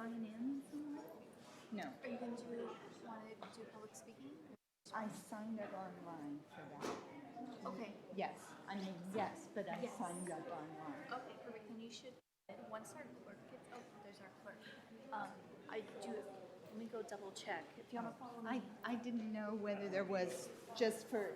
sign in somewhere? No. Are you going to want to do public speaking? I signed up online for that. Okay. Yes. I mean, yes, but I Yes. signed up online. Okay, perfect. Then you should, once our clerk gets, oh, there's our clerk. Let me go double check. If you want to follow me. I didn't know whether there was just for.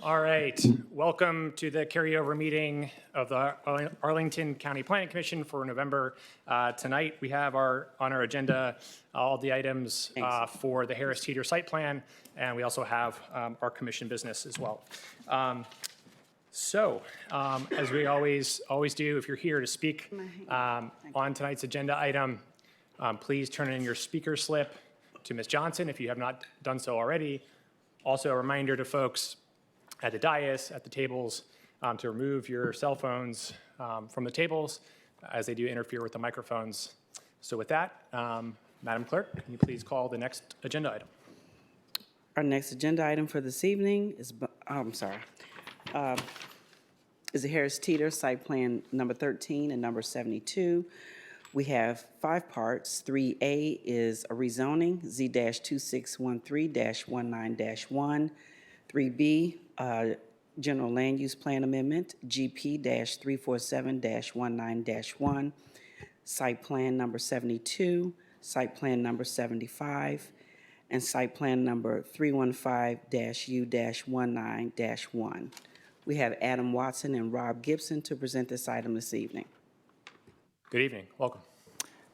All right, welcome to the carryover meeting of the Arlington County Planning Commission for November. Tonight we have on our agenda all the items for the Harris Teeter site plan, and we also have our commission business as well. As we always do, if you're here to speak on tonight's agenda item, please turn in your speaker slip to Ms. Johnson if you have not done so already. Also, a reminder to folks at the dais, at the tables, to remove your cell phones from the tables as they do interfere with the microphones. So with that, Madam Clerk, can you please call the next agenda item? Our next agenda item for this evening is, is the Harris Teeter Site Plan number 13 and number 72. We have 5 parts. 3A is a rezoning, Z-2613-19-1. 3B, General Land Use Plan Amendment, GP-347-19-1. Site Plan number 72, Site Plan number 75, and Site Plan number 315-U-19-1. We have Adam Watson and Rob Gibson to present this item this evening. Good evening. Welcome.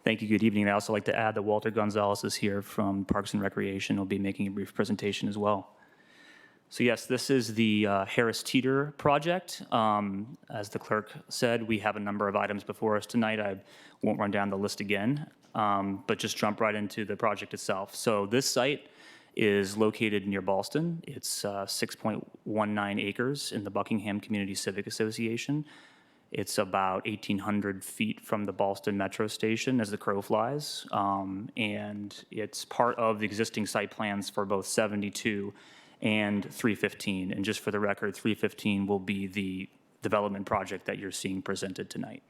Thank you. Good evening. I'd also like to add that Walter Gonzalez is here from Parks and Recreation. He'll be making a brief presentation as well. So yes, this is the Harris Teeter project. As the clerk said, we have a number of items before us tonight. I won't run down the list again, but just jump right into the project itself. So this site is located near Ballston. It's 6.19 acres in the Buckingham Community Civic Association. It's about 1,800 feet from the Ballston Metro Station as the crow flies, and it's part of the existing site plans for both 72 and 315. And just for the record, 315 will be the development project that you're seeing presented tonight.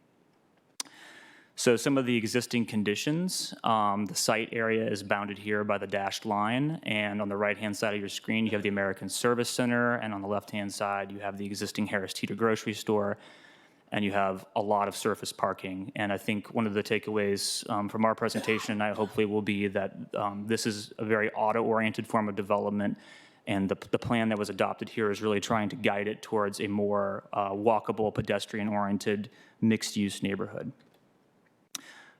So some of the existing conditions, the site area is bounded here by the dashed line, and on the right-hand side of your screen, you have the American Service Center, and on the left-hand side, you have the existing Harris Teeter grocery store, and you have a lot of surface parking. And I think one of the takeaways from our presentation tonight hopefully will be that this is a very auto-oriented form of development, and the plan that was adopted here is really trying to guide it towards a more walkable, pedestrian-oriented, mixed-use neighborhood.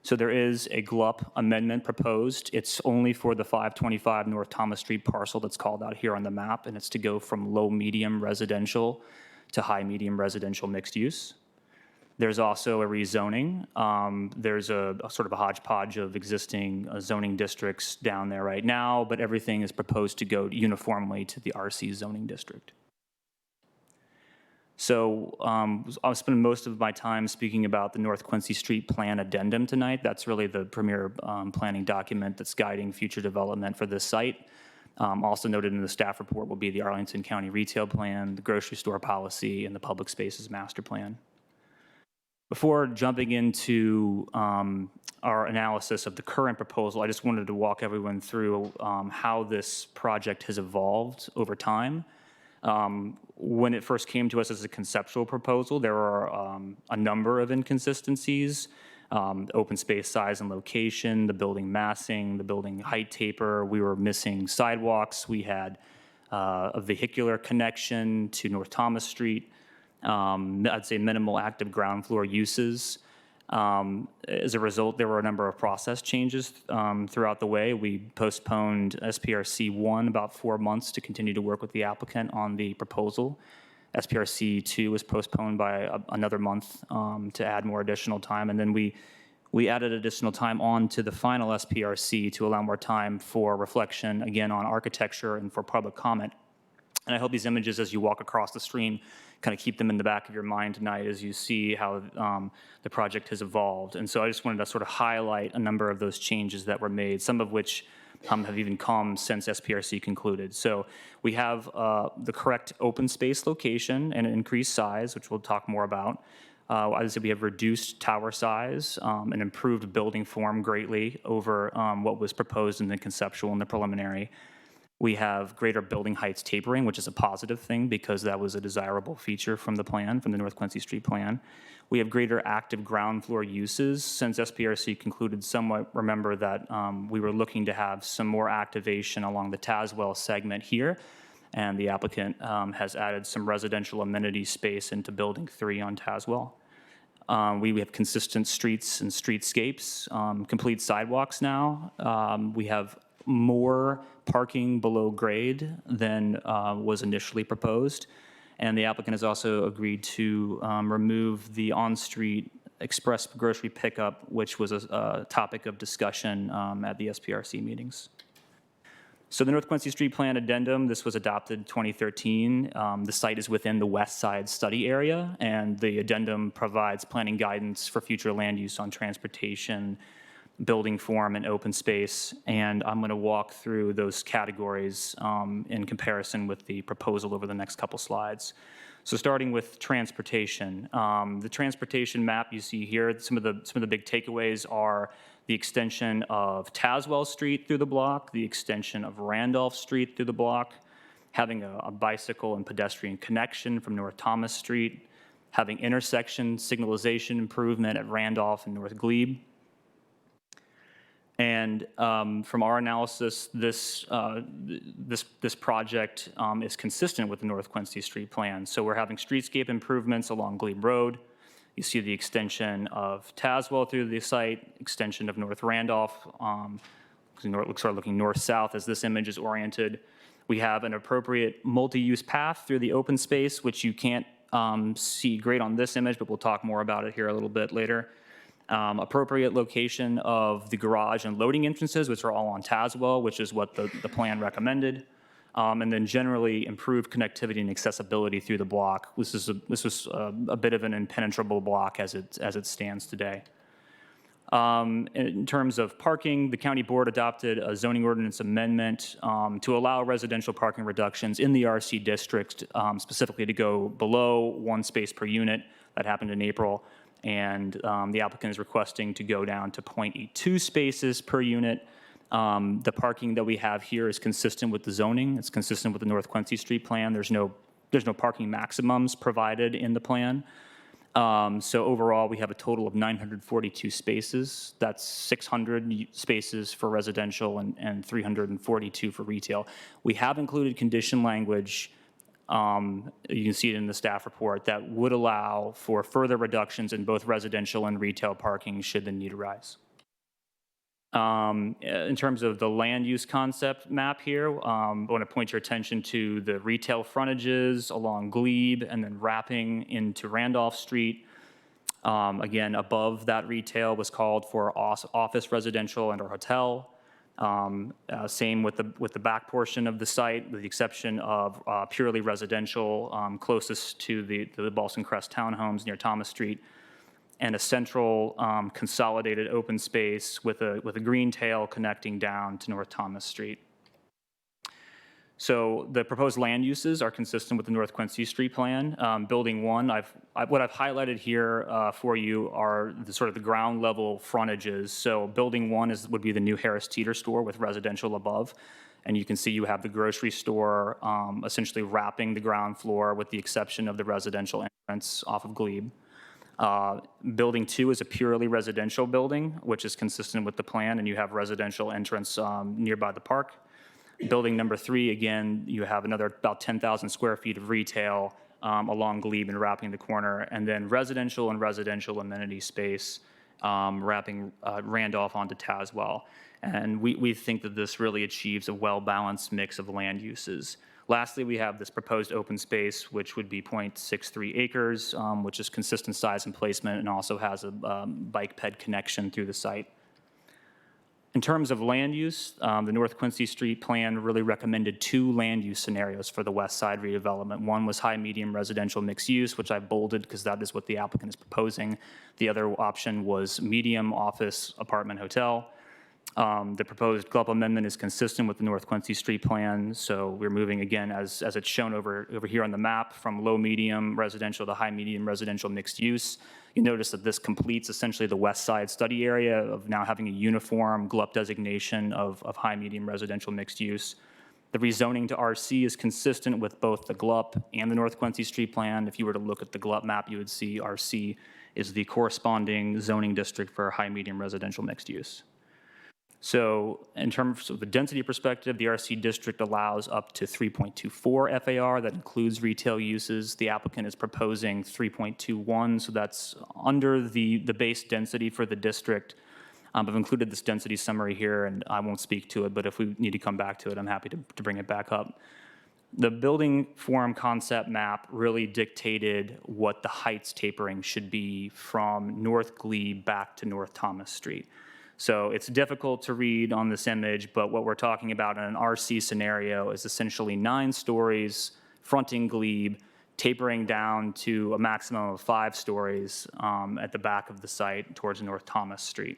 So there is a GLUP amendment proposed. It's only for the 525 North Thomas Street parcel that's called out here on the map, and it's to go from low-medium residential to high-medium residential mixed use. There's also a rezoning. There's a sort of a hodgepodge of existing zoning districts down there right now, but everything is proposed to go uniformly to the RC zoning district. So I'll spend most of my time speaking about the North Quincy Street Plan Addendum tonight. That's really the premier planning document that's guiding future development for this site. Also noted in the staff report will be the Arlington County Retail Plan, the grocery store policy, and the Public Spaces Master Plan. Before jumping into our analysis of the current proposal, I just wanted to walk everyone through how this project has evolved over time. When it first came to us as a conceptual proposal, there were a number of inconsistencies: open space size and location, the building massing, the building height taper. We were missing sidewalks. We had a vehicular connection to North Thomas Street. I'd say minimal active ground floor uses. As a result, there were a number of process changes throughout the way. We postponed SPRC 1 about 4 months to continue to work with the applicant on the proposal. SPRC 2 was postponed by another month to add more additional time. And then we added additional time on to the final SPRC to allow more time for reflection, again, on architecture and for public comment. And I hope these images, as you walk across the screen, kind of keep them in the back of your mind tonight as you see how the project has evolved. And so I just wanted to sort of highlight a number of those changes that were made, some of which have even come since SPRC concluded. So we have the correct open space location and increased size, which we'll talk more about. As I said, we have reduced tower size and improved building form greatly over what was proposed in the conceptual and the preliminary. We have greater building heights tapering, which is a positive thing because that was a desirable feature from the plan, from the North Quincy Street plan. We have greater active ground floor uses. Since SPRC concluded somewhat, remember that we were looking to have some more activation along the Tazewell segment here, and the applicant has added some residential amenity space into Building 3 on Tazewell. We have consistent streets and streetscapes, complete sidewalks now. We have more parking below grade than was initially proposed. And the applicant has also agreed to remove the on-street express grocery pickup, which was a topic of discussion at the SPRC meetings. So the North Quincy Street Plan Addendum, this was adopted in 2013. The site is within the West Side study area, and the addendum provides planning guidance for future land use on transportation, building form, and open space. And I'm going to walk through those categories in comparison with the proposal over the next couple slides. So starting with transportation, the transportation map you see here, some of the big takeaways are the extension of Tazewell Street through the block, the extension of Randolph Street through the block, having a bicycle and pedestrian connection from North Thomas Street, having intersection signalization improvement at Randolph and North Glebe. And from our analysis, this project is consistent with the North Quincy Street plan. So we're having streetscape improvements along Glebe Road. You see the extension of Tazewell through the site, extension of North Randolph, looking north-south as this image is oriented. We have an appropriate multi-use path through the open space, which you can't see great on this image, but we'll talk more about it here a little bit later. Appropriate location of the garage and loading entrances, which are all on Tazewell, which is what the plan recommended. And then generally improved connectivity and accessibility through the block. This was a bit of an impenetrable block as it stands today. In terms of parking, the county board adopted a zoning ordinance amendment to allow residential parking reductions in the RC district, specifically to go below 1 space per unit. That happened in April. And the applicant is requesting to go down to 0.82 spaces per unit. The parking that we have here is consistent with the zoning. It's consistent with the North Quincy Street plan. There's no parking maximums provided in the plan. So overall, we have a total of 942 spaces. That's 600 spaces for residential and 342 for retail. We have included condition language, you can see it in the staff report, that would allow for further reductions in both residential and retail parking should the need arise. In terms of the land use concept map here, I want to point your attention to the retail frontages along Glebe and then wrapping into Randolph Street. Again, above that retail was called for office, residential, and or hotel. Same with the back portion of the site, with the exception of purely residential, closest to the Ballston Crest townhomes near Thomas Street, and a central consolidated open space with a green tail connecting down to North Thomas Street. So the proposed land uses are consistent with the North Quincy Street plan. Building 1, what I've highlighted here for you are the ground level frontages. So building 1 would be the new Harris Teeter store with residential above. And you can see you have the grocery store essentially wrapping the ground floor with the exception of the residential entrance off of Glebe. Building 2 is a purely residential building, which is consistent with the plan, and you have residential entrance nearby the park. Building number 3, again, you have another about 10,000 square feet of retail along Glebe and wrapping the corner, and then residential and residential amenity space wrapping Randolph onto Tazewell. And we think that this really achieves a well-balanced mix of land uses. Lastly, we have this proposed open space, which would be 0.63 acres, which is consistent size and placement and also has a bike ped connection through the site. In terms of land use, the North Quincy Street plan really recommended 2 land use scenarios for the west side redevelopment. One was high-medium residential mixed use, which I bolded because that is what the applicant is proposing. The other option was medium office apartment hotel. The proposed GLUP amendment is consistent with the North Quincy Street plan, so we're moving again, as it's shown over here on the map, from low-medium residential to high-medium residential mixed use. You notice that this completes essentially the west side study area of now having a uniform GLUP designation of high-medium residential mixed use. The rezoning to RC is consistent with both the GLUP and the North Quincy Street plan. If you were to look at the GLUP map, you would see RC is the corresponding zoning district for high-medium residential mixed use. So in terms of the density perspective, the RC district allows up to 3.24 FAR. That includes retail uses. The applicant is proposing 3.21, so that's under the base density for the district. I've included this density summary here, and I won't speak to it, but if we need to come back to it, I'm happy to bring it back up. The building form concept map really dictated what the heights tapering should be from North Glebe back to North Thomas Street. So it's difficult to read on this image, but what we're talking about in an RC scenario is essentially 9 stories fronting Glebe, tapering down to a maximum of 5 stories at the back of the site towards North Thomas Street.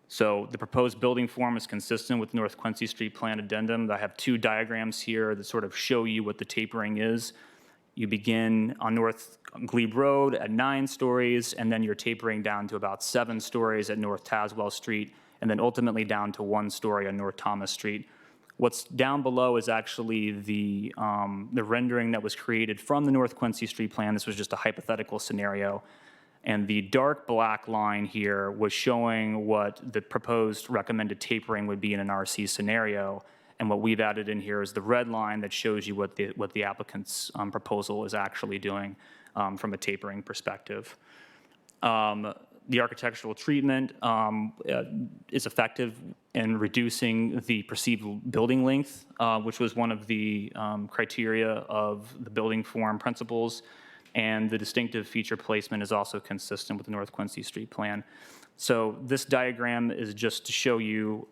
So the proposed building form is consistent with North Quincy Street Plan Addendum. I have two diagrams here that sort of show you what the tapering is. You begin on North Glebe Road at 9 stories, and then you're tapering down to about 7 stories at North Tazewell Street, and then ultimately down to 1 story on North Thomas Street. What's down below is actually the rendering that was created from the North Quincy Street Plan. This was just a hypothetical scenario. And the dark black line here was showing what the proposed recommended tapering would be in an RC scenario. And what we've added in here is the red line that shows you what the applicant's proposal is actually doing from a tapering perspective. The architectural treatment is effective in reducing the perceived building length, which was one of the criteria of the building form principles. And the distinctive feature placement is also consistent with the North Quincy Street Plan. So this diagram is just to show you,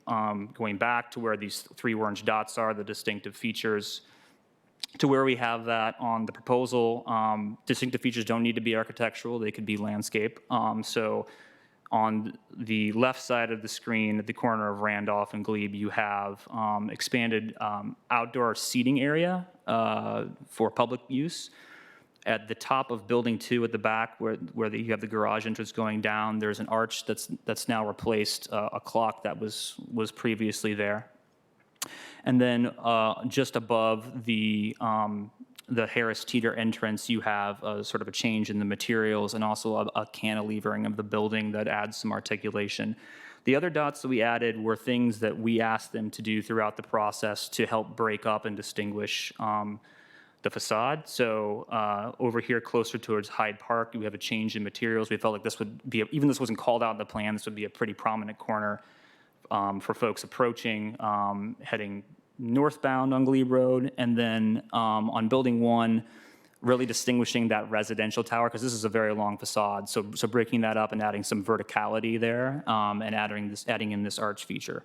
going back to where these 3 orange dots are, the distinctive features, to where we have that on the proposal. Distinctive features don't need to be architectural, they could be landscape. So on the left side of the screen, at the corner of Randolph and Glebe, you have expanded outdoor seating area for public use. At the top of Building 2 at the back, where you have the garage entrance going down, there's an arch that's now replaced a clock that was previously there. And then just above the Harris Teeter entrance, you have sort of a change in the materials and also a cantilevering of the building that adds some articulation. The other dots that we added were things that we asked them to do throughout the process to help break up and distinguish the facade. So over here, closer towards Hyde Park, we have a change in materials. We felt like this would be, even this wasn't called out in the plan, this would be a pretty prominent corner for folks approaching, heading northbound on Glebe Road. And then on Building 1, really distinguishing that residential tower, because this is a very long facade. So breaking that up and adding some verticality there, and adding in this arch feature.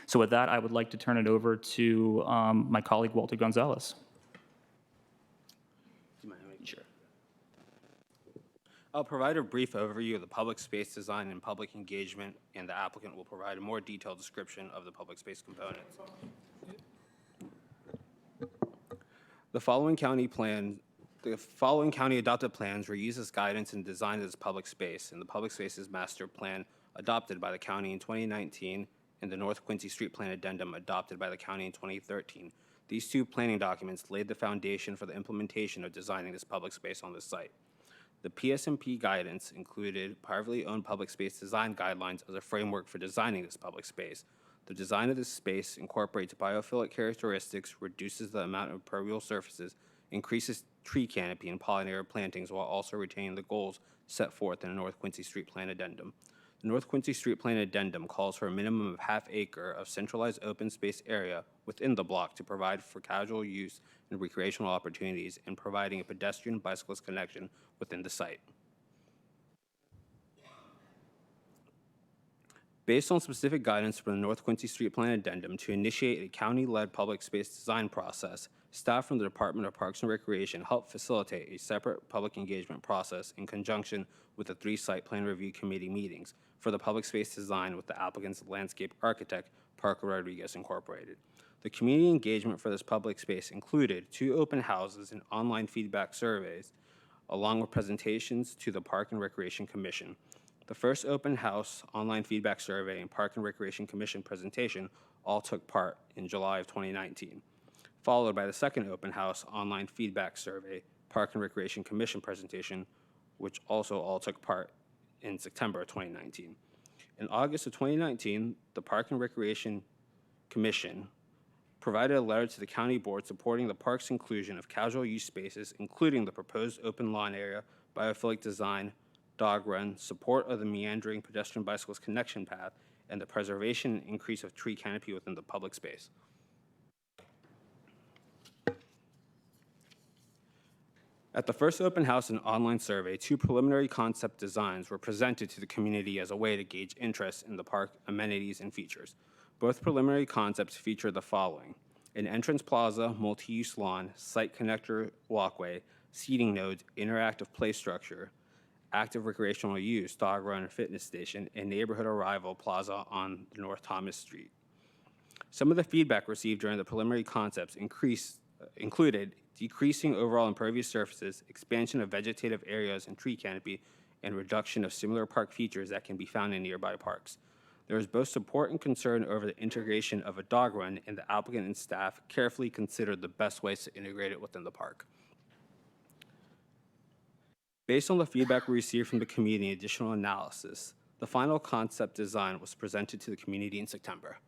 So with that, I would like to turn it over to my colleague, Walter Gonzalez. Sure. I'll provide a brief overview of the public space design and public engagement, and the applicant will provide a more detailed description of the public space components. The following county adopted plans were used as guidance in design of this public space, and the public spaces master plan adopted by the county in 2019 and the North Quincy Street Plan Addendum adopted by the county in 2013. These 2 planning documents laid the foundation for the implementation of designing this public space on this site. The PSMP guidance included privately owned public space design guidelines as a framework for designing this public space. The design of this space incorporates biophilic characteristics, reduces the amount of permeable surfaces, increases tree canopy and pollinator plantings while also retaining the goals set forth in the North Quincy Street Plan Addendum. The North Quincy Street Plan Addendum calls for a minimum of ½ acre of centralized open space area within the block to provide for casual use and recreational opportunities and providing a pedestrian bicyclist connection within the site. Based on specific guidance from the North Quincy Street Plan Addendum to initiate a county-led public space design process, staff from the Department of Parks and Recreation helped facilitate a separate public engagement process in conjunction with the 3 site plan review committee meetings for the public space design with the applicant's landscape architect, Parker Rodriguez Incorporated. The community engagement for this public space included 2 open houses and online feedback surveys, along with presentations to the Park and Recreation Commission. The first open house, online feedback survey, and Park and Recreation Commission presentation all took part in July of 2019, followed by the second open house, online feedback survey, Park and Recreation Commission presentation, which also all took part in September of 2019. In August of 2019, the Park and Recreation Commission provided a letter to the county board supporting the park's inclusion of casual use spaces, including the proposed open lawn area, biophilic design, dog run, support of the meandering pedestrian bicyclist connection path, and the preservation and increase of tree canopy within the public space. At the first open house and online survey, 2 preliminary concept designs were presented to the community as a way to gauge interest in the park amenities and features. Both preliminary concepts feature the following: an entrance plaza, multi-use lawn, site connector walkway, seating nodes, interactive play structure, active recreational use dog run and fitness station, and neighborhood arrival plaza on North Thomas Street. Some of the feedback received during the preliminary concepts included decreasing overall impervious surfaces, expansion of vegetative areas and tree canopy, and reduction of similar park features that can be found in nearby parks. There is both support and concern over the integration of a dog run, and the applicant and staff carefully considered the best ways to integrate it within the park. Based on the feedback we received from the community and additional analysis, the final concept design was presented to the community in September.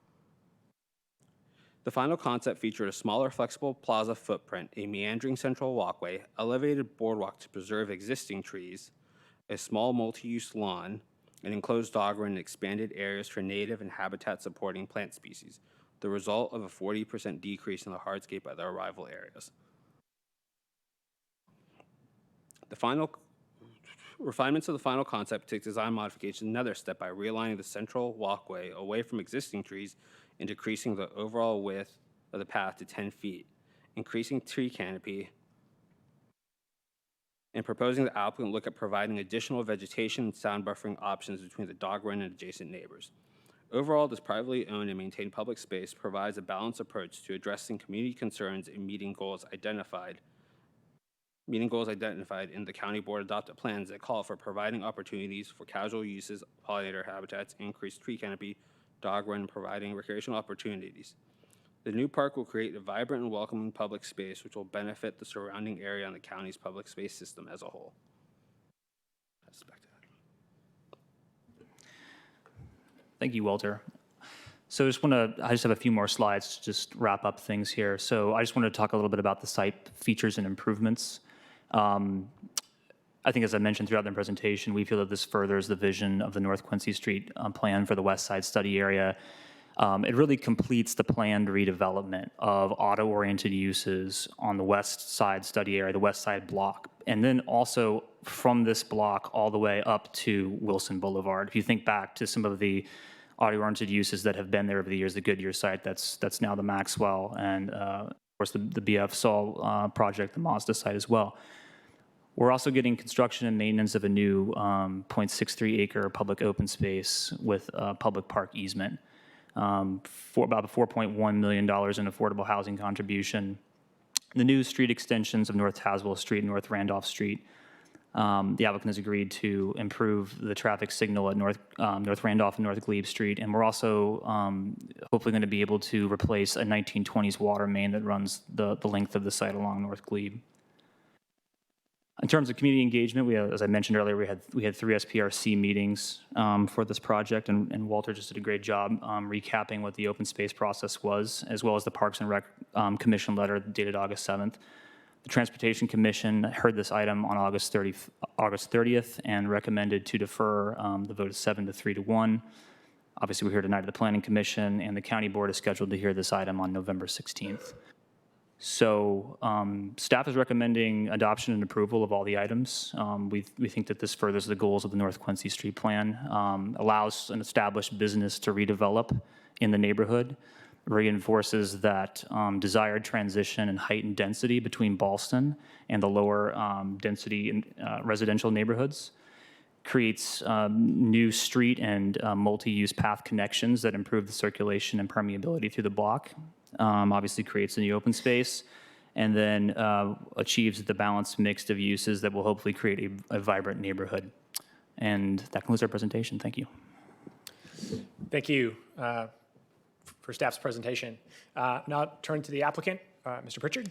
The final concept featured a smaller flexible plaza footprint, a meandering central walkway, elevated boardwalk to preserve existing trees, a small multi-use lawn, an enclosed dog run, and expanded areas for native and habitat-supporting plant species, the result of a 40% decrease in the hardscape at the arrival areas. The final refinements of the final concept take design modification another step by realigning the central walkway away from existing trees and decreasing the overall width of the path to 10 feet, increasing tree canopy, and proposing the applicant look at providing additional vegetation and sound buffering options between the dog run and adjacent neighbors. Overall, this privately owned and maintained public space provides a balanced approach to addressing community concerns and meeting goals identified in the county board adopted plans that call for providing opportunities for casual uses, pollinator habitats, increased tree canopy, dog run, and providing recreational opportunities. The new park will create a vibrant and welcoming public space which will benefit the surrounding area and the county's public space system as a whole. Thank you, Walter. So I just have a few more slides to just wrap up things here. So I just want to talk a little bit about the site features and improvements. I think, as I mentioned throughout the presentation, we feel that this furthers the vision of the North Quincy Street plan for the West Side study area. It really completes the planned redevelopment of auto-oriented uses on the West Side study area, the West Side block, and then also from this block all the way up to Wilson Boulevard. If you think back to some of the auto-oriented uses that have been there over the years, the Goodyear site, that's now the Maxwell, and of course the BF Sol project, the Mazda site as well. We're also getting construction and maintenance of a new 0.63 acre public open space with a public park easement for about $4.1 million in affordable housing contribution. The new street extensions of North Haswell Street and North Randolph Street. The applicant has agreed to improve the traffic signal at North Randolph and North Glebe Street, and we're also hopefully going to be able to replace a 1920s water main that runs the length of the site along North Glebe. In terms of community engagement, as I mentioned earlier, we had 3 SPRC meetings for this project, and Walter just did a great job recapping what the open space process was, as well as the Parks and Rec Commission letter dated August 7th. The Transportation Commission heard this item on August 30th and recommended to defer the vote of 7 to 3 to 1. Obviously, we're here tonight at the Planning Commission, and the County Board is scheduled to hear this item on November 16th. So staff is recommending adoption and approval of all the items. We think that this furthers the goals of the North Quincy Street Plan, allows an established business to redevelop in the neighborhood, reinforces that desired transition and heightened density between Ballston and the lower density residential neighborhoods, creates new street and multi-use path connections that improve the circulation and permeability through the block, obviously creates a new open space, and then achieves the balanced mix of uses that will hopefully create a vibrant neighborhood. And that concludes our presentation. Thank you. Thank you for staff's presentation. Now turn to the applicant, Mr. Pritchard.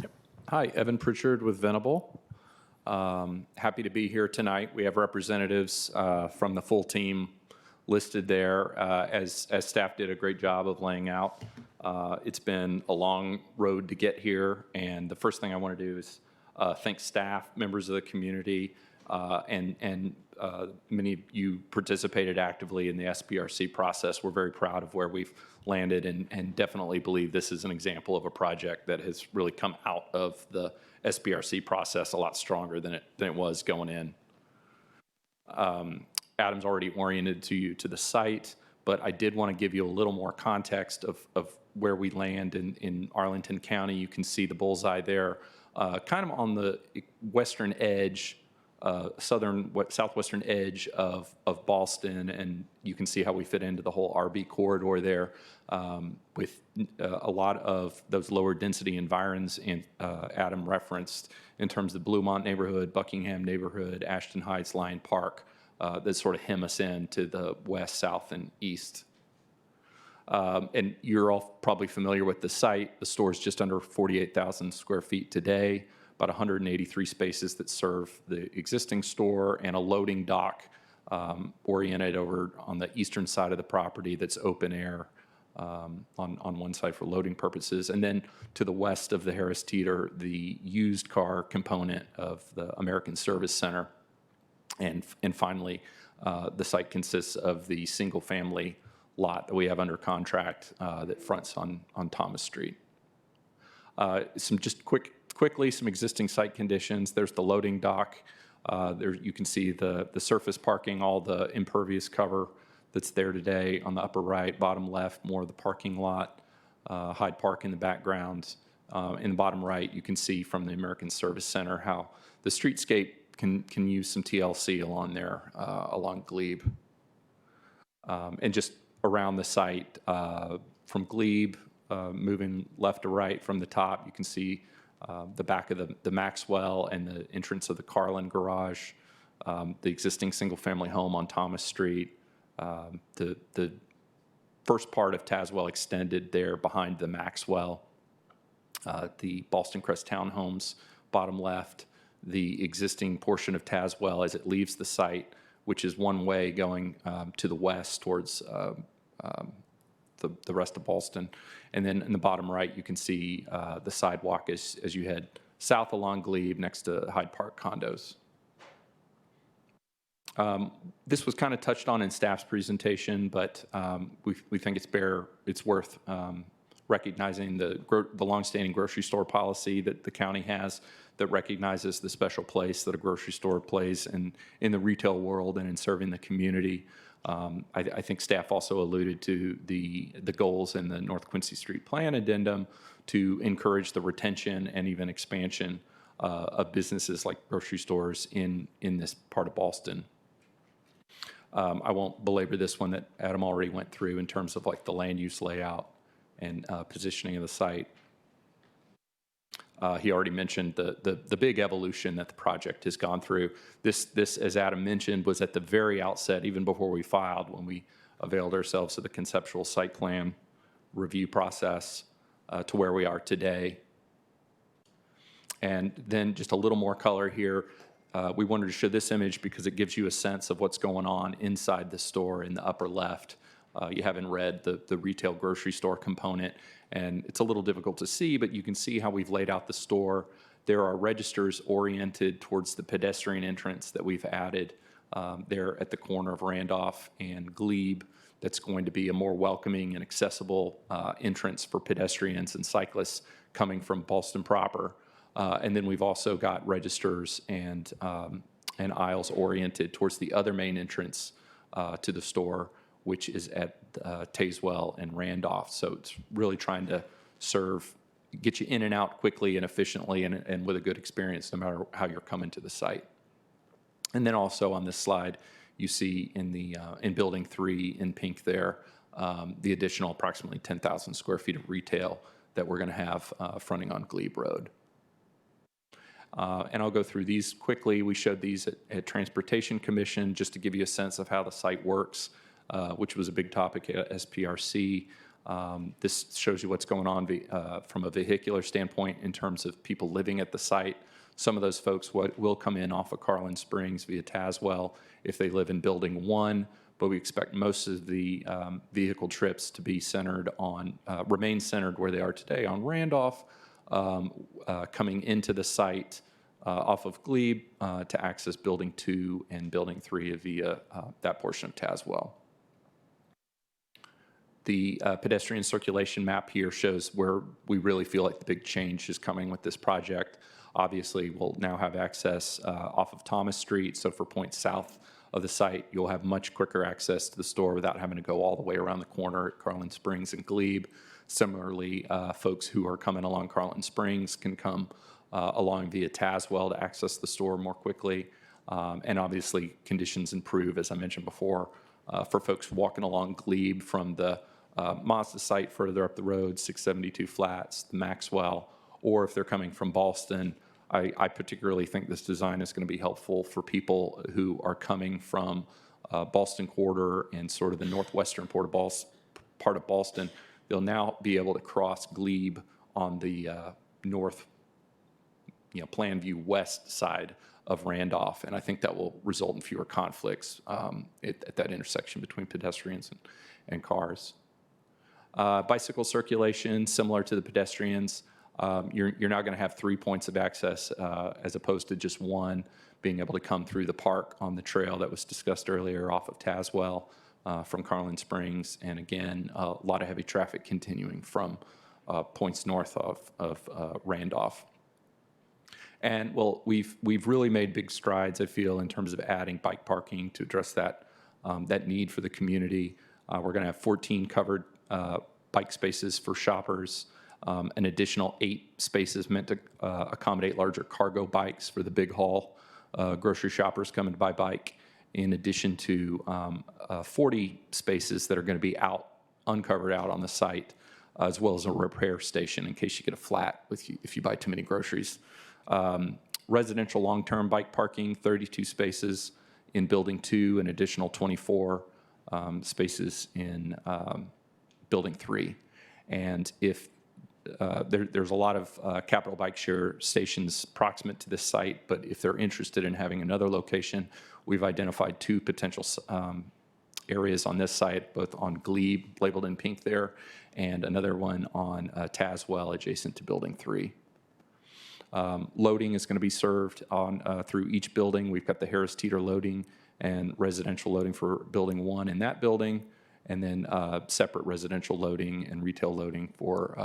Yep. Hi, Evan Pritchard with Venable. Happy to be here tonight. We have representatives from the full team listed there, as staff did a great job of laying out. It's been a long road to get here, and the first thing I want to do is thank staff, members of the community, and many of you participated actively in the SPRC process. We're very proud of where we've landed, and definitely believe this is an example of a project that has really come out of the SPRC process a lot stronger than it was going in. Adam's already oriented you to the site, but I did want to give you a little more context of where we land in Arlington County. You can see the bullseye there, kind of on the western edge southwestern edge of Ballston, and you can see how we fit into the whole RB corridor there with a lot of those lower density environs Adam referenced in terms of the Bluemont neighborhood, Buckingham neighborhood, Ashton Heights, Lyon Park, that sort of hem us in to the west, south, and east. And you're all probably familiar with the site. The store is just under 48,000 square feet today, about 183 spaces that serve the existing store, and a loading dock oriented over on the eastern side of the property that's open air on one side for loading purposes. And then to the west of the Harris Teeter, the used car component of the American Service Center. And finally, the site consists of the single-family lot that we have under contract that fronts on Thomas Street. Quickly, some existing site conditions. There's the loading dock. There you can see the surface parking, all the impervious cover that's there today on the upper right. Bottom left, more of the parking lot. Hyde Park in the background. In the bottom right, you can see from the American Service Center how the streetscape can use some TLC along there, along Glebe. And just around the site, from Glebe, moving left to right from the top, you can see the back of the Maxwell and the entrance of the Carlin garage, the existing single-family home on Thomas Street, the first part of Tazewell extended there behind the Maxwell, the Ballston Crest Townhomes, bottom left, the existing portion of Tazewell as it leaves the site, which is one way going to the west towards the rest of Ballston. And then in the bottom right, you can see the sidewalk as you head south along Glebe next to Hyde Park condos. This was kind of touched on in staff's presentation, but we think it's worth recognizing the longstanding grocery store policy that the county has that recognizes the special place that a grocery store plays in the retail world and in serving the community. I think staff also alluded to the goals in the North Quincy Street Plan addendum to encourage the retention and even expansion of businesses like grocery stores in this part of Ballston. I won't belabor this one that Adam already went through in terms of like the land use layout and positioning of the site. He already mentioned the big evolution that the project has gone through. This, as Adam mentioned, was at the very outset, even before we filed, when we availed ourselves of the conceptual site plan review process to where we are today. And then just a little more color here. We wanted to show this image because it gives you a sense of what's going on inside the store in the upper left. You have in red the retail grocery store component, and it's a little difficult to see, but you can see how we've laid out the store. There are registers oriented towards the pedestrian entrance that we've added there at the corner of Randolph and Glebe. That's going to be a more welcoming and accessible entrance for pedestrians and cyclists coming from Ballston proper. And then we've also got registers and aisles oriented towards the other main entrance to the store, which is at Tazewell and Randolph. So it's really trying to get you in and out quickly and efficiently and with a good experience no matter how you're coming to the site. And then also on this slide, you see in Building 3 in pink there, the additional approximately 10,000 square feet of retail that we're going to have fronting on Glebe Road. And I'll go through these quickly. We showed these at Transportation Commission just to give you a sense of how the site works, which was a big topic at SPRC. This shows you what's going on from a vehicular standpoint in terms of people living at the site. Some of those folks will come in off of Carlin Springs via Tazewell if they live in Building 1, but we expect most of the vehicle trips to be remain centered where they are today on Randolph, coming into the site off of Glebe to access Building 2 and Building 3 via that portion of Tazewell. The pedestrian circulation map here shows where we really feel like the big change is coming with this project. Obviously, we'll now have access off of Thomas Street, so for points south of the site, you'll have much quicker access to the store without having to go all the way around the corner at Carlin Springs and Glebe. Similarly, folks who are coming along Carlin Springs can come along via Tazewell to access the store more quickly. And obviously, conditions improve, as I mentioned before, for folks walking along Glebe from the Mazda site further up the road, 672 Flats, the Maxwell, or if they're coming from Ballston. I particularly think this design is going to be helpful for people who are coming from Ballston Quarter and sort of the northwestern part of Ballston. They'll now be able to cross Glebe on the north, Plan View west side of Randolph, and I think that will result in fewer conflicts at that intersection between pedestrians and cars. Bicycle circulation, similar to the pedestrians. You're now going to have 3 points of access as opposed to just one, being able to come through the park on the trail that was discussed earlier off of Tazewell from Carlin Springs. And again, a lot of heavy traffic continuing from points north of Randolph. And well, we've really made big strides, I feel, in terms of adding bike parking to address that need for the community. We're going to have 14 covered bike spaces for shoppers, an additional 8 spaces meant to accommodate larger cargo bikes for the big haul grocery shoppers coming to buy bike, in addition to 40 spaces that are going to be uncovered out on the site, as well as a repair station in case you get a flat if you buy too many groceries. Residential long-term bike parking, 32 spaces in Building 2, an additional 24 spaces in Building 3. And if there's a lot of Capital Bike Share stations proximate to this site, but if they're interested in having another location, we've identified 2 potential areas on this site, both on Glebe, labeled in pink there, and another one on Tazewell, adjacent to Building 3. Loading is going to be served on through each building. We've got the Harris Teeter loading and residential loading for Building 1 in that building, and then separate residential loading and retail loading for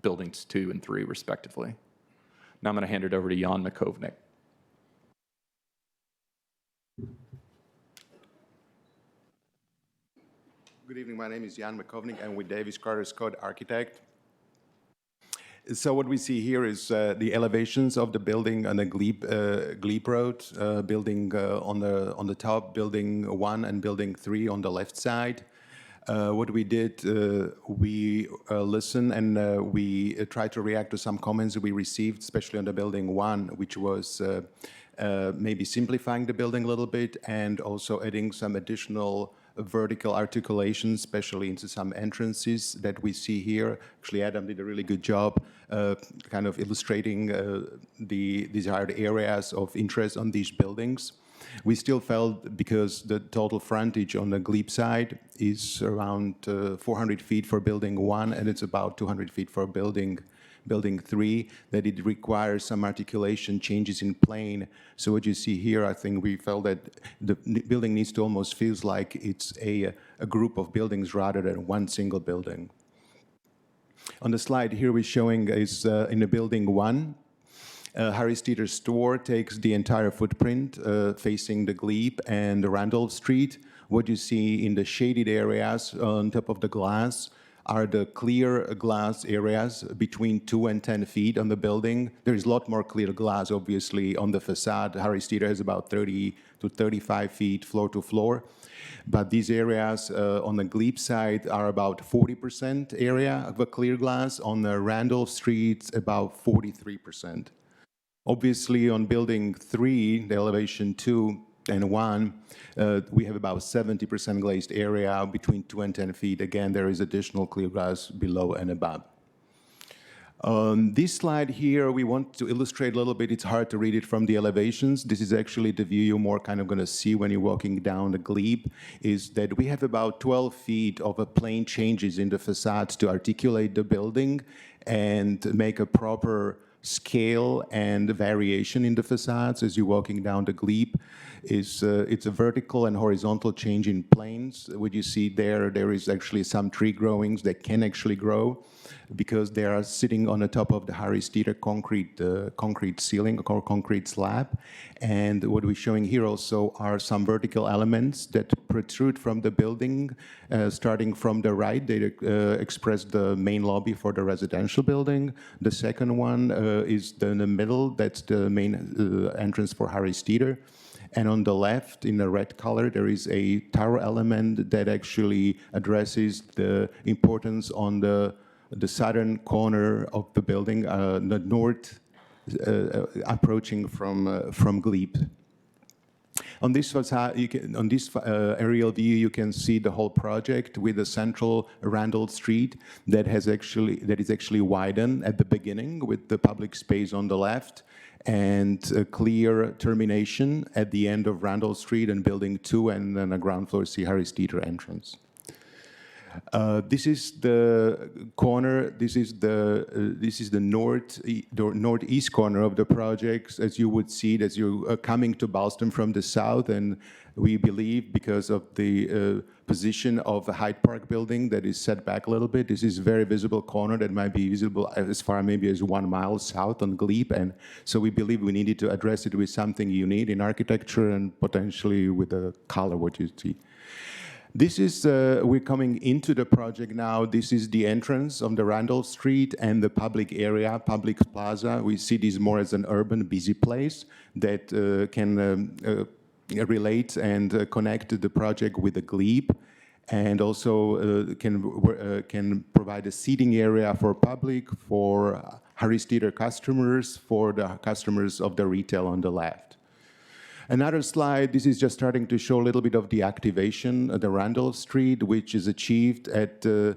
Buildings 2 and 3, respectively. Now I'm going to hand it over to Jan Makovnik. Good evening, my name is Jan Makovnik. I'm with Davis Carter's Code Architect. So what we see here is the elevations of the building on the Glebe Road, building on the top, Building 1 and Building 3 on the left side. What we did, we listened and we tried to react to some comments that we received, especially on the Building 1, which was maybe simplifying the building a little bit and also adding some additional vertical articulation, especially into some entrances that we see here. Actually, Adam did a really good job kind of illustrating the desired areas of interest on these buildings. We still felt, because the total frontage on the Glebe side is around 400 feet for Building 1, and it's about 200 feet for Building 3, that it requires some articulation changes in plane. So what you see here, I think we felt that the building needs to almost feels like it's a group of buildings rather than one single building. On the slide here we're showing is in the Building 1, Harris Teeter store takes the entire footprint facing the Glebe and the Randolph Street. What you see in the shaded areas on top of the glass are the clear glass areas between 2 and 10 feet on the building. There is a lot more clear glass, obviously, on the facade. Harris Teeter has about 30 to 35 feet floor to floor. But these areas on the Glebe side are about 40% area of a clear glass. On the Randolph Street, about 43%. Obviously, on Building 3, the elevation 2 and 1, we have about 70% glazed area between 2 and 10 feet. Again, there is additional clear glass below and above. On this slide here, we want to illustrate a little bit. It's hard to read it from the elevations. This is actually the view you're more kind of going to see when you're walking down the Glebe, is that we have about 12 feet of a plane changes in the facades to articulate the building and make a proper scale and variation in the facades as you're walking down the Glebe. It's a vertical and horizontal change in planes. What you see there is actually some tree growings that can actually grow because they are sitting on the top of the Harris Teeter concrete ceiling or concrete slab. And what we're showing here also are some vertical elements that protrude from the building. Starting from the right, they express the main lobby for the residential building. The second one is in the middle. That's the main entrance for Harris Teeter. And on the left, in the red color, there is a tower element that actually addresses the importance on the southern corner of the building, the north, approaching from Glebe. On this facade, aerial view, you can see the whole project with a central Randall Street that is actually widened at the beginning with the public space on the left and a clear termination at the end of Randall Street and Building 2, and then a ground floor C. Harris Teeter entrance. This is the corner. This is the northeast corner of the project, as you would see it as you're coming to Boston from the south. And we believe, because of the position of the Hyde Park building that is set back a little bit, this is a very visible corner that might be visible as far maybe as 1 mile south on Glebe. And so we believe we needed to address it with something unique in architecture and potentially with the color, what you see. This is, we're coming into the project now. This is the entrance on the Randall Street and the public area, public plaza. We see this more as an urban, busy place that can relate and connect the project with the Glebe, and also can provide a seating area for public, for Harris Teeter customers, for the customers of the retail on the left. Another slide, this is just starting to show a little bit of the activation of the Randall Street, which is achieved at the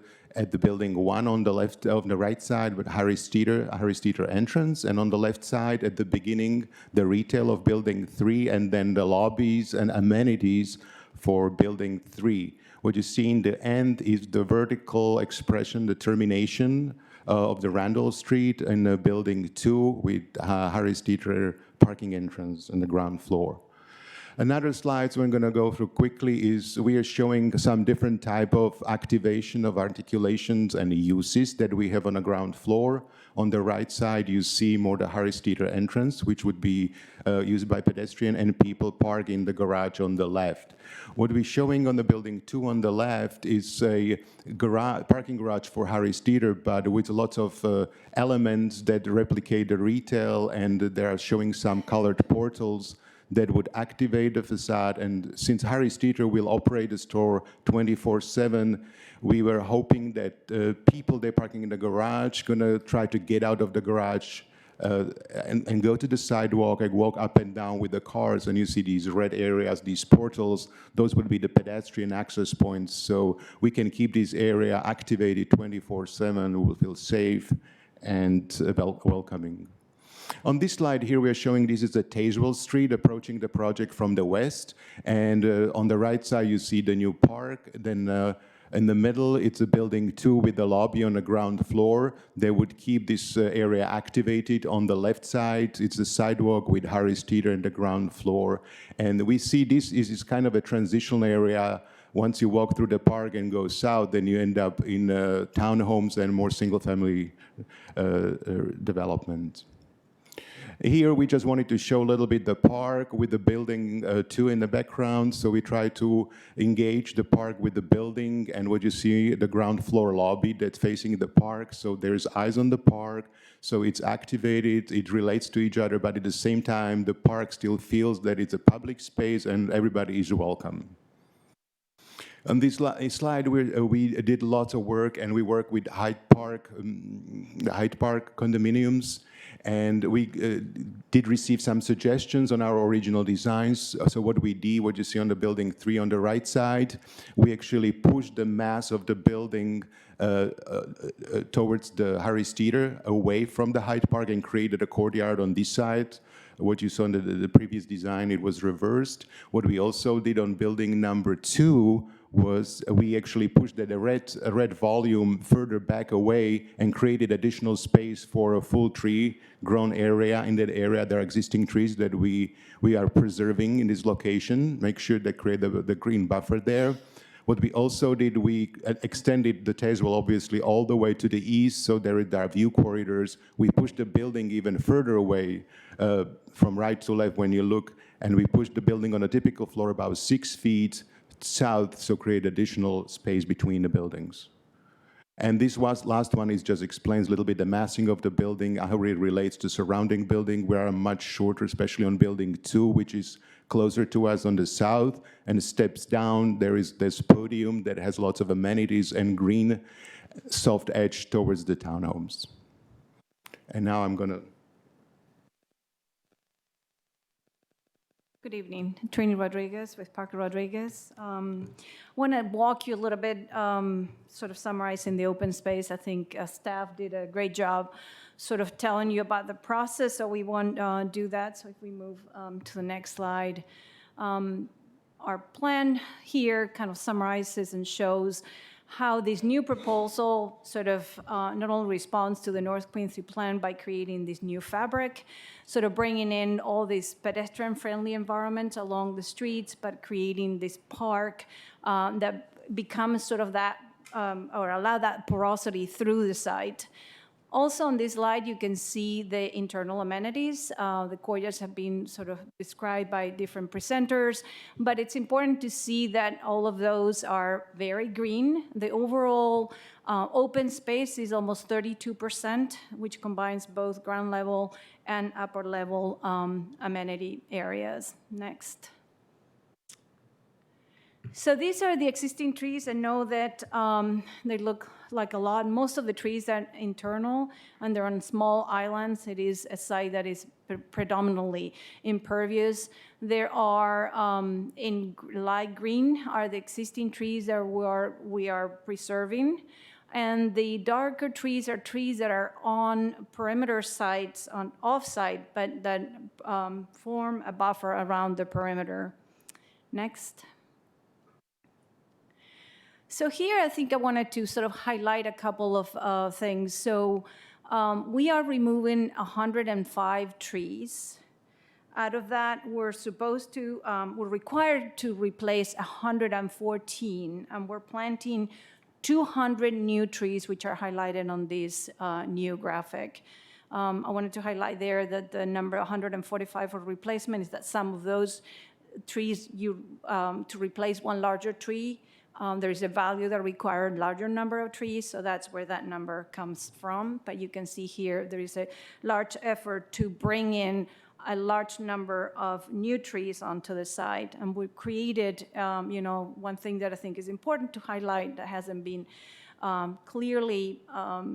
building 1 on the left, on the right side with Harris Teeter entrance, and on the left side at the beginning, the retail of building 3, and then the lobbies and amenities for building 3. What you see in the end is the vertical expression, the termination of the Randall Street in building 2 with Harris Teeter parking entrance on the ground floor. Another slide we're going to go through quickly is we are showing some different type of activation of articulations and uses that we have on the ground floor. On the right side, you see more the Harris Teeter entrance, which would be used by pedestrian and people park in the garage on the left. What we're showing on the building 2 on the left is a parking garage for Harris Teeter, but with lots of elements that replicate the retail, and they are showing some colored portals that would activate the facade. And since Harris Teeter will operate the store 24/7, we were hoping that people they're parking in the garage gonna try to get out of the garage and go to the sidewalk and walk up and down with the cars. And you see these red areas, these portals, those would be the pedestrian access points. So we can keep this area activated 24/7. We will feel safe and welcoming. On this slide here, we are showing this is a Tazewell Street approaching the project from the west. And on the right side, you see the new park. Then in the middle, it's a building 2 with the lobby on the ground floor. They would keep this area activated. On the left side, it's a sidewalk with Harris Teeter in the ground floor. And we see this is kind of a transitional area. Once you walk through the park and go south, then you end up in townhomes and more single-family development. Here, we just wanted to show a little bit the park with the building 2 in the background. So we try to engage the park with the building, and what you see, the ground floor lobby that's facing the park. So there's eyes on the park. So it's activated, it relates to each other, but at the same time, the park still feels that it's a public space and everybody is welcome. On this slide, we did lots of work, and we work with Hyde Park, the Hyde Park condominiums, and we did receive some suggestions on our original designs. So what we did, what you see on the building 3 on the right side, we actually pushed the mass of the building towards the Harris Teeter, away from the Hyde Park, and created a courtyard on this side. What you saw in the previous design, it was reversed. What we also did on building number 2 was we actually pushed the red volume further back away and created additional space for a full tree grown area. In that area, there are existing trees that we are preserving in this location, make sure they create the green buffer there. What we also did, we extended the Tazewell obviously all the way to the east, so there are view corridors. We pushed the building even further away from right to left when you look, and we pushed the building on a typical floor about 6 feet south, so create additional space between the buildings. And this last one just explains a little bit the massing of the building, how it relates to surrounding building. We are much shorter, especially on building 2, which is closer to us on the south, and steps down, there is this podium that has lots of amenities and green soft edge towards the townhomes. And now I'm gonna. Good evening, Trini Rodriguez with Parker Rodriguez. Want to walk you a little bit, sort of summarizing the open space. I think staff did a great job sort of telling you about the process, so we won't do that. So if we move to the next slide. Our plan here kind of summarizes and shows how this new proposal sort of not only responds to the North Quincy plan by creating this new fabric, sort of bringing in all these pedestrian-friendly environments along the streets, but creating this park that becomes sort of that, or allow that porosity through the site. Also on this slide, you can see the internal amenities. The courtyards have been sort of described by different presenters, but it's important to see that all of those are very green. The overall open space is almost 32%, which combines both ground level and upper level amenity areas. Next. So these are the existing trees. I know that they look like a lot. Most of the trees are internal and they're on small islands. It is a site that is predominantly impervious. There are, in light green, are the existing trees that we are preserving. And the darker trees are trees that are on perimeter sites, on off-site, but that form a buffer around the perimeter. Next. So here, I think I wanted to sort of highlight a couple of things. So we are removing 105 trees. Out of that, we're required to replace 114, and we're planting 200 new trees, which are highlighted on this new graphic. I wanted to highlight there that the number 145 for replacement is that some of those trees, to replace one larger tree, there is a value that required larger number of trees, so that's where that number comes from. But you can see here there is a large effort to bring in a large number of new trees onto the site. And we created, one thing that I think is important to highlight that hasn't been clearly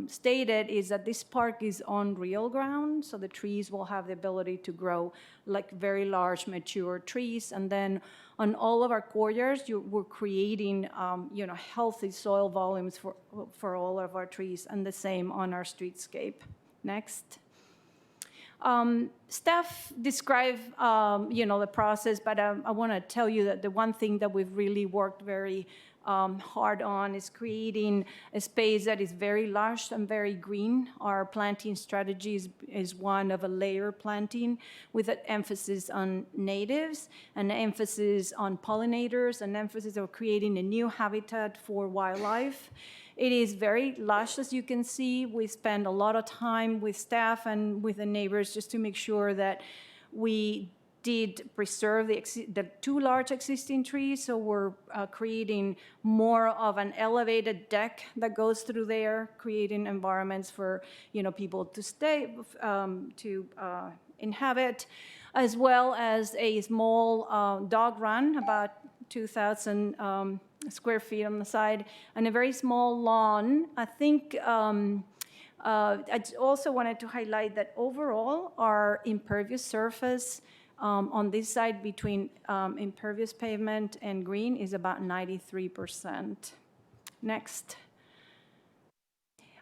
stated is that this park is on real ground, so the trees will have the ability to grow like very large mature trees. And then on all of our courtyards, we're creating healthy soil volumes for all of our trees, and the same on our streetscape. Next. Staff describe the process, but I want to tell you that the one thing that we've really worked very hard on is creating a space that is very lush and very green. Our planting strategy is one of a layer planting with an emphasis on natives, an emphasis on pollinators, an emphasis of creating a new habitat for wildlife. It is very lush, as you can see. We spend a lot of time with staff and with the neighbors just to make sure that we did preserve the two large existing trees, so we're creating more of an elevated deck that goes through there, creating environments for people to stay, to inhabit, as well as a small dog run, about 2,000 square feet on the side, and a very small lawn. I think I also wanted to highlight that overall our impervious surface on this side between impervious pavement and green is about 93%. Next.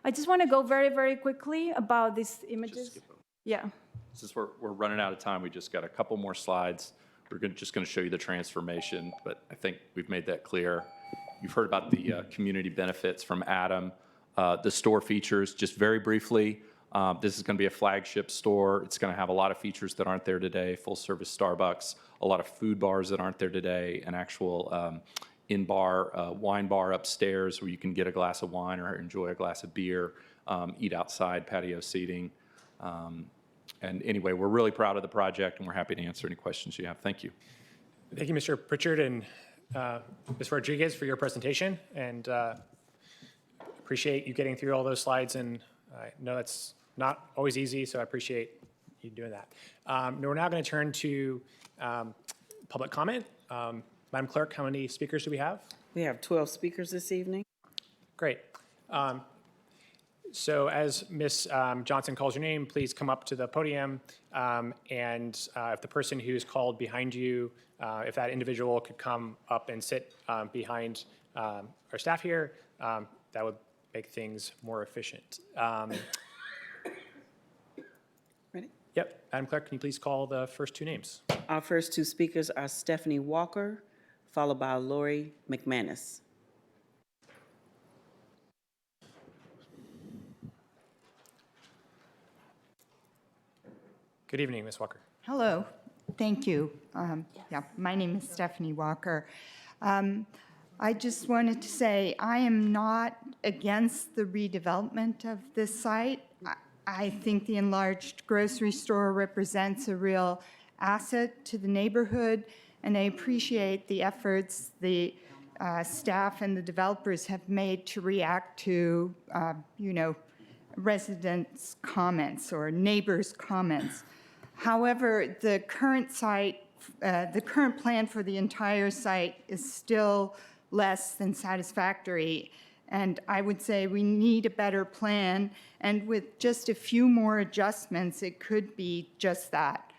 I just want to go very, very quickly about these images. Yeah. Since we're running out of time, we just got a couple more slides. We're just going to show you the transformation, but I think we've made that clear. You've heard about the community benefits from Adam. The store features, just very briefly, this is going to be a flagship store. It's going to have a lot of features that aren't there today, full-service Starbucks, a lot of food bars that aren't there today, an actual in-bar wine bar upstairs where you can get a glass of wine or enjoy a glass of beer, eat outside, patio seating. And anyway, we're really proud of the project, and we're happy to answer any questions you have. Thank you. Thank you, Mr. Pritchard and Ms. Rodriguez, for your presentation, and appreciate you getting through all those slides. And I know it's not always easy, so I appreciate you doing that. We're now going to turn to public comment. Madam Clerk, how many speakers do we have? We have 12 speakers this evening. Great. So as Ms. Johnson calls your name, please come up to the podium. And if the person who's called behind you, if that individual could come up and sit behind our staff here, that would make things more efficient. Ready? Yep, Madam Clerk, can you please call the first two names? Our first two speakers are Stephanie Walker, followed by Lori McManus. Good evening, Ms. Walker. Hello, thank you. Yeah, my name is Stephanie Walker. I just wanted to say I am not against the redevelopment of this site. I think the enlarged grocery store represents a real asset to the neighborhood, and I appreciate the efforts the staff and the developers have made to react to, residents' comments or neighbors' comments. However, the current plan for the entire site is still less than satisfactory. And I would say we need a better plan. And with just a few more adjustments, it could be just that.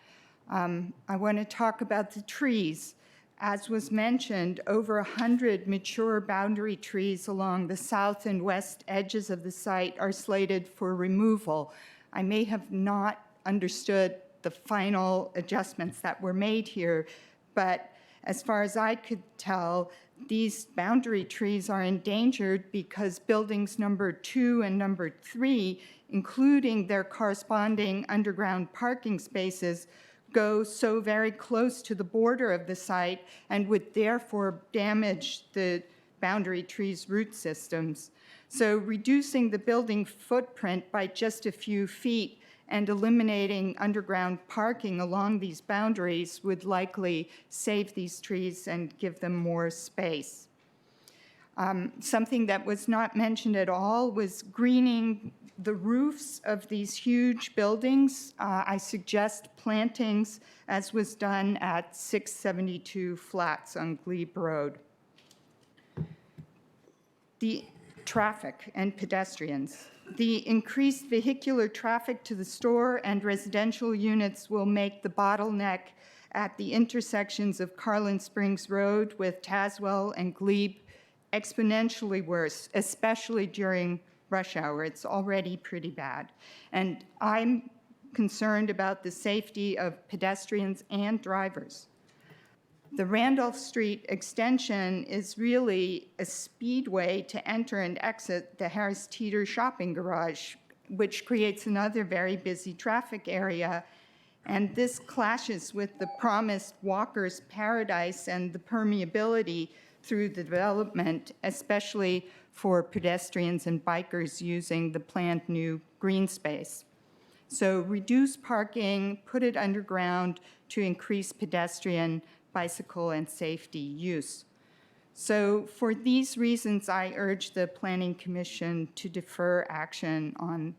I want to talk about the trees. As was mentioned, over 100 mature boundary trees along the south and west edges of the site are slated for removal. I may have not understood the final adjustments that were made here, but as far as I could tell, these boundary trees are endangered because buildings number 2 and number 3, including their corresponding underground parking spaces, go so very close to the border of the site and would therefore damage the boundary trees' root systems. So reducing the building footprint by just a few feet and eliminating underground parking along these boundaries would likely save these trees and give them more space. Something that was not mentioned at all was greening the roofs of these huge buildings. I suggest plantings, as was done at 672 Flats on Glebe Road. The traffic and pedestrians. The increased vehicular traffic to the store and residential units will make the bottleneck at the intersections of Carlin Springs Road with Tazewell and Glebe exponentially worse, especially during rush hour. It's already pretty bad. And I'm concerned about the safety of pedestrians and drivers. The Randolph Street extension is really a speedway to enter and exit the Harris Teeter shopping garage, which creates another very busy traffic area. And this clashes with the promised walkers' paradise and the permeability through the development, especially for pedestrians and bikers using the planned new green space. So reduce parking, put it underground to increase pedestrian, bicycle, and safety use. So for these reasons, I urge the Planning Commission to defer action on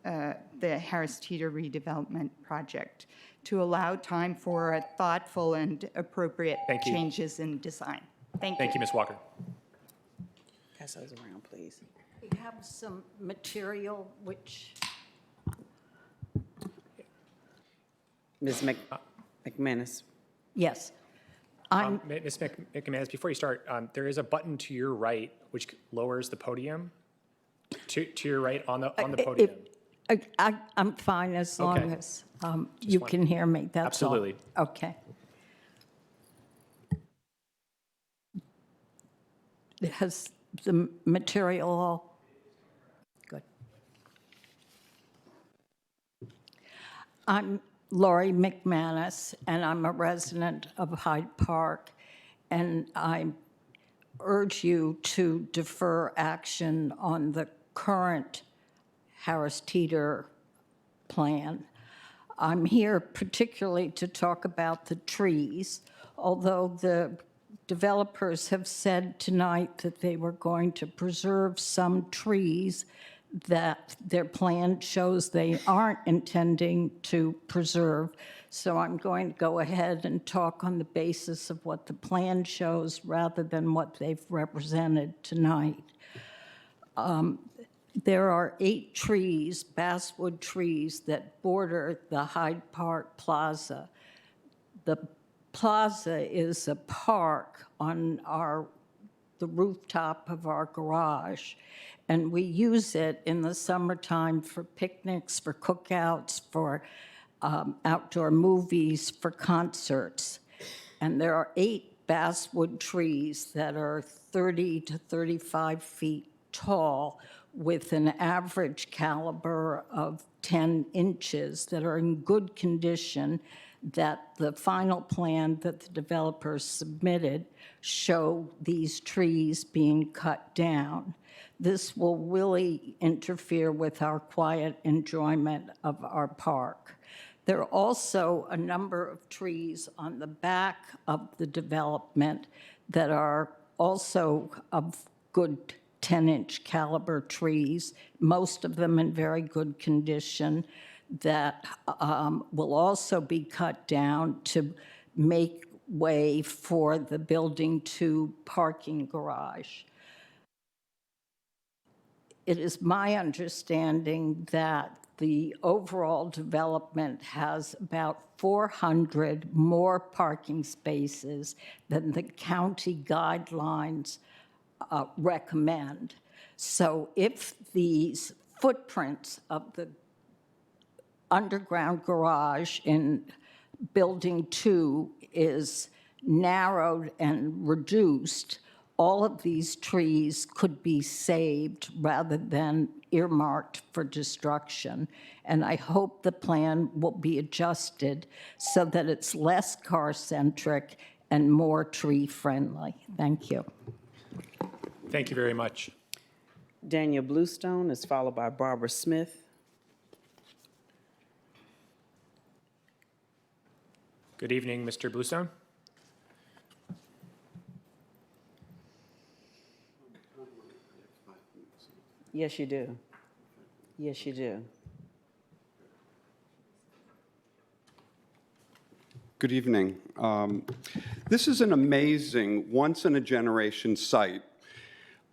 the Harris Teeter redevelopment project to allow time for a thoughtful and appropriate changes in design. Thank you. Thank you, Ms. Walker. Pass those around, please. We have some material which... Ms. McManus. Yes. Ms. McManus, before you start, there is a button to your right which lowers the podium. To your right on the podium. I'm fine as long as you can hear me, that's Absolutely. all. Okay. Has the material all? Good. I'm Lori McManus, and I'm a resident of Hyde Park, and I urge you to defer action on the current Harris Teeter plan. I'm here particularly to talk about the trees, although the developers have said tonight that they were going to preserve some trees that their plan shows they aren't intending to preserve. So I'm going to go ahead and talk on the basis of what the plan shows rather than what they've represented tonight. There are 8 trees, basswood trees, that border the Hyde Park Plaza. The plaza is a park on the rooftop of our garage, and we use it in the summertime for picnics, for cookouts, for outdoor movies, for concerts. And there are 8 basswood trees that are 30 to 35 feet tall with an average caliber of 10 inches that are in good condition, that the final plan that the developers submitted show these trees being cut down. This will really interfere with our quiet enjoyment of our park. There are also a number of trees on the back of the development that are also of good 10-inch caliber trees, most of them in very good condition, that will also be cut down to make way for the Building 2 parking garage. It is my understanding that the overall development has about 400 more parking spaces than the county guidelines recommend. So if these footprints of the underground garage in Building 2 is narrowed and reduced, all of these trees could be saved rather than earmarked for destruction. And I hope the plan will be adjusted so that it's less car-centric and more tree-friendly. Thank you. Thank you very much. Daniel Bluestone is followed by Barbara Smith. Good evening, Mr. Bluestone. Yes, you do. Yes, you do. Good evening. This is an amazing, once-in-a-generation site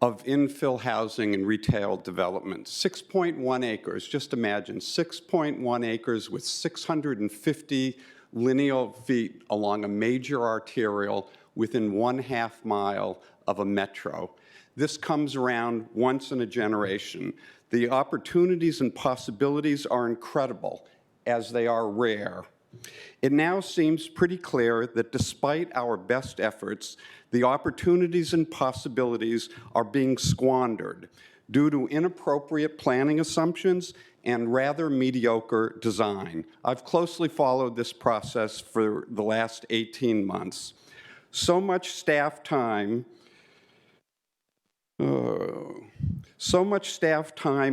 of infill housing and retail development. 6.1 acres, just imagine, 6.1 acres with 650 lineal feet along a major arterial within 1/2 mile of a metro. This comes around once in a generation. The opportunities and possibilities are incredible, as they are rare. It now seems pretty clear that despite our best efforts, the opportunities and possibilities are being squandered due to inappropriate planning assumptions and rather mediocre design. I've closely followed this process for the last 18 months. So much staff time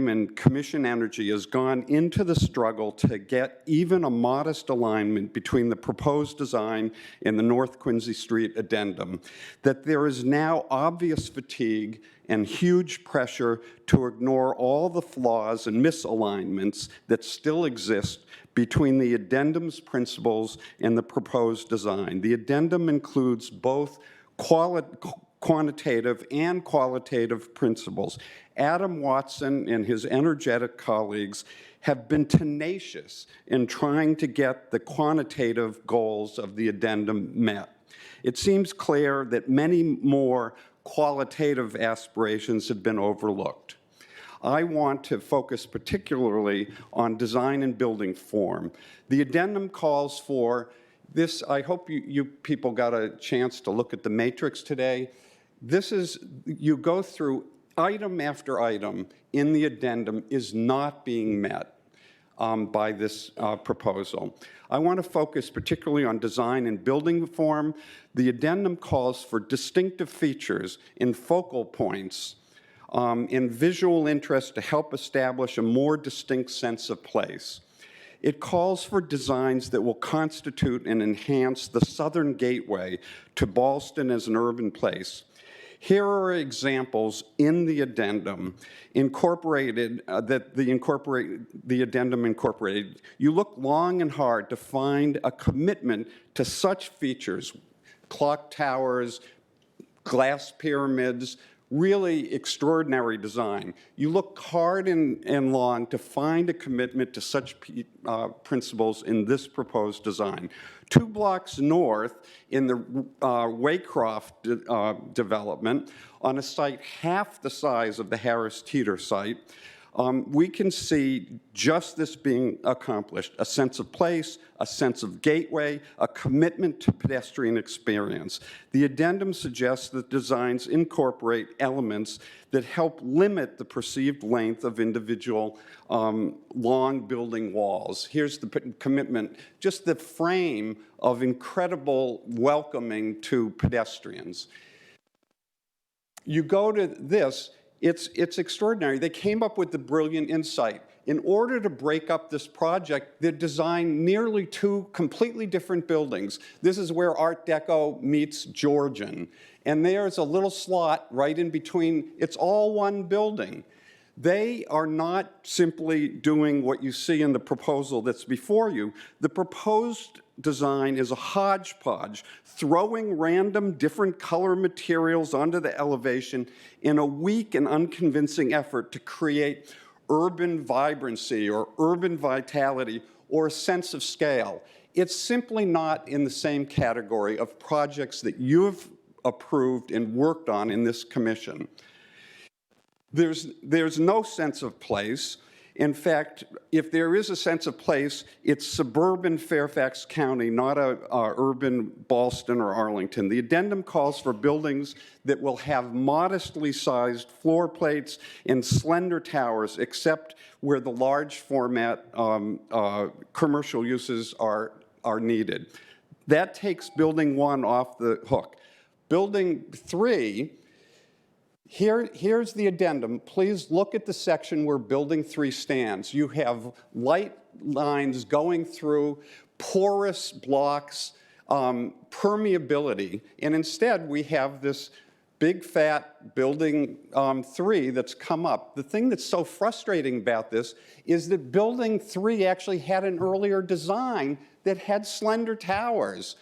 and commission energy has gone into the struggle to get even a modest alignment between the proposed design and the North Quincy Street addendum, that there is now obvious fatigue and huge pressure to ignore all the flaws and misalignments that still exist between the addendum's principles and the proposed design. The addendum includes both quantitative and qualitative principles. Adam Watson and his energetic colleagues have been tenacious in trying to get the quantitative goals of the addendum met. It seems clear that many more qualitative aspirations have been overlooked. I want to focus particularly on design and building form. The addendum calls for this. I hope you people got a chance to look at the matrix today. This is, you go through item after item in the addendum is not being met by this proposal. I want to focus particularly on design and building form. The addendum calls for distinctive features in focal points in visual interest to help establish a more distinct sense of place. It calls for designs that will constitute and enhance the southern gateway to Ballston as an urban place. Here are examples in the addendum incorporated, the addendum incorporated. You look long and hard to find a commitment to such features, clock towers, glass pyramids, really extraordinary design. You look hard and long to find a commitment to such principles in this proposed design. 2 blocks north in the Waycroft development, on a site half the size of the Harris Teeter site, we can see just this being accomplished: a sense of place, a sense of gateway, a commitment to pedestrian experience. The addendum suggests that designs incorporate elements that help limit the perceived length of individual long building walls. Here's the commitment, just the frame of incredible welcoming to pedestrians. You go to this, it's extraordinary. They came up with the brilliant insight. In order to break up this project, they designed nearly 2 completely different buildings. This is where Art Deco meets Georgian. And there's a little slot right in between. It's all one building. They are not simply doing what you see in the proposal that's before you. The proposed design is a hodgepodge, throwing random different color materials onto the elevation in a weak and unconvincing effort to create urban vibrancy or urban vitality or a sense of scale. It's simply not in the same category of projects that you have approved and worked on in this commission. There's no sense of place. In fact, if there is a sense of place, it's suburban Fairfax County, not urban Ballston or Arlington. The addendum calls for buildings that will have modestly sized floor plates and slender towers, except where the large format commercial uses are needed. That takes Building 1 off the hook. Building 3, here's the addendum. Please look at the section where Building 3 stands. You have light lines going through, porous blocks, permeability, and instead we have this big fat Building 3 that's come up. The thing that's so frustrating about this is that Building 3 actually had an earlier design that had slender towers.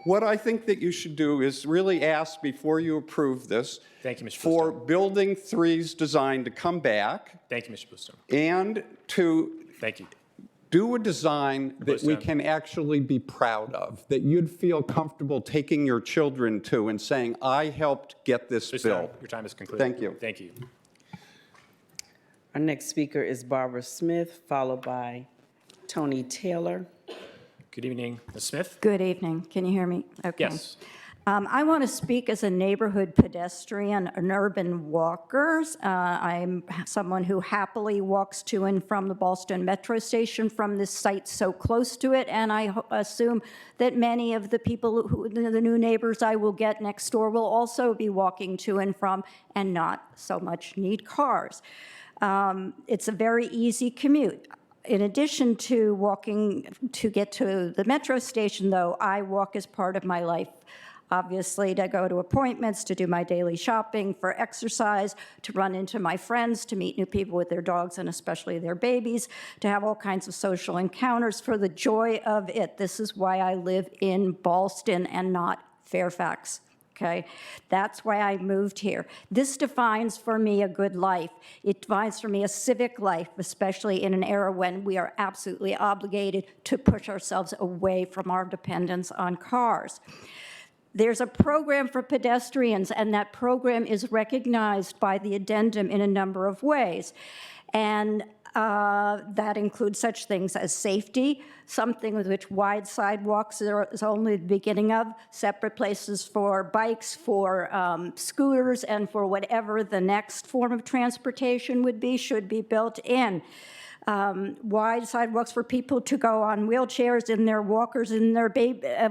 What I think that you should do is really ask before you approve this. Thank you, Mr. For Bluestone. Building 3's design to come back. Thank you, Mr. Bluestone. And to Thank you. do a design that we can actually be proud of, that you'd feel comfortable taking your children to and saying, I helped get this Bluestone, built. your time is concluded. Thank you. Thank you. Our next speaker is Barbara Smith, followed by Tony Taylor. Good evening, Ms. Smith. Good evening. Can you hear me? Okay. Yes. I want to speak as a neighborhood pedestrian, an urban walker. I'm someone who happily walks to and from the Ballston Metro Station from this site so close to it, and I assume that many of the people, the new neighbors I will get next door, will also be walking to and from and not so much need cars. It's a very easy commute. In addition to walking to get to the metro station, though, I walk as part of my life. Obviously, to go to appointments, to do my daily shopping, for exercise, to run into my friends, to meet new people with their dogs and especially their babies, to have all kinds of social encounters for the joy of it. This is why I live in Ballston and not Fairfax. Okay, that's why I moved here. This defines for me a good life. It defines for me a civic life, especially in an era when we are absolutely obligated to push ourselves away from our dependence on cars. There's a program for pedestrians, and that program is recognized by the addendum in a number of ways. And that includes such things as safety, something with which wide sidewalks is only the beginning of, separate places for bikes, for scooters, and for whatever the next form of transportation would be, should be built in. wide sidewalks for people to go on wheelchairs, in their walkers, in their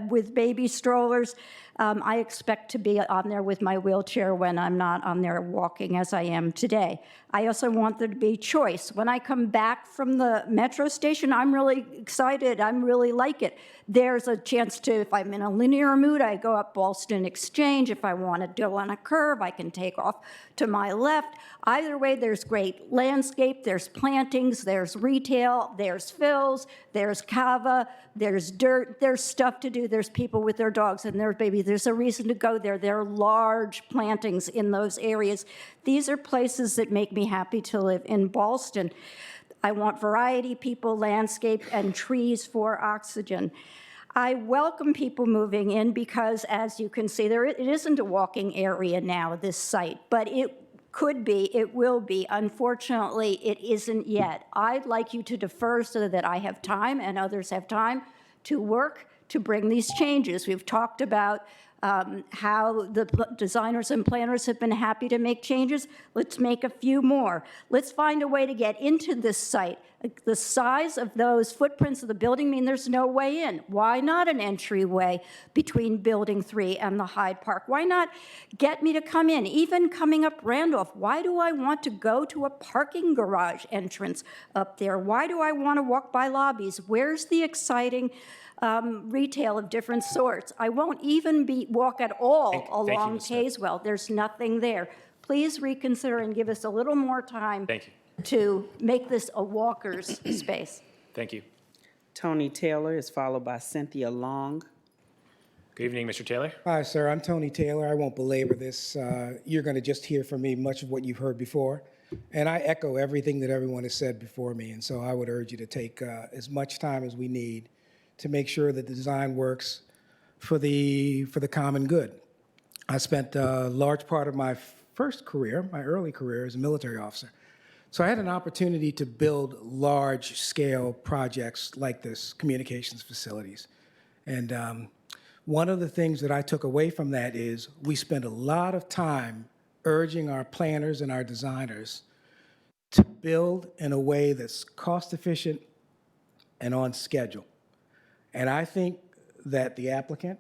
with baby strollers. I expect to be on there with my wheelchair when I'm not on there walking as I am today. I also want there to be choice. When I come back from the metro station, I'm really excited. I really like it. There's a chance to, if I'm in a linear mood, I go up Ballston Exchange. If I want to go on a curve, I can take off to my left. Either way, there's great landscape, there's plantings, there's retail, there's fills, there's cava, there's dirt, there's stuff to do, there's people with their dogs and their babies. There's a reason to go there. There are large plantings in those areas. These are places that make me happy to live in Ballston. I want variety, people, landscape, and trees for oxygen. I welcome people moving in because, as you can see, it isn't a walking area now, this site, but it could be, it will be. Unfortunately, it isn't yet. I'd like you to defer so that I have time and others have time to work to bring these changes. We've talked about how the designers and planners have been happy to make changes. Let's make a few more. Let's find a way to get into this site. The size of those footprints of the building mean there's no way in. Why not an entryway between Building 3 and the Hyde Park? Why not get me to come in? Even coming up Randolph, why do I want to go to a parking garage entrance up there? Why do I want to walk by lobbies? Where's the exciting retail of different sorts? I won't even walk at all along Tazewell. There's nothing there. Please reconsider and give us a little more time to make this a walker's space. Thank you. Tony Taylor is followed by Cynthia Long. Good evening, Mr. Taylor. Hi, sir. I'm Tony Taylor. I won't belabor this. You're going to just hear from me much of what you've heard before. And I echo everything that everyone has said before me. And so I would urge you to take as much time as we need to make sure that the design works for the common good. I spent a large part of my first career, my early career, as a military officer. So I had an opportunity to build large-scale projects like this, communications facilities. And one of the things that I took away from that is we spent a lot of time urging our planners and our designers to build in a way that's cost-efficient and on schedule. And I think that the applicant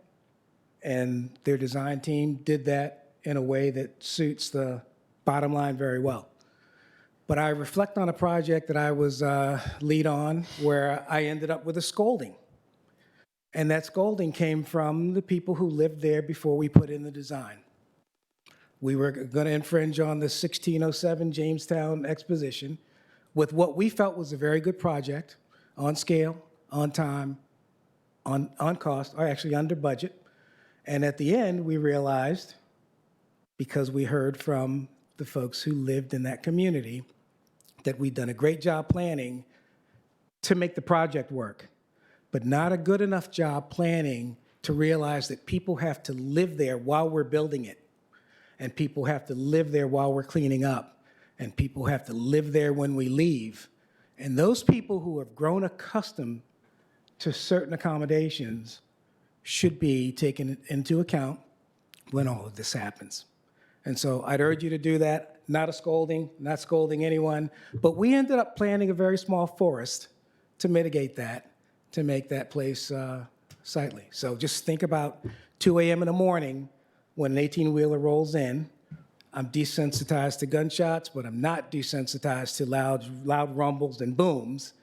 and their design team did that in a way that suits the bottom line very well. But I reflect on a project that I was lead on where I ended up with a scolding. And that scolding came from the people who lived there before we put in the design. We were going to infringe on the 1607 Jamestown Exposition with what we felt was a very good project, on scale, on time, on cost, or actually under budget. And at the end, we realized, because we heard from the folks who lived in that community, that we'd done a great job planning to make the project work, but not a good enough job planning to realize that people have to live there while we're building it, and people have to live there while we're cleaning up, and people have to live there when we leave. And those people who have grown accustomed to certain accommodations should be taken into account when all of this happens. And so I'd urge you to do that. Not a scolding, not scolding anyone, but we ended up planting a very small forest to mitigate that, to make that place sightly. So just think about 2 a.m. in the morning when an 18-wheeler rolls in. I'm desensitized to gunshots, but I'm not desensitized to loud rumbles and booms.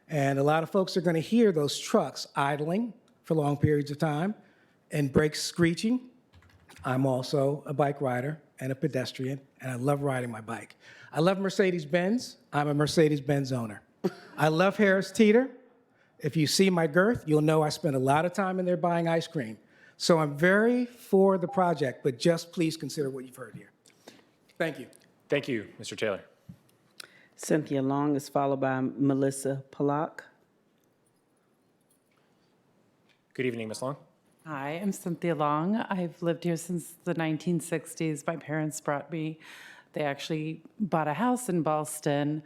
And a lot of folks are going to hear those trucks idling for long periods of time and brakes screeching. I'm also a bike rider and a pedestrian, and I love riding my bike. I love Mercedes-Benz. I'm a Mercedes-Benz owner. I love Harris Teeter. If you see my girth, you'll know I spent a lot of time in there buying ice cream. So I'm very for the project, but just please consider what you've heard here. Thank you. Thank you, Mr. Taylor. Cynthia Long is followed by Melissa Pollock. Good evening, Ms. Long. Hi, I'm Cynthia Long. I've lived here since the 1960s. My parents brought me, they actually bought a house in Ballston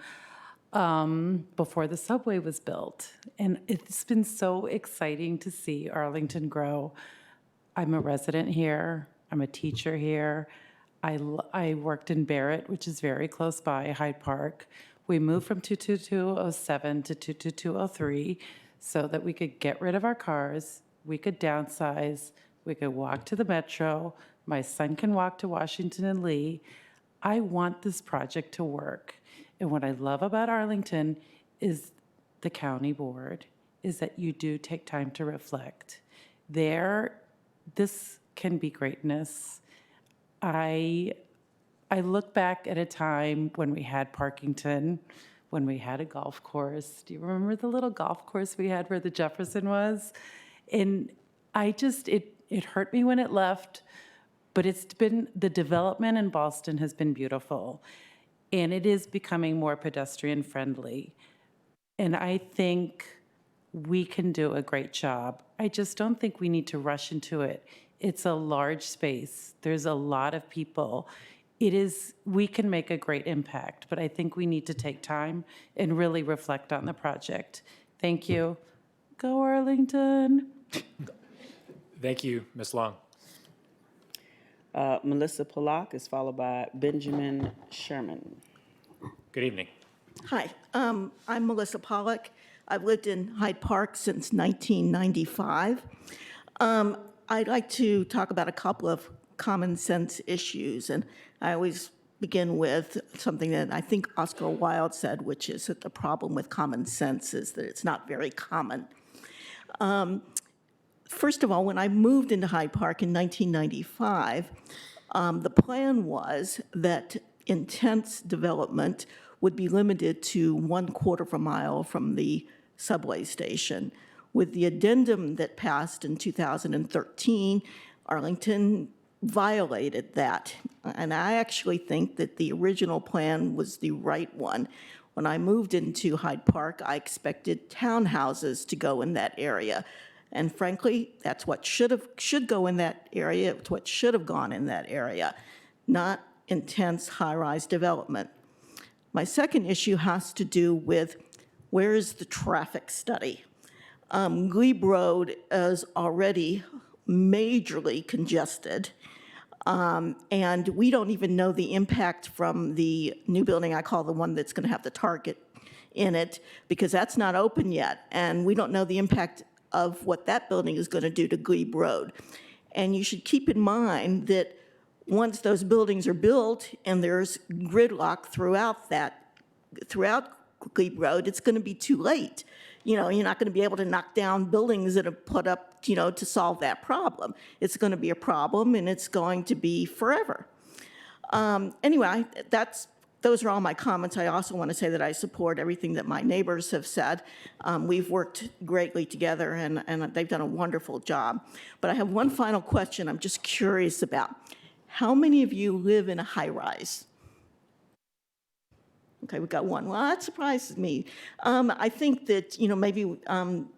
before the subway was built. And it's been so exciting to see Arlington grow. I'm a resident here. I'm a teacher here. I worked in Barrett, which is very close by, Hyde Park, We moved from 22207 to 22203 so that we could get rid of our cars, we could downsize, we could walk to the metro, my son can walk to Washington and Lee. I want this project to work. And what I love about Arlington is the county board, is that you do take time to reflect. This can be greatness. I look back at a time when we had Parkington, when we had a golf course. Do you remember the little golf course we had where the Jefferson was? And it hurt me when it left, but the development in Boston has been beautiful. And it is becoming more pedestrian friendly. And I think we can do a great job. I just don't think we need to rush into it. It's a large space. There's a lot of people. We can make a great impact, but I think we need to take time and really reflect on the project. Thank you. Go Arlington. Thank you, Ms. Long. Melissa Pollock is followed by Benjamin Sherman. Good evening. Hi, I'm Melissa Pollock. I've lived in Hyde Park since 1995. I'd like to talk about a couple of common sense issues, and I always begin with something that I think Oscar Wilde said, which is that the problem with common sense is that it's not very common. First of all, when I moved into Hyde Park in 1995, the plan was that intense development would be limited to 1/4 of a mile from the subway station. With the addendum that passed in 2013, Arlington violated that. And I actually think that the original plan was the right one. When I moved into Hyde Park, I expected townhouses to go in that area. And frankly, that's what should go in that area. It's what should have gone in that area, not intense high-rise development. My second issue has to do with where is the traffic study? Glebe Road is already majorly congested, and we don't even know the impact from the new building. I call the one that's going to have the Target in it, because that's not open yet, and we don't know the impact of what that building is going to do to Glebe Road. And you should keep in mind that once those buildings are built and there's gridlock throughout Glebe Road, it's going to be too late. You're not going to be able to knock down buildings that are put up, to solve that problem. It's going to be a problem, and it's going to be forever. Anyway, those are all my comments. I also want to say that I support everything that my neighbors have said. We've worked greatly together, and they've done a wonderful job. But I have one final question I'm just curious about. How many of you live in a high-rise? Okay, we've got one. Well, that surprises me. I think that, maybe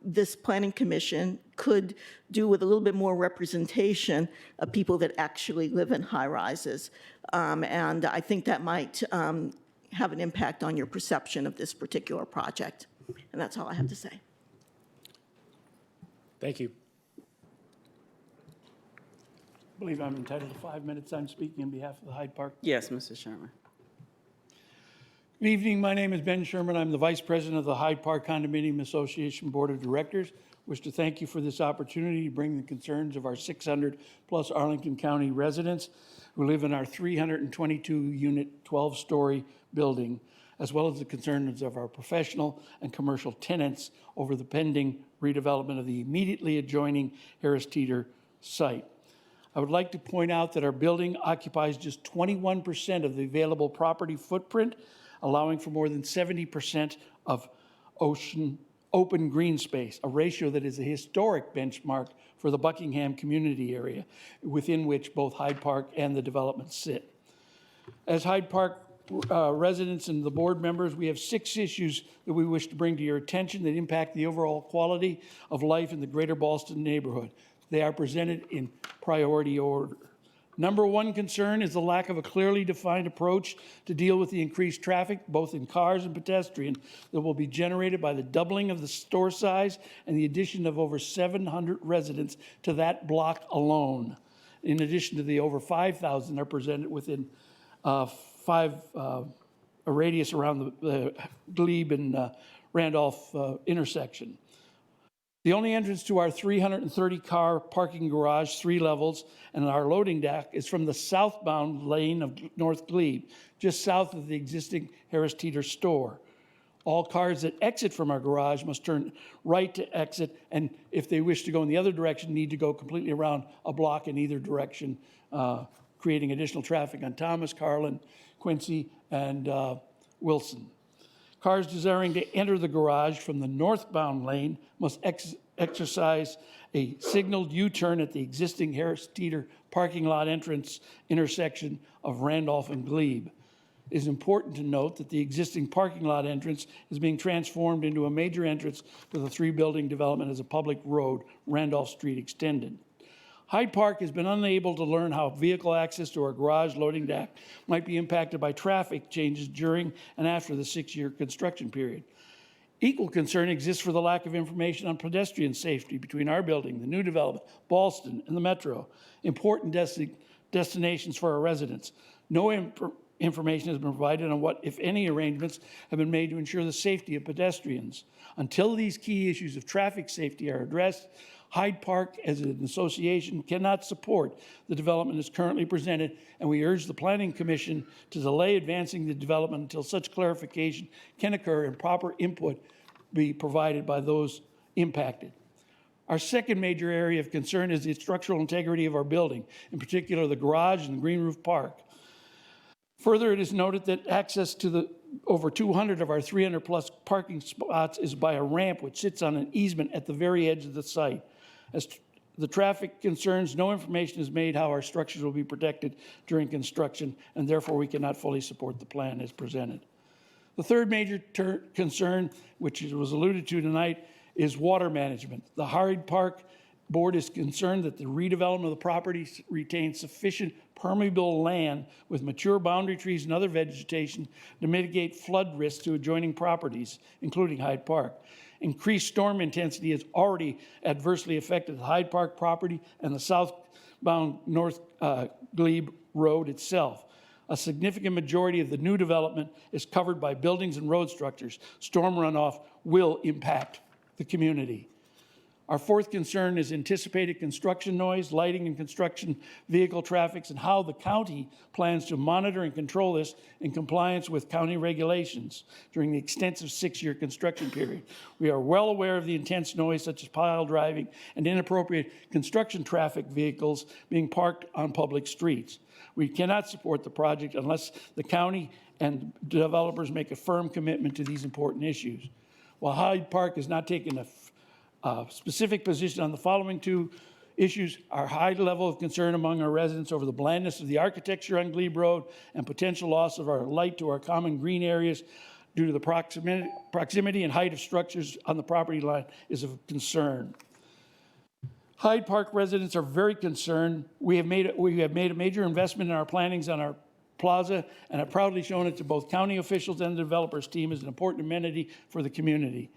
this planning commission could do with a little bit more representation of people that actually live in high-rises. And I think that might have an impact on your perception of this particular project. And that's all I have to say. Thank you. I believe I'm entitled to 5 minutes. I'm speaking on behalf of the Hyde Park. Yes, Mr. Sherman. Good evening. My name is Ben Sherman. I'm the Vice President of the Hyde Park Condominium Association Board of Directors. Wish to thank you for this opportunity to bring the concerns of our 600-plus Arlington County residents who live in our 322-unit, 12-story building, as well as the concerns of our professional and commercial tenants over the pending redevelopment of the immediately adjoining Harris Teeter site. I would like to point out that our building occupies just 21% of the available property footprint, allowing for more than 70% of open green space, a ratio that is a historic benchmark for the Buckingham community area, within which both Hyde Park and the development sit. As Hyde Park residents and the board members, we have 6 issues that we wish to bring to your attention that impact the overall quality of life in the greater Ballston neighborhood. They are presented in priority order. Number one concern is the lack of a clearly defined approach to deal with the increased traffic, both in cars and pedestrian, that will be generated by the doubling of the store size and the addition of over 700 residents to that block alone, in addition to the over 5,000 that are presented within a radius around the Glebe and Randolph intersection. The only entrance to our 330-car parking garage, 3 levels, and our loading deck is from the southbound lane of North Glebe, just south of the existing Harris Teeter store. All cars that exit from our garage must turn right to exit, and if they wish to go in the other direction, need to go completely around a block in either direction, creating additional traffic on Thomas, Carlin, Quincy, and Wilson. Cars desiring to enter the garage from the northbound lane must exercise a signaled U-turn at the existing Harris Teeter parking lot entrance intersection of Randolph and Glebe. It is important to note that the existing parking lot entrance is being transformed into a major entrance to the 3-building development as a public road, Randolph Street extended. Hyde Park has been unable to learn how vehicle access to our garage loading deck might be impacted by traffic changes during and after the 6-year construction period. Equal concern exists for the lack of information on pedestrian safety between our building, the new development, Ballston, and the Metro, important destinations for our residents. No information has been provided on what, if any, arrangements have been made to ensure the safety of pedestrians. Until these key issues of traffic safety are addressed, Hyde Park, as an association, cannot support the development as currently presented, and we urge the Planning Commission to delay advancing the development until such clarification can occur and proper input be provided by those impacted. Our second major area of concern is the structural integrity of our building, in particular the garage and the green roof park. Further, it is noted that access to the over 200 of our 300-plus parking spots is by a ramp which sits on an easement at the very edge of the site. As the traffic concerns, no information is made how our structures will be protected during construction, and therefore we cannot fully support the plan as presented. The third major concern, which was alluded to tonight, is water management. The Hyde Park Board is concerned that the redevelopment of the property retains sufficient permeable land with mature boundary trees and other vegetation to mitigate flood risks to adjoining properties, including Hyde Park. Increased storm intensity has already adversely affected the Hyde Park property and the southbound North Glebe Road itself. A significant majority of the new development is covered by buildings and road structures. Storm runoff will impact the community. Our fourth concern is anticipated construction noise, lighting, and construction vehicle traffic, and how the county plans to monitor and control this in compliance with county regulations during the extensive 6-year construction period. We are well aware of the intense noise, such as pile driving and inappropriate construction traffic vehicles being parked on public streets. We cannot support the project unless the county and developers make a firm commitment to these important issues. While Hyde Park has not taken a specific position on the following 2 issues, our high level of concern among our residents over the blandness of the architecture on Glebe Road and potential loss of our light to our common green areas due to the proximity and height of structures on the property line is of concern. Hyde Park residents are very concerned. We have made a major investment in our plannings on our plaza and have proudly shown it to both county officials and the developers team as an important amenity for the community.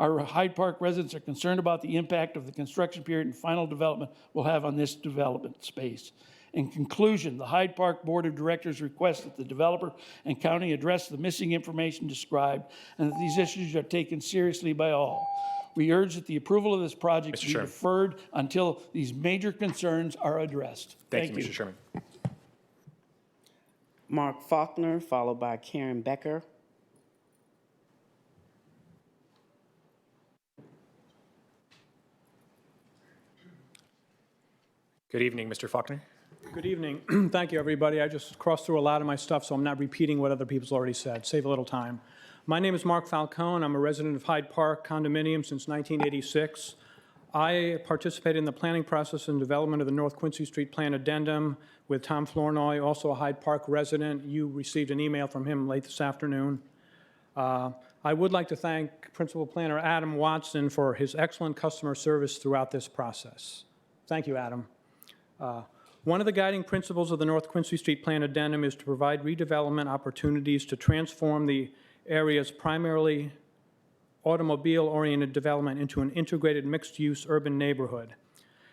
Our Hyde Park residents are concerned about the impact of the construction period and final development will have on this development space. In conclusion, the Hyde Park Board of Directors requests that the developer and county address the missing information described and that these issues are taken seriously by all. We urge that the approval of this project be deferred until these major concerns are addressed. Thank you, Mr. Sherman. Mark Faulkner, followed by Karen Becker. Good evening, Mr. Faulkner. Good evening. Thank you, everybody. I just crossed through a lot of my stuff, so I'm not repeating what other people's already said. Save a little time. My name is Mark Falcone. I'm a resident of Hyde Park condominium since 1986. I participated in the planning process and development of the North Quincy Street Plan Addendum with Tom Flournoy, also a Hyde Park resident. You received an email from him late this afternoon. I would like to thank Principal Planner Adam Watson for his excellent customer service throughout this process. Thank you, Adam. One of the guiding principles of the North Quincy Street Plan Addendum is to provide redevelopment opportunities to transform the area's primarily automobile-oriented development into an integrated mixed-use urban neighborhood.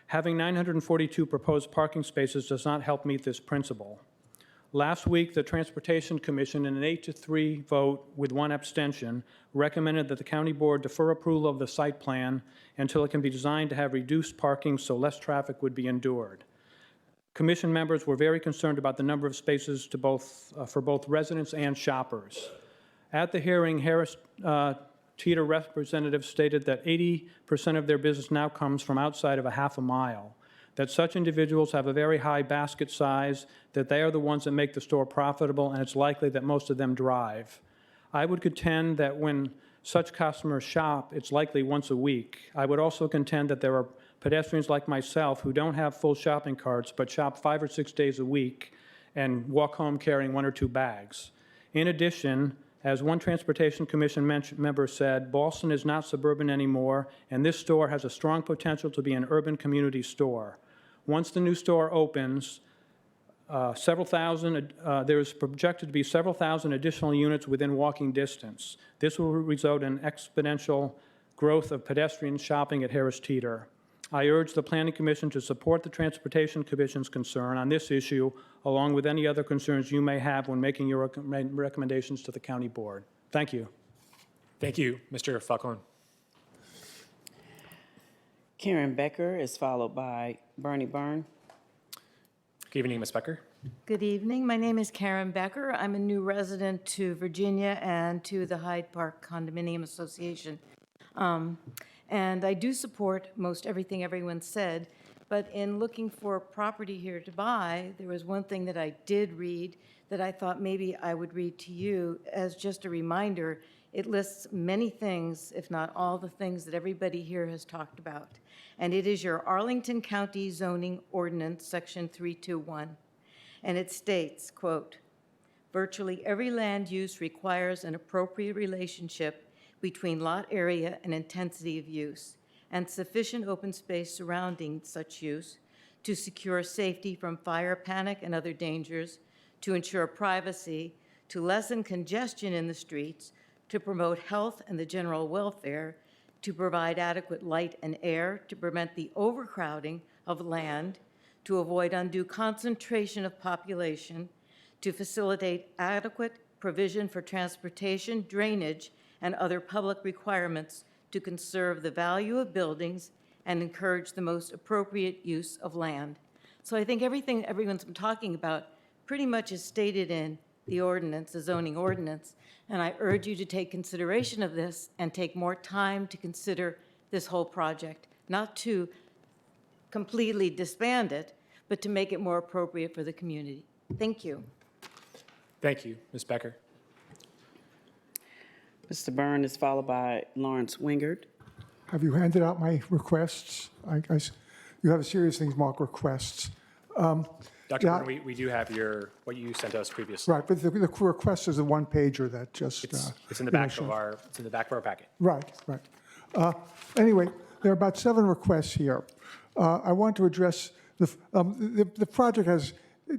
Having 942 proposed parking spaces does not help meet this principle. Last week, the Transportation Commission, in an 8-3 vote with one abstention, recommended that the county board defer approval of the site plan until it can be designed to have reduced parking so less traffic would be endured. Commission members were very concerned about the number of spaces for both residents and shoppers. At the hearing, Harris Teeter representatives stated that 80% of their business now comes from outside of a half a mile, that such individuals have a very high basket size, that they are the ones that make the store profitable, and it's likely that most of them drive. I would contend that when such customers shop, it's likely once a week. I would also contend that there are pedestrians like myself who don't have full shopping carts but shop 5 or 6 days a week and walk home carrying 1 or 2 bags. In addition, as one Transportation Commission member said, Ballston is not suburban anymore, and this store has a strong potential to be an urban community store. Once the new store opens, there is projected to be several thousand additional units within walking distance. This will result in exponential growth of pedestrian shopping at Harris Teeter. I urge the Planning Commission to support the Transportation Commission's concern on this issue, along with any other concerns you may have when making your recommendations to the County Board. Thank you. Thank you, Mr. Falcone. Karen Becker is followed by Bernie Byrne. Good evening, Ms. Becker. Good evening. My name is Karen Becker. I'm a new resident to Virginia and to the Hyde Park Condominium Association. And I do support most everything everyone said, but in looking for property here to buy, there was one thing that I did read that I thought maybe I would read to you as just a reminder. It lists many things, if not all the things that everybody here has talked about. And it is your Arlington County Zoning Ordinance, Section 321. And it states, quote, virtually every land use requires an appropriate relationship between lot area and intensity of use, and sufficient open space surrounding such use to secure safety from fire, panic, and other dangers, to ensure privacy, to lessen congestion in the streets, to promote health and the general welfare, to provide adequate light and air, to prevent the overcrowding of land, to avoid undue concentration of population, to facilitate adequate provision for transportation, drainage, and other public requirements, to conserve the value of buildings and encourage the most appropriate use of land. So I think everything everyone's been talking about pretty much is stated in the ordinance, the zoning ordinance, and I urge you to take consideration of this and take more time to consider this whole project, not to completely disband it, but to make it more appropriate for the community. Thank you. Thank you, Ms. Becker. Mr. Byrne is followed by Lawrence Wingard. Have you handed out my requests? You have a series of things marked requests. Dr. Byrne, we do have what you sent us previously. Right, but the request is a one-pager that just... It's in the back of our packet. Right. Anyway, there are about 7 requests here. I want to address, the project has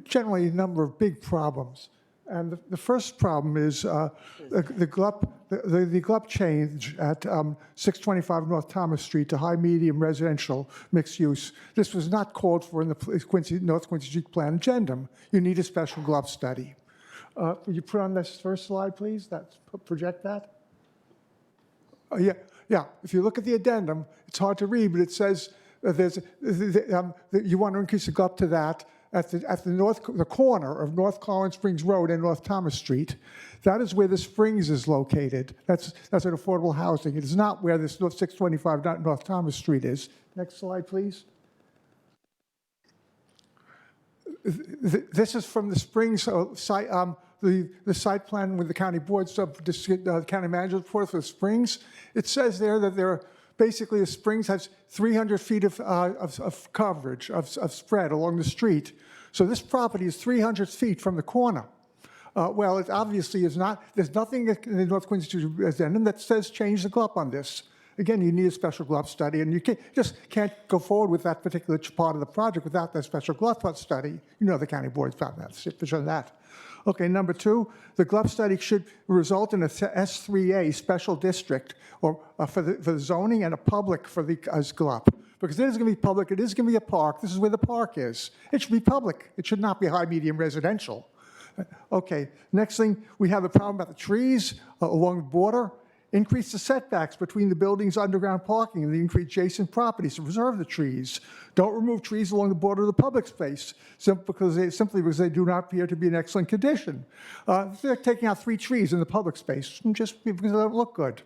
generally a number of big problems. And the first problem is the GLUP change at 625 North Thomas Street to high-medium residential mixed use. This was not called for in the North Quincy Street Plan addendum. You need a special GLUP study. Would you put on this first slide, please? Project that. Yeah. If you look at the addendum, it's hard to read, but it says you want to increase the GLUP to that. At the corner of North Collins Springs Road and North Thomas Street. That is where the Springs is located. That's an affordable housing. It is not where this 625 North Thomas Street is. Next slide, please. This is from the Springs site, the site plan with the county board, the county manager's report for the Springs. It says there that there are basically the Springs has 300 feet of coverage, of spread along the street. So this property is 300 feet from the corner. Well, it obviously is not, there's nothing in the North Quincy Street addendum that says change the GLUP on this. Again, you need a special GLUP study, and you just can't go forward with that particular part of the project without that special GLUP study. You know the county board's found that. Okay, number 2, the GLUP study should result in a S3A special district or for the zoning and a public for the as GLUP. Because it is going to be public, it is going to be a park. This is where the park is. It should be public. It should not be high-medium residential. Okay, next thing, we have the problem about the trees along the border. Increase the setbacks between the buildings' underground parking and the increased adjacent properties to preserve the trees. Don't remove trees along the border of the public space simply because they do not appear to be in excellent condition. They're taking out 3 trees in the public space just because they don't look good.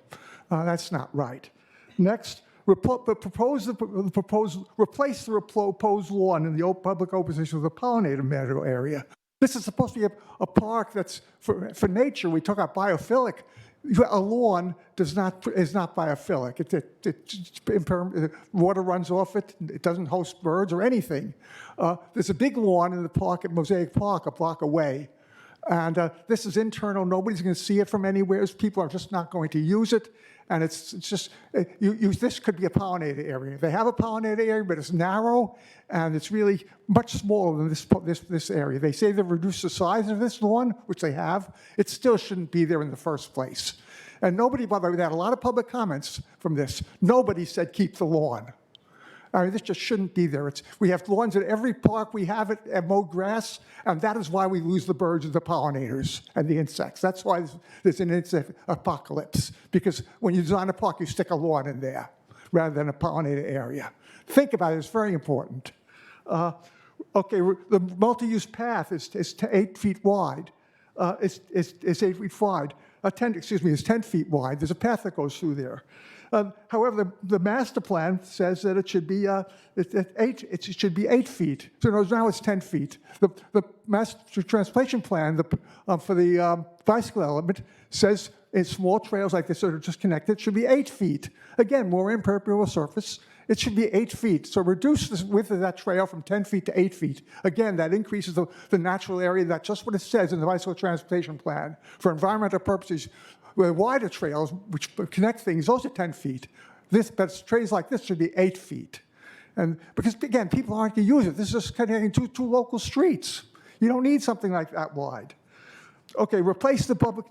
That's not right. Next, replace the proposed lawn in the public open space with a pollinator meadow area. This is supposed to be a park that's for nature. We talk about biophilic. A lawn is not biophilic. Water runs off it. It doesn't host birds or anything. There's a big lawn in the park at Mosaic Park, a block away. And this is internal. Nobody's going to see it from anywhere. People are just not going to use it. And it's just, this could be a pollinator area. They have a pollinator area, but it's narrow, and it's really much smaller than this area. They say they've reduced the size of this lawn, which they have. It still shouldn't be there in the first place. And nobody, by the way, we had a lot of public comments from this. Nobody said keep the lawn. I mean, this just shouldn't be there. We have lawns at every park. We have it at mowed grass, and that is why we lose the birds and the pollinators and the insects. That's why there's an insect apocalypse, because when you design a park, you stick a lawn in there rather than a pollinator area. Think about it. It's very important. Okay, the multi-use path is 8 feet wide. It's 8 feet wide. It's 10 feet wide. There's a path that goes through there. However, the master plan says that it should be 8 feet. So now it's 10 feet. The master transportation plan for the bicycle element says in small trails like this that are just connected should be 8 feet. Again, more impermeable surface. It should be 8 feet. So reduce the width of that trail from 10 feet to 8 feet. Again, that increases the natural area. That's just what it says in the bicycle transportation plan. For environmental purposes, with wider trails, which connect things, those are 10 feet. But trails like this should be 8 feet. And because, again, people aren't going to use it. This is just connecting two local streets. You don't need something like that wide. Okay, replace the public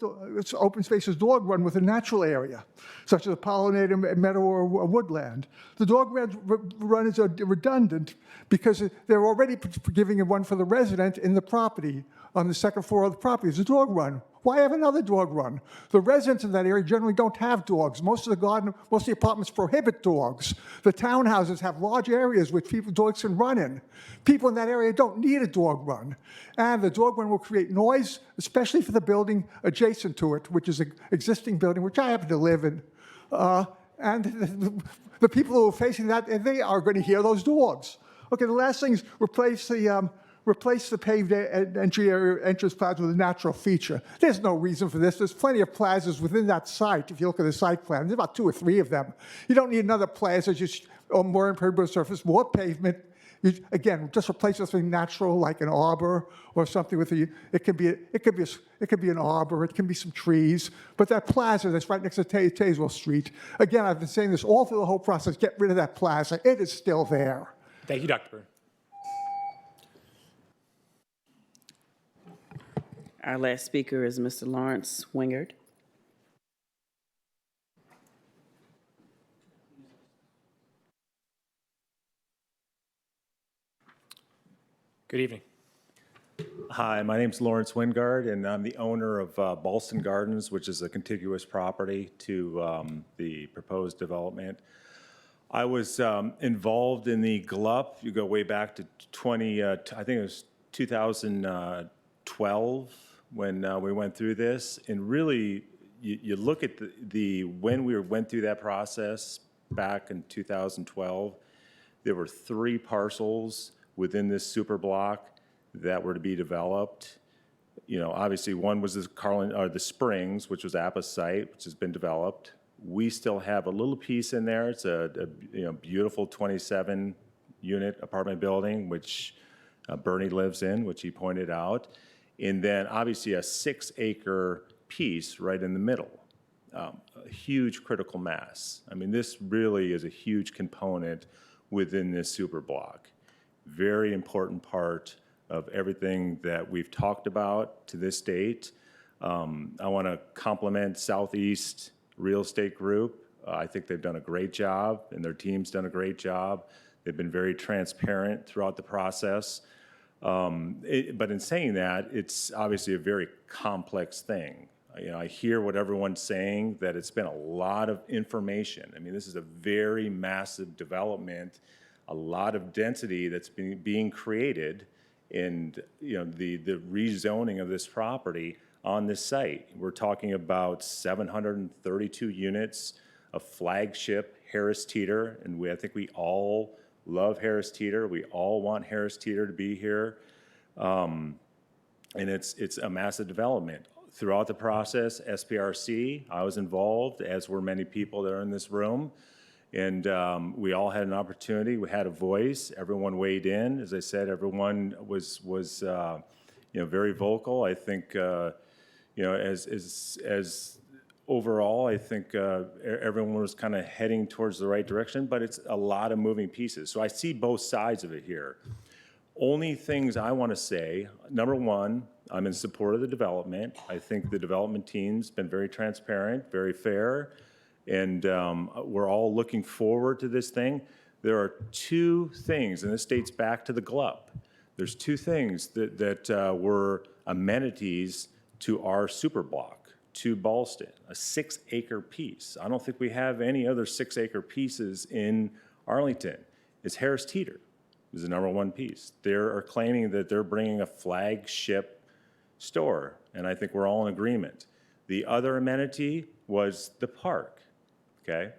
open spaces dog run with a natural area, such as a pollinator meadow or a woodland. The dog run is redundant because they're already giving one for the resident in the property. On the second floor of the property is a dog run. Why have another dog run? The residents in that area generally don't have dogs. Most of the apartments prohibit dogs. The townhouses have large areas which dogs can run in. People in that area don't need a dog run. And the dog run will create noise, especially for the building adjacent to it, which is an existing building, which I happen to live in. And the people who are facing that, they are going to hear those dogs. Okay, the last thing is replace the paved entrance plaza with a natural feature. There's no reason for this. There's plenty of plazas within that site. If you look at the site plan, there's about 2 or 3 of them. You don't need another plaza, just more impermeable surface, more pavement. Again, just replace something natural like an arbor or something with it could be an arbor, it can be some trees, but that plaza that's right next to Tazewell Street. Again, I've been saying this all through the whole process. Get rid of that plaza. It is still there. Thank you, Dr. Byrne. Our last speaker is Mr. Lawrence Wingard. Good evening. Hi, my name's Lawrence Wingard, and I'm the owner of Ballston Gardens, which is a contiguous property to the proposed development. I was involved in the GLUP. You go way back to I think it was 2012 when we went through this. And really, you look at when we went through that process back in 2012, there were 3 parcels within this super block that were to be developed. You know, obviously one was the Springs, which was APA's site, which has been developed. We still have a little piece in there. It's a beautiful 27-unit apartment building, which Bernie lives in, which he pointed out. And then obviously a 6-acre piece right in the middle. A huge critical mass. I mean, this really is a huge component within this super block. Very important part of everything that we've talked about to this date. I want to compliment Southeast Real Estate Group. I think they've done a great job, and their team's done a great job. They've been very transparent throughout the process. But in saying that, it's obviously a very complex thing. I hear what everyone's saying, that it's been a lot of information. I mean, this is a very massive development, a lot of density that's being created, and the rezoning of this property on this site. We're talking about 732 units, a flagship Harris Teeter, and I think we all love Harris Teeter. We all want Harris Teeter to be here. And it's a massive development. Throughout the process, SPRC, I was involved, as were many people that are in this room. And we all had an opportunity. We had a voice. Everyone weighed in. As I said, everyone was very vocal. I think, as overall, I think everyone was kind of heading towards the right direction, but it's a lot of moving pieces. So I see both sides of it here. Only things I want to say, number one, I'm in support of the development. I think the development team's been very transparent, very fair, and we're all looking forward to this thing. There are two things, and this dates back to the GLUP. There's two things that were amenities to our super block, to Ballston, a 6-acre piece. I don't think we have any other 6-acre pieces in Arlington. It's Harris Teeter is the #1 piece. They are claiming that they're bringing a flagship store, and I think we're all in agreement. The other amenity was the park, okay?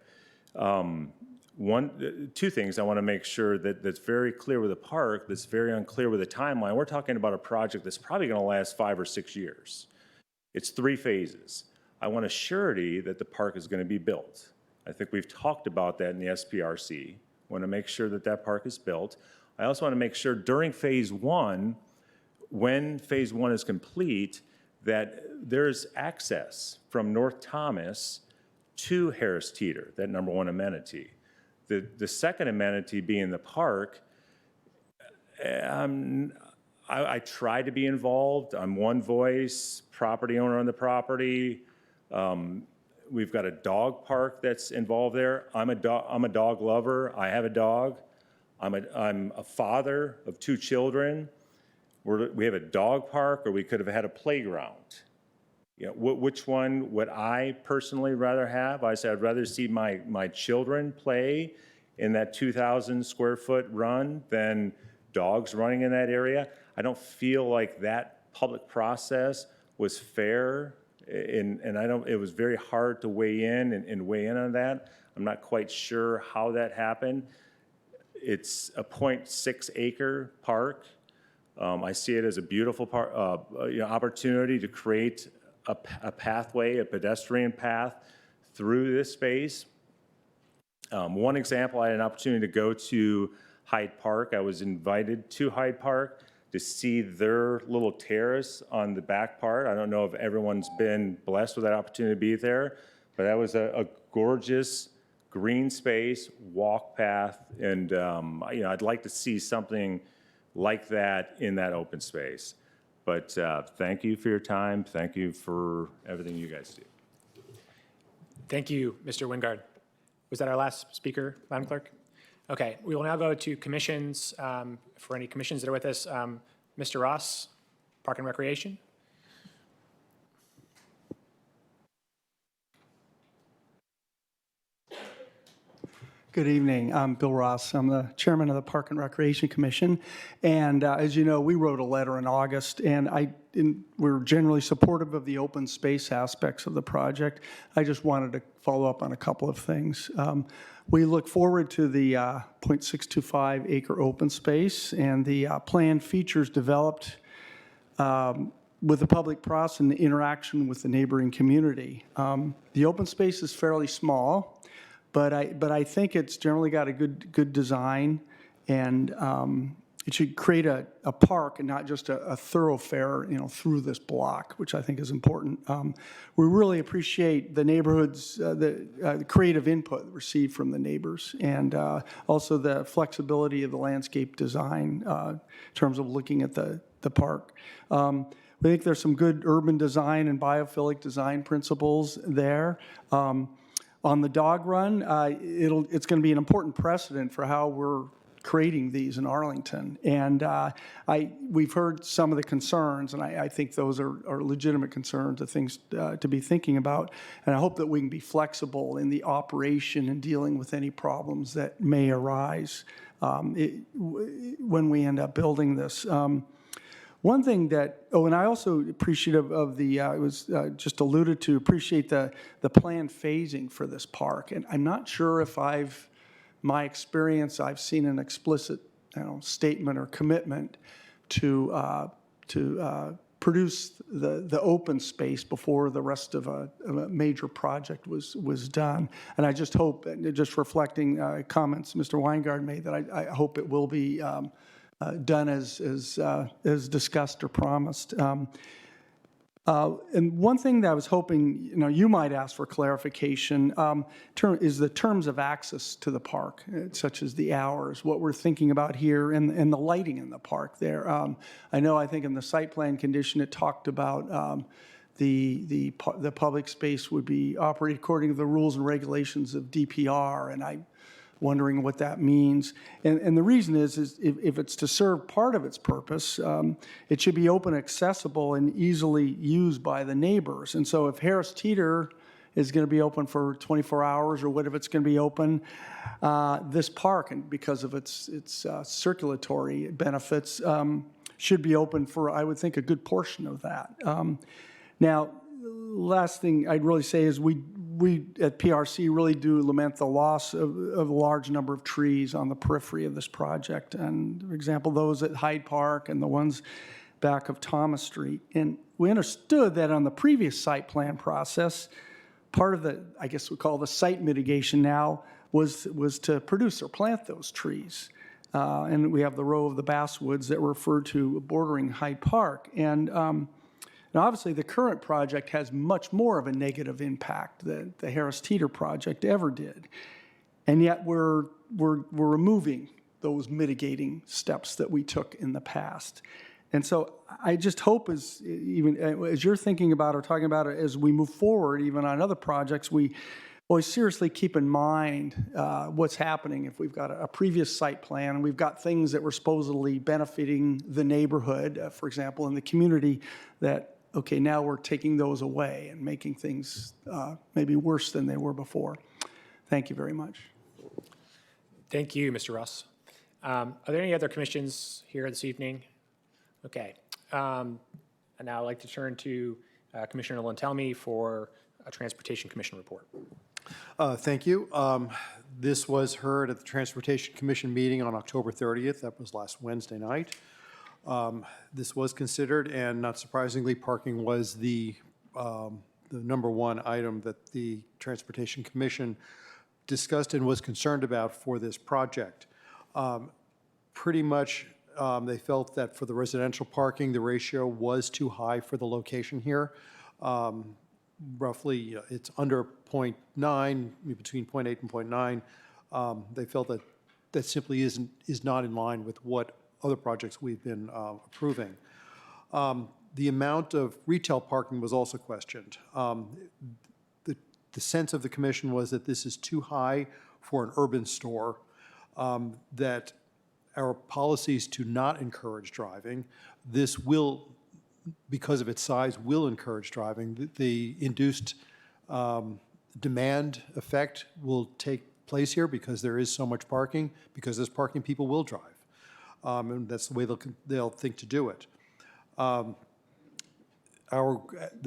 Two things I want to make sure that's very clear with the park, that's very unclear with the timeline. We're talking about a project that's probably going to last 5 or 6 years. It's 3 phases. I want a surety that the park is going to be built. I think we've talked about that in the SPRC. Want to make sure that that park is built. I also want to make sure during phase 1, when phase 1 is complete, that there's access from North Thomas to Harris Teeter, that #1 amenity. The second amenity being the park, I try to be involved. I'm one voice, property owner on the property. We've got a dog park that's involved there. I'm a dog lover. I have a dog. I'm a father of 2 children. We have a dog park, or we could have had a playground. Which one would I personally rather have? I said I'd rather see my children play in that 2,000 square foot run than dogs running in that area. I don't feel like that public process was fair, and it was very hard to weigh in and weigh in on that. I'm not quite sure how that happened. It's a 0.6 acre park. I see it as a beautiful opportunity to create a pathway, a pedestrian path through this space. One example, I had an opportunity to go to Hyde Park. I was invited to Hyde Park to see their little terrace on the back part. I don't know if everyone's been blessed with that opportunity to be there, but that was a gorgeous green space, walk path, and I'd like to see something like that in that open space. But thank you for your time. Thank you for everything you guys do. Thank you, Mr. Wingard. Was that our last speaker, Madam Clerk? Okay, we will now go to commissions. For any commissions that are with us, Mr. Ross, Park and Recreation. Good evening. I'm Bill Ross. I'm the chairman of the Park and Recreation Commission. And as you know, we wrote a letter in August, and we're generally supportive of the open space aspects of the project. I just wanted to follow up on a couple of things. We look forward to the 0.625 acre open space, and the plan features developed with the public process and the interaction with the neighboring community. The open space is fairly small, but I think it's generally got a good design, and it should create a park and not just a thoroughfare, through this block, which I think is important. We really appreciate the neighborhoods, the creative input received from the neighbors, and also the flexibility of the landscape design in terms of looking at the park. We think there's some good urban design and biophilic design principles there. On the dog run, it's going to be an important precedent for how we're creating these in Arlington. And we've heard some of the concerns, and I think those are legitimate concerns, of things to be thinking about. And I hope that we can be flexible in the operation and dealing with any problems that may arise when we end up building this. One thing that, and I also appreciative of it was just alluded to, appreciate the planned phasing for this park. And I'm not sure if my experience, I've seen an explicit statement or commitment to produce the open space before the rest of a major project was done. And I just hope, just reflecting comments Mr. Weingard made, that I hope it will be done as discussed or promised. And one thing that I was hoping you might ask for clarification is the terms of access to the park, such as the hours, what we're thinking about here, and the lighting in the park there. I think in the site plan condition it talked about the public space would be operated according to the rules and regulations of DPR, and I'm wondering what that means. And the reason is if it's to serve part of its purpose, it should be open, accessible, and easily used by the neighbors. And so if Harris Teeter is going to be open for 24 hours, or what if it's going to be open, this park, and because of its circulatory benefits, should be open for, I would think, a good portion of that. Now, last thing I'd really say is we at PRC really do lament the loss of a large number of trees on the periphery of this project. And for example, those at Hyde Park and the ones back of Thomas Street. And we understood that on the previous site plan process, part of the, I guess we call the site mitigation now, was to produce or plant those trees. And we have the row of the basswoods that were referred to bordering Hyde Park. And now, obviously, the current project has much more of a negative impact than the Harris Teeter project ever did. And yet we're removing those mitigating steps that we took in the past. And so I just hope as you're thinking about or talking about it as we move forward, even on other projects, we always seriously keep in mind what's happening if we've got a previous site plan and we've got things that were supposedly benefiting the neighborhood, for example, in the community, that okay, now we're taking those away and making things maybe worse than they were before. Thank you very much. Thank you, Mr. Russ. Are there any other commissions here this evening? Okay. And now I'd like to turn to Commissioner Lentelme for a Transportation Commission report. Thank you. This was heard at the Transportation Commission meeting on October 30th. That was last Wednesday night. This was considered, and not surprisingly, parking was the number one item that the Transportation Commission discussed and was concerned about for this project. Pretty much, they felt that for the residential parking, the ratio was too high for the location here. Roughly, it's under 0.9, between 0.8 and 0.9. They felt that that simply is not in line with what other projects we've been approving. The amount of retail parking was also questioned. The sense of the commission was that this is too high for an urban store, that our policies to not encourage driving, this will, because of its size, will encourage driving. The induced demand effect will take place here because there is so much parking. Because there's parking, people will drive. And that's the way they'll think to do it. The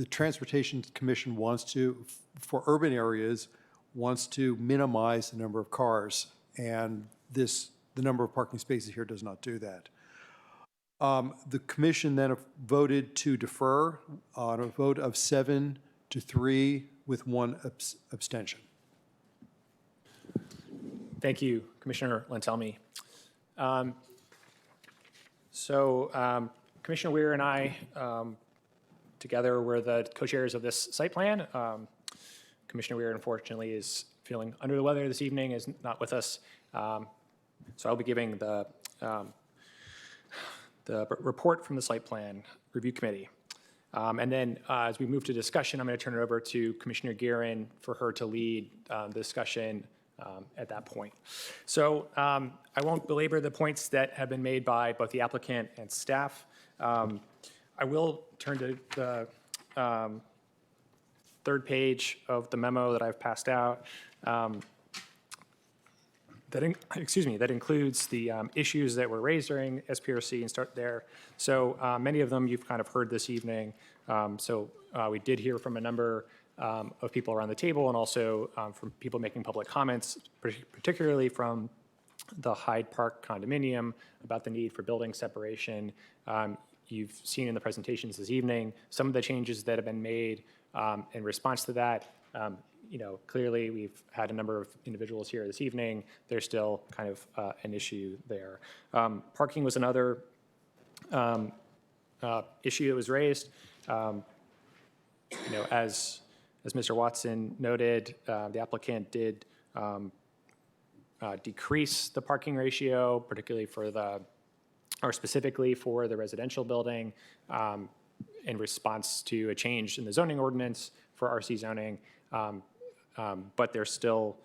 Transportation Commission wants to, for urban areas, wants to minimize the number of cars, and the number of parking spaces here does not do that. The commission then voted to defer on a vote of 7-3 with one abstention. Thank you, Commissioner Lentelme. Commissioner Weir and I, together, were the co-chairs of this site plan. Commissioner Weir, unfortunately, is feeling under the weather this evening, is not with us. So I'll be giving the report from the Site Plan Review Committee. And then as we move to discussion, I'm going to turn it over to Commissioner Guerin for her to lead the discussion at that point. So I won't belabor the points that have been made by both the applicant and staff. I will turn to the third page of the memo that I've passed out. That includes the issues that were raised during SPRC and start there. So many of them you've kind of heard this evening. We did hear from a number of people around the table and also from people making public comments, particularly from the Hyde Park condominium about the need for building separation. You've seen in the presentations this evening some of the changes that have been made in response to that. Clearly we've had a number of individuals here this evening. There's still kind of an issue there. Parking was another issue that was raised. As Mr. Watson noted, the applicant did decrease the parking ratio, particularly specifically for the residential building in response to a change in the zoning ordinance for RC zoning. But there's still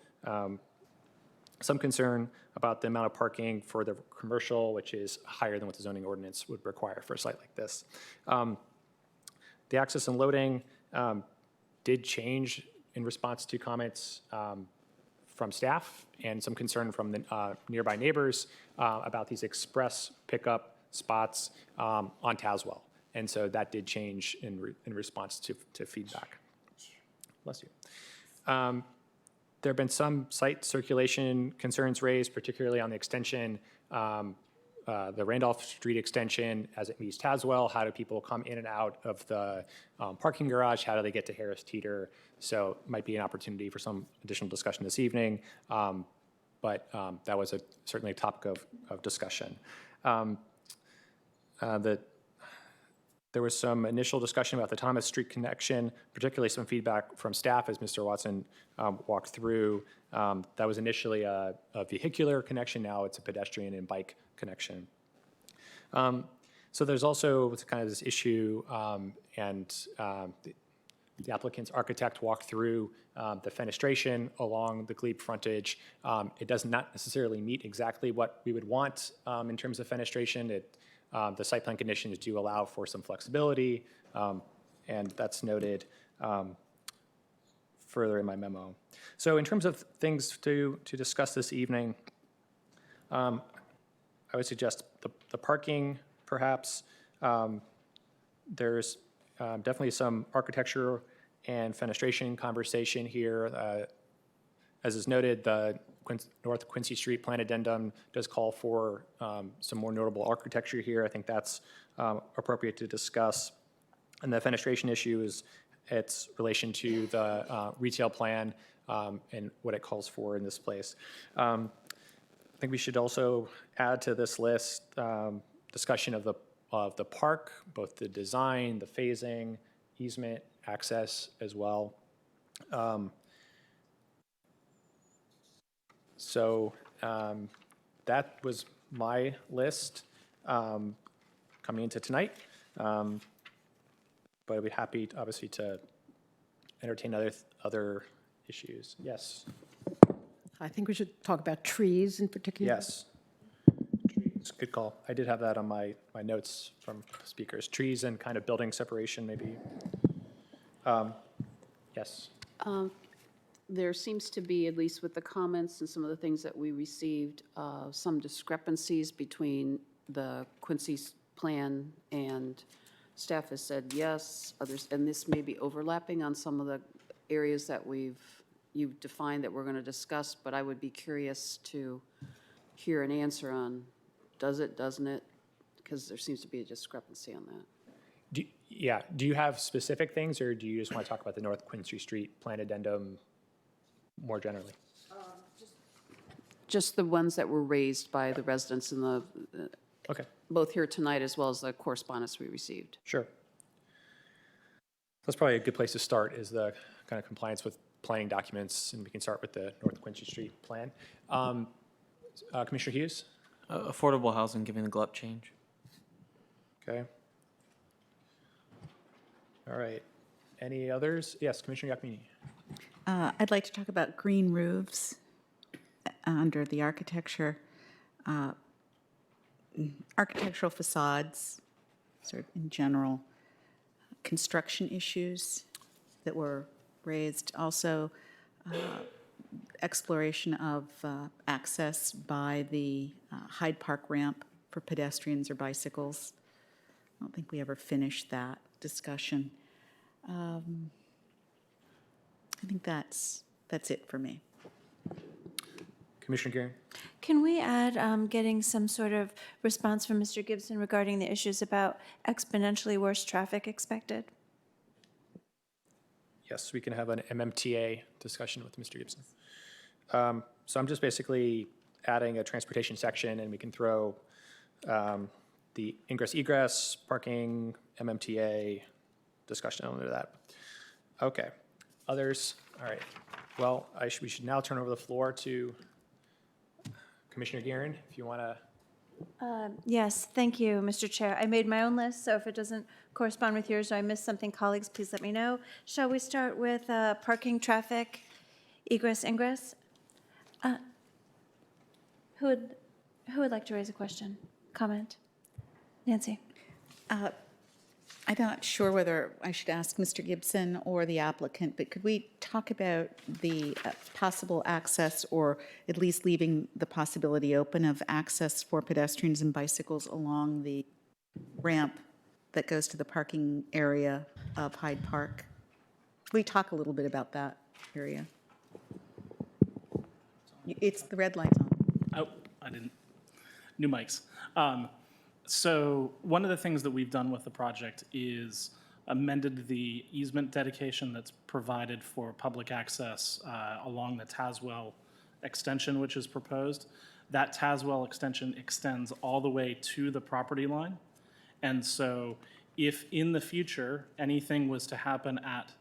some concern about the amount of parking for the commercial, which is higher than what the zoning ordinance would require for a site like this. The access and loading did change in response to comments from staff and some concern from the nearby neighbors about these express pickup spots on Tazewell. And so that did change in response to feedback. Bless you. There have been some site circulation concerns raised, particularly on the extension, the Randolph Street extension as it meets Tazewell. How do people come in and out of the parking garage? How do they get to Harris Teeter? So it might be an opportunity for some additional discussion this evening, but that was certainly a topic of discussion. There was some initial discussion about the Thomas Street connection, particularly some feedback from staff as Mr. Watson walked through. That was initially a vehicular connection. Now it's a pedestrian and bike connection. So there's also kind of this issue, and the applicant's architect walked through the fenestration along the glebe frontage. It does not necessarily meet exactly what we would want in terms of fenestration. The site plan conditions do allow for some flexibility, and that's noted further in my memo. So in terms of things to discuss this evening, I would suggest the parking, perhaps. There's definitely some architecture and fenestration conversation here. As is noted, the North Quincy Street Plan Addendum does call for some more notable architecture here. I think that's appropriate to discuss. And the fenestration issue is its relation to the retail plan and what it calls for in this place. I think we should also add to this list discussion of the park, both the design, the phasing, easement, access as well. So that was my list coming into tonight. But I'd be happy, obviously, to entertain other issues. Yes. I think we should talk about trees in particular. Yes. Trees, good call. I did have that on my notes from speakers. Trees and kind of building separation, maybe. Yes. There seems to be, at least with the comments and some of the things that we received, some discrepancies between the Quincy's plan, and staff has said yes, others, and this may be overlapping on some of the areas that you've defined that we're going to discuss, but I would be curious to hear an answer on does it, doesn't it? Because there seems to be a discrepancy on that. Do you have specific things, or do you just want to talk about the North Quincy Street Plan Addendum more generally? Just the ones that were raised by the residents in the, okay, both here tonight as well as the correspondence we received. Sure. That's probably a good place to start, is the kind of compliance with planning documents, and we can start with the North Quincy Street plan. Commissioner Hughes? Affordable housing, given the GLUP change. Okay. All right. Any others? Yes, Commissioner Yakmini. I'd like to talk about green roofs. under the architecture, architectural facades, sort of in general, construction issues that were raised. Also, exploration of access by the Hyde Park ramp for pedestrians or bicycles. I don't think we ever finished that discussion. I think that's it for me. Commissioner Gearing? Can we add getting some sort of response from Mr. Gibson regarding the issues about exponentially worse traffic expected? Yes, we can have an MMTA discussion with Mr. Gibson. So I'm just basically adding a transportation section, and we can throw the ingress, egress, parking, MMTA discussion under that. Okay. Others? All right. Well, we should now turn over the floor to Commissioner Gearing, if you want to. Yes, thank you, Mr. Chair. I made my own list, so if it doesn't correspond with yours or I missed something, colleagues, please let me know. Shall we start with parking, traffic, egress, ingress? Who would like to raise a question, comment? Nancy? I'm not sure whether I should ask Mr. Gibson or the applicant, but could we talk about the possible access, or at least leaving the possibility open of access for pedestrians and bicycles along the ramp that goes to the parking area of Hyde Park? Could we talk a little bit about that area? It's the red light's on. Oh, I didn't. New mics. So one of the things that we've done with the project is amended the easement dedication that's provided for public access along the Tazewell extension, which is proposed. That Tazewell extension extends all the way to the property line. And so if in the future anything was to happen at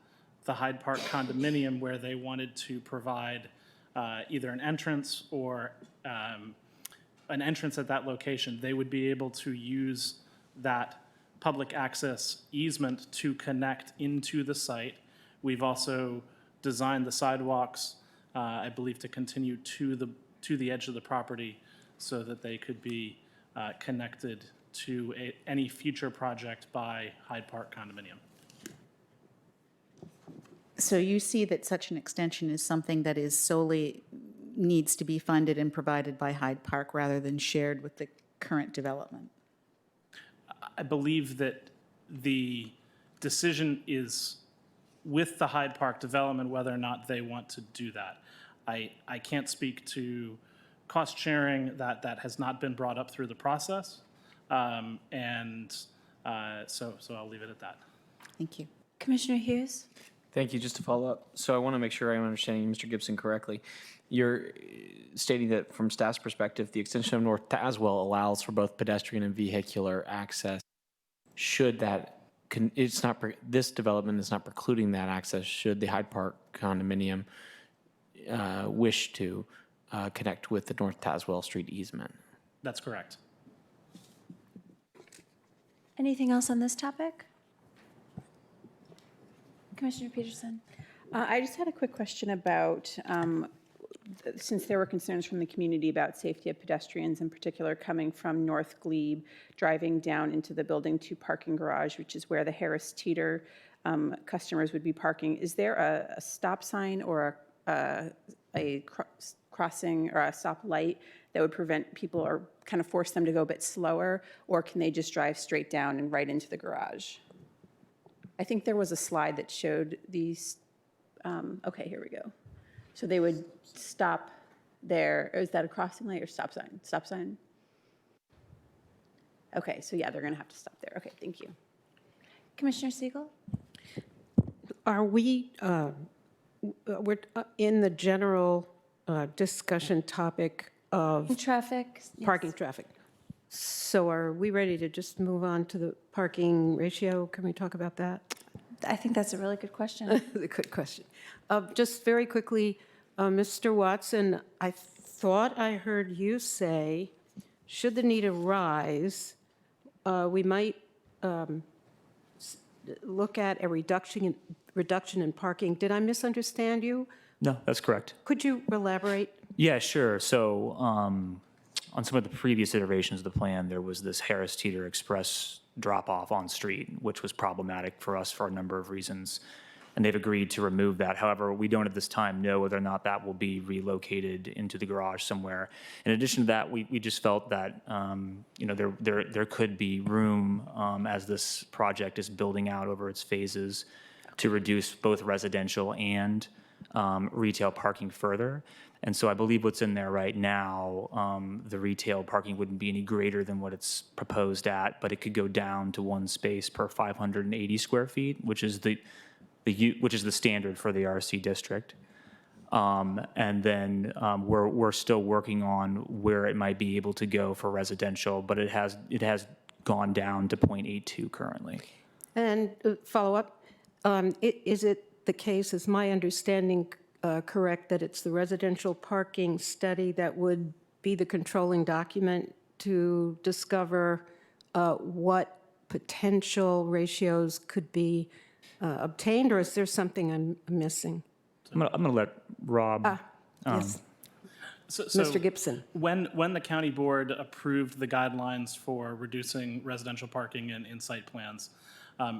the Hyde Park condominium where they wanted to provide either an entrance or an entrance at that location, they would be able to use that public access easement to connect into the site. We've also designed the sidewalks, I believe, to continue to the edge of the property so that they could be connected to any future project by Hyde Park condominium. So you see that such an extension is something that is solely needs to be funded and provided by Hyde Park rather than shared with the current development? I believe that the decision is with the Hyde Park development whether or not they want to do that. I can't speak to cost sharing. That has not been brought up through the process. So I'll leave it at that. Thank you. Commissioner Hughes? Thank you. Just to follow up, so I want to make sure I'm understanding Mr. Gibson correctly. You're stating that from staff's perspective, the extension of North Tazewell allows for both pedestrian and vehicular access. Should that, this development is not precluding that access, should the Hyde Park condominium wish to connect with the North Tazewell Street easement? That's correct. Anything else on this topic? Commissioner Peterson? I just had a quick question about, since there were concerns from the community about safety of pedestrians, in particular coming from North Glebe, driving down into the building to parking garage, which is where the Harris Teeter customers would be parking. Is there a stop sign or a crossing or a stop light that would prevent people or kind of force them to go a bit slower, or can they just drive straight down and right into the garage? I think there was a slide that showed these. Okay, here we go. So they would stop there. Is that a crossing light or stop sign? Stop sign? Okay, so yeah, they're going to have to stop there. Okay, thank you. Commissioner Siegel? Are we, we're in the general discussion topic of traffic? Parking traffic. So are we ready to just move on to the parking ratio? Can we talk about that? I think that's a really good question. Good question. Just very quickly, Mr. Watson, I thought I heard you say, should the need arise, we might look at a reduction in parking. Did I misunderstand you? No, that's correct. Could you elaborate? Yeah, sure. So on some of the previous iterations of the plan, there was this Harris Teeter Express drop-off on street, which was problematic for us for a number of reasons. And they've agreed to remove that. However, we don't at this time know whether or not that will be relocated into the garage somewhere. In addition to that, we just felt that there could be room as this project is building out over its phases to reduce both residential and retail parking further. And so I believe what's in there right now, the retail parking wouldn't be any greater than what it's proposed at, but it could go down to one space per 580 square feet, which is the standard for the RC district. And then we're still working on where it might be able to go for residential, but it has gone down to 0.82 currently. And follow up, is it the case, is my understanding correct, that it's the residential parking study that would be the controlling document to discover what potential ratios could be obtained, or is there something I'm missing? I'm gonna let Rob. Yes. So Mr. Gibson. When the county board approved the guidelines for reducing residential parking in site plans,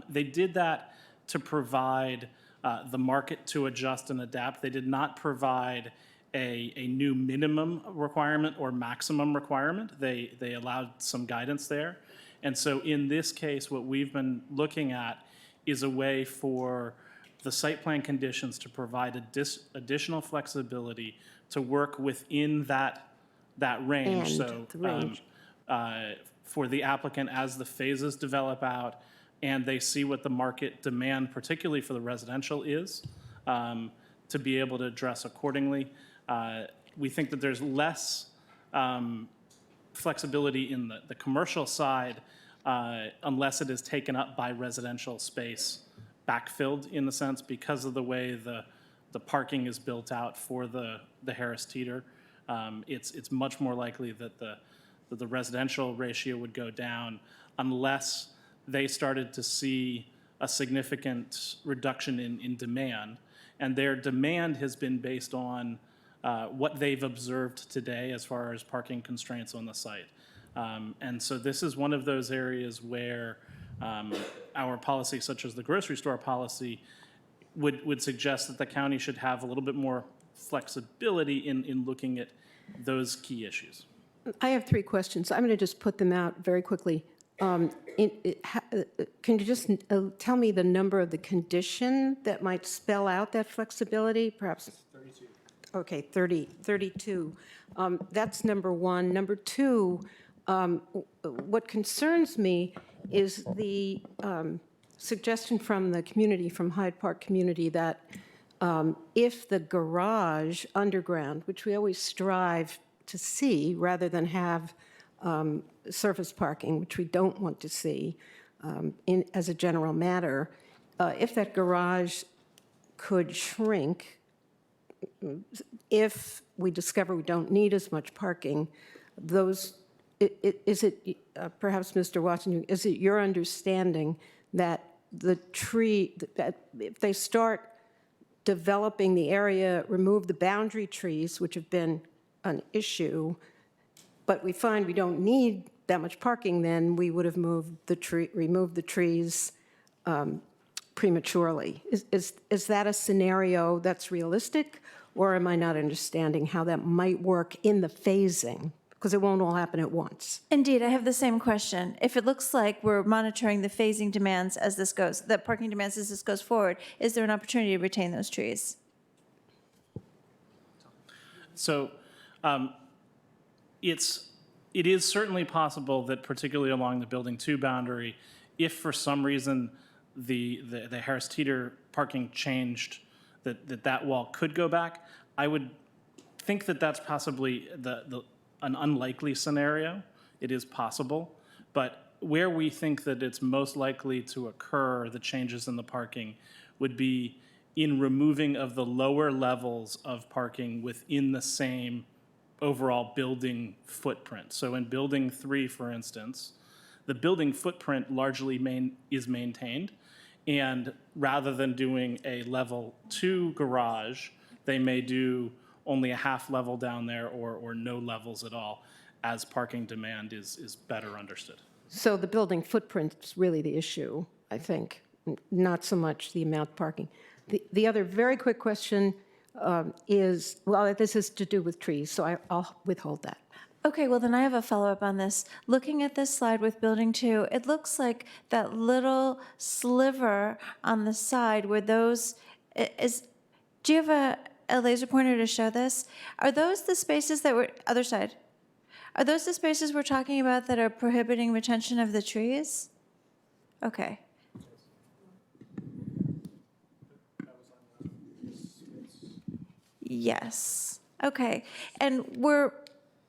they did that to provide the market to adjust and adapt. They did not provide a new minimum requirement or maximum requirement. They allowed some guidance there. And so in this case, what we've been looking at is a way for the site plan conditions to provide additional flexibility to work within that range. So for the applicant, as the phases develop out and they see what the market demand, particularly for the residential, is, to be able to address accordingly. We think that there's less flexibility in the commercial side unless it is taken up by residential space, backfilled in the sense because of the way the parking is built out for the Harris Teeter. It's much more likely that the residential ratio would go down unless they started to see a significant reduction in demand. And their demand has been based on what they've observed today as far as parking constraints on the site. And so this is one of those areas where our policy, such as the grocery store policy, would suggest that the county should have a little bit more flexibility in looking at those key issues. I have 3 questions. I'm going to just put them out very quickly. Can you just tell me the number of the condition that might spell out that flexibility? Perhaps 32. Okay, 32. That's number 1. Number 2, what concerns me is the suggestion from the community, from Hyde Park community, that if the garage underground, which we always strive to see rather than have surface parking, which we don't want to see as a general matter, if that garage could shrink, if we discover we don't need as much parking, is it, perhaps Mr. Watson, is it your understanding that that if they start developing the area, remove the boundary trees, which have been an issue, but we find we don't need that much parking, then we would have removed the trees prematurely? Is that a scenario that's realistic, or am I not understanding how that might work in the phasing? Because it won't all happen at once. Indeed, I have the same question. If it looks like we're monitoring the phasing demands as this goes, the parking demands as this goes forward, is there an opportunity to retain those trees? So it is certainly possible that, particularly along the Building 2 boundary, if for some reason the Harris Teeter parking changed, that wall could go back. I would think that that's possibly an unlikely scenario. It is possible, but where we think that it's most likely to occur, the changes in the parking, would be in removing of the lower levels of parking within the same overall building footprint. So in Building 3, for instance, the building footprint largely is maintained, and rather than doing a level 2 garage they may do only a half level down there or no levels at all as parking demand is better understood. So the building footprint is really the issue, I think, not so much the amount of parking. The other very quick question is, well, this is to do with trees, so I'll withhold that. Okay, well then I have a follow-up on this. Looking at this slide with building 2, it looks like that little sliver on the side where those do you have a laser pointer to show this? Are those the spaces that were, other side? Are those the spaces we're talking about that are prohibiting retention of the trees? Okay. Yes. Okay. And we're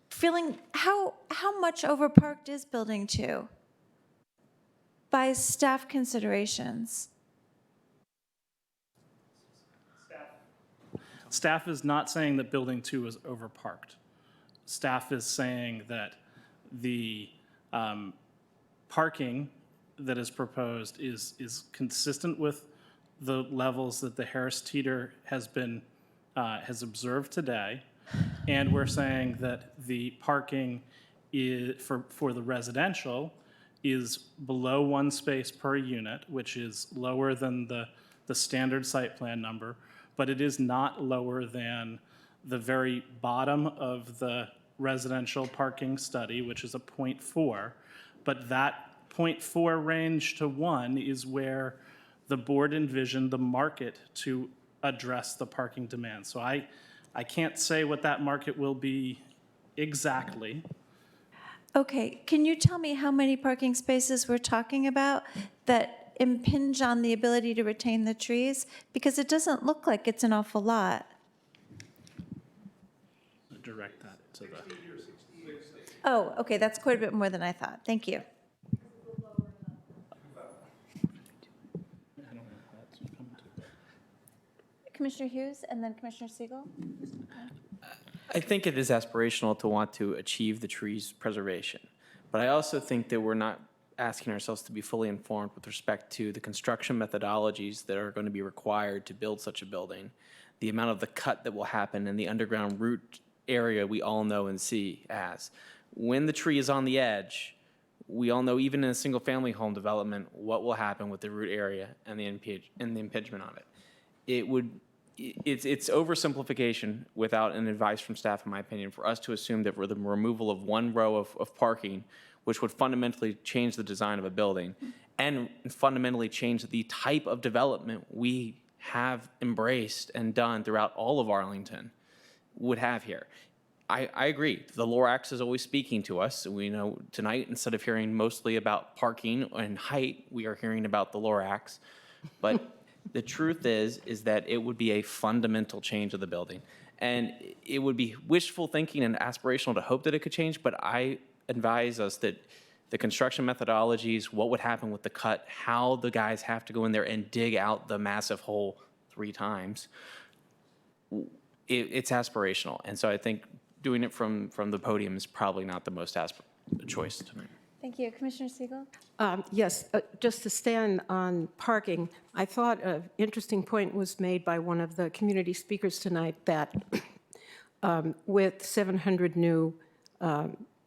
feeling, how much overparked is building 2 by staff considerations? Staff is not saying that building 2 is overparked. Staff is saying that the parking that is proposed is consistent with the levels that the Harris Teeter has observed today. And we're saying that the parking for the residential is below 1 space per unit, which is lower than the standard site plan number, but it is not lower than the very bottom of the residential parking study, which is a 0.4. But that 0.4 range to 1 is where the board envisioned the market to address the parking demand. So I can't say what that market will be exactly. Okay, can you tell me how many parking spaces we're talking about that impinge on the ability to retain the trees? Because it doesn't look like it's an awful lot. Direct that to the. Oh, okay, that's quite a bit more than I thought. Thank you. Commissioner Hughes and then Commissioner Siegel. I think it is aspirational to want to achieve the trees preservation, but I also think that we're not asking ourselves to be fully informed with respect to the construction methodologies that are going to be required to build such a building, the amount of the cut that will happen, and the underground root area we all know and see as. When the tree is on the edge, we all know, even in a single-family home development, what will happen with the root area and the impingement on it. It's oversimplification without an advice from staff, in my opinion, for us to assume that the removal of 1 row of parking, which would fundamentally change the design of a building and fundamentally change the type of development we have embraced and done throughout all of Arlington, would have here. I agree. The LORAX is always speaking to us. We know tonight, instead of hearing mostly about parking and height, we are hearing about the LORAX. But the truth is that it would be a fundamental change of the building. And it would be wishful thinking and aspirational to hope that it could change, but I advise us that the construction methodologies, what would happen with the cut, how the guys have to go in there and dig out the massive hole 3 times, it's aspirational. And so I think doing it from the podium is probably not the most choice tonight. Thank you. Commissioner Siegel? Yes, just to stay on parking, I thought an interesting point was made by one of the community speakers tonight that with 700 new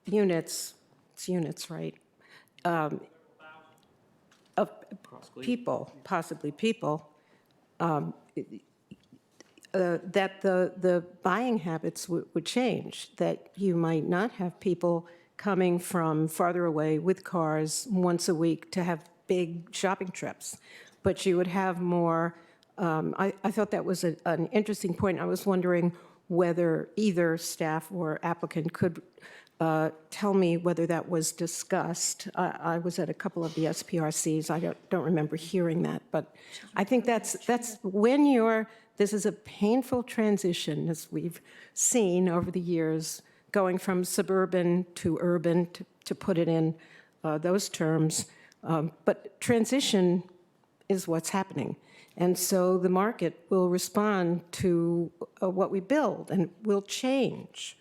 units, it's units, right? Of people, possibly people, that the buying habits would change, that you might not have people coming from farther away with cars once a week to have big shopping trips, but you would have more. I thought that was an interesting point. I was wondering whether either staff or applicant could tell me whether that was discussed. I was at a couple of the SPRCs. I don't remember hearing that, but I think that's when this is a painful transition, as we've seen over the years, going from suburban to urban, to put it in those terms. But transition is what's happening. And so the market will respond to what we build and will change.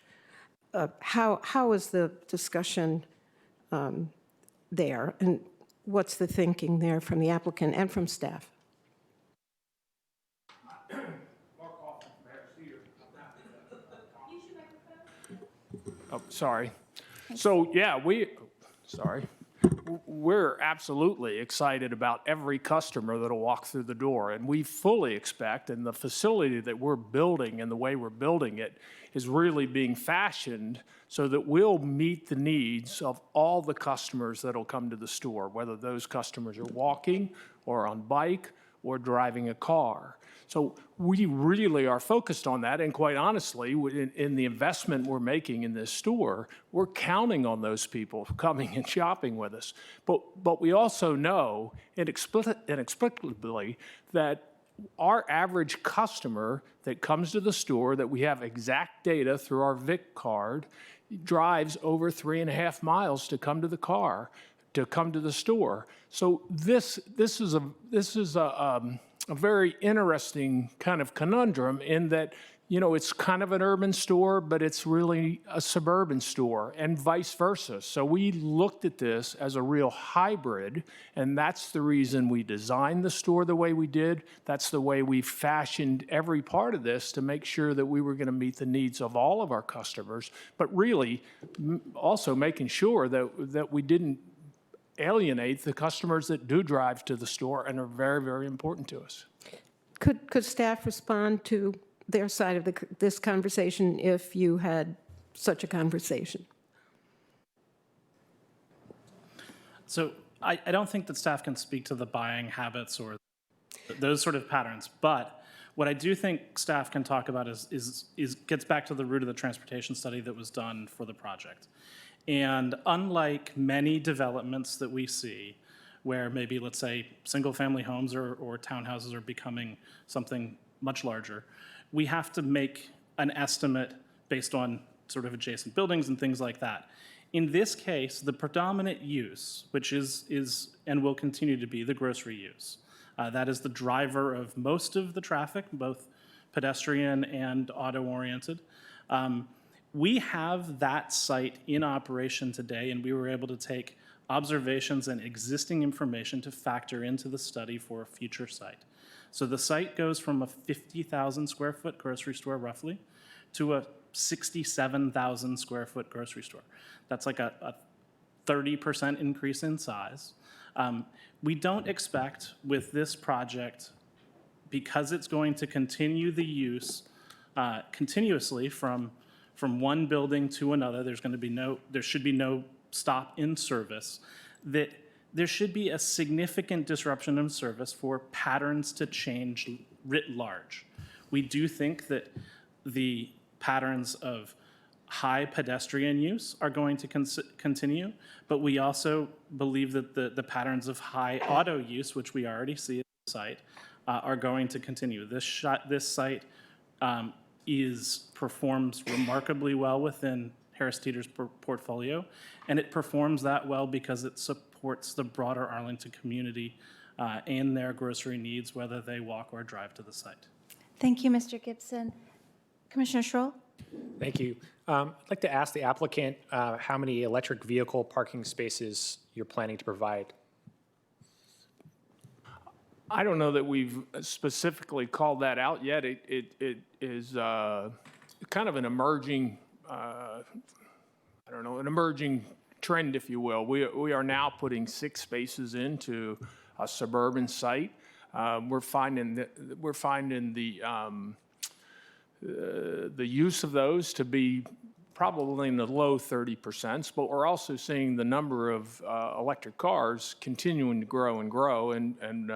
How is the discussion there? And what's the thinking there from the applicant and from staff? Oh, sorry. So, yeah, we're absolutely excited about every customer that'll walk through the door. And we fully expect, and the facility that we're building and the way we're building it is really being fashioned so that we'll meet the needs of all the customers that'll come to the store, whether those customers are walking or on bike or driving a car. So we really are focused on that, and quite honestly, in the investment we're making in this store, we're counting on those people coming and shopping with us. But we also know inexplicably that our average customer that comes to the store, that we have exact data through our VIC card, drives over 3.5 miles to come to the car, to come to the store. So this is a very interesting kind of conundrum in that, you know, it's kind of an urban store, but it's really a suburban store, and vice versa. So we looked at this as a real hybrid, and that's the reason we designed the store the way we did. That's the way we fashioned every part of this to make sure that we were going to meet the needs of all of our customers, but really also making sure that we didn't alienate the customers that do drive to the store and are very, very important to us. Could staff respond to their side of this conversation if you had such a conversation? So I don't think that staff can speak to the buying habits or those sort of patterns, but what I do think staff can talk about is gets back to the root of the transportation study that was done for the project. And unlike many developments that we see, where maybe, let's say, single-family homes or townhouses are becoming something much larger, we have to make an estimate based on sort of adjacent buildings and things like that. In this case, the predominant use, which is and will continue to be the grocery use, that is the driver of most of the traffic, both pedestrian and auto-oriented. We have that site in operation today, and we were able to take observations and existing information to factor into the study for a future site. So the site goes from a 50,000 square foot grocery store roughly to a 67,000 square foot grocery store. That's like a 30% increase in size. We don't expect with this project, because it's going to continue the use continuously from one building to another, there should be no stop in service, that there should be a significant disruption in service for patterns to change writ large. We do think that the patterns of high pedestrian use are going to continue, but we also believe that the patterns of high auto use, which we already see at the site, are going to continue. This site performs remarkably well within Harris Teeter's portfolio, and it performs that well because it supports the broader Arlington community and their grocery needs, whether they walk or drive to the site. Thank you, Mr. Gibson. Commissioner Schroll? Thank you. I'd like to ask the applicant how many electric vehicle parking spaces you're planning to provide. I don't know that we've specifically called that out yet. It is kind of an emerging, an emerging trend, if you will. We are now putting 6 spaces into a suburban site. We're finding the use of those to be probably in the low 30%, but we're also seeing the number of electric cars continuing to grow and grow, and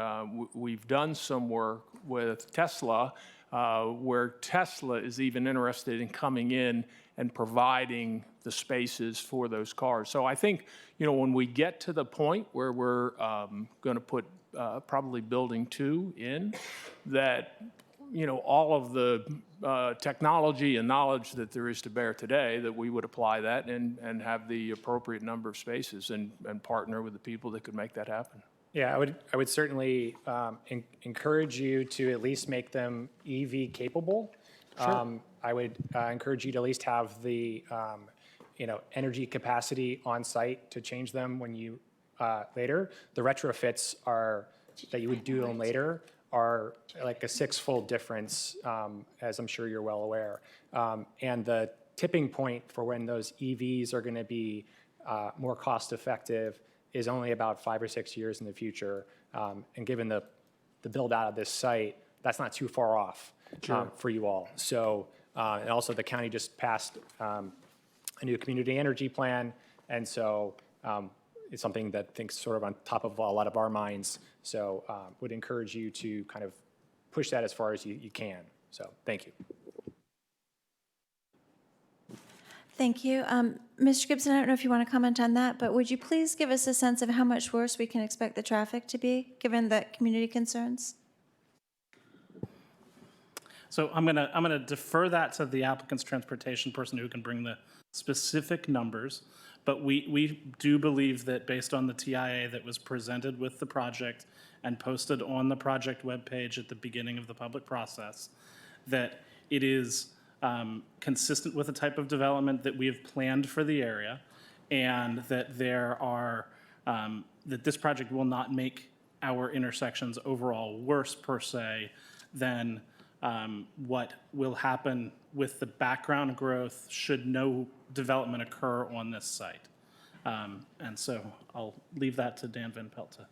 we've done some work with Tesla where Tesla is even interested in coming in and providing the spaces for those cars. So I think, when we get to the point where we're going to put probably building 2 in, that all of the technology and knowledge that there is to bear today, that we would apply that and have the appropriate number of spaces and partner with the people that could make that happen. Yeah, I would certainly encourage you to at least make them EV capable. Sure. I would encourage you to at least have the energy capacity on site to change them when you later. The retrofits that you would do them later are like a 6-fold difference, as I'm sure you're well aware. And the tipping point for when those EVs are going to be more cost effective is only about 5 or 6 years in the future. And given the build out of this site, that's not too far off for you all. So, and also the county just passed a new community energy plan. And so it's something that I think sort of on top of a lot of our minds. So would encourage you to kind of push that as far as you can. So thank you. Thank you. Mr. Gibson, I don't know if you want to comment on that, but would you please give us a sense of how much worse we can expect the traffic to be, given the community concerns? So I'm gonna defer that to the applicant's transportation person who can bring the specific numbers. But we do believe that based on the TIA that was presented with the project and posted on the project webpage at the beginning of the public process, that it is consistent with the type of development that we have planned for the area, and that there are, that this project will not make our intersections overall worse per se than what will happen with the background growth should no development occur on this site. And so I'll leave that to Dan Van Pelt to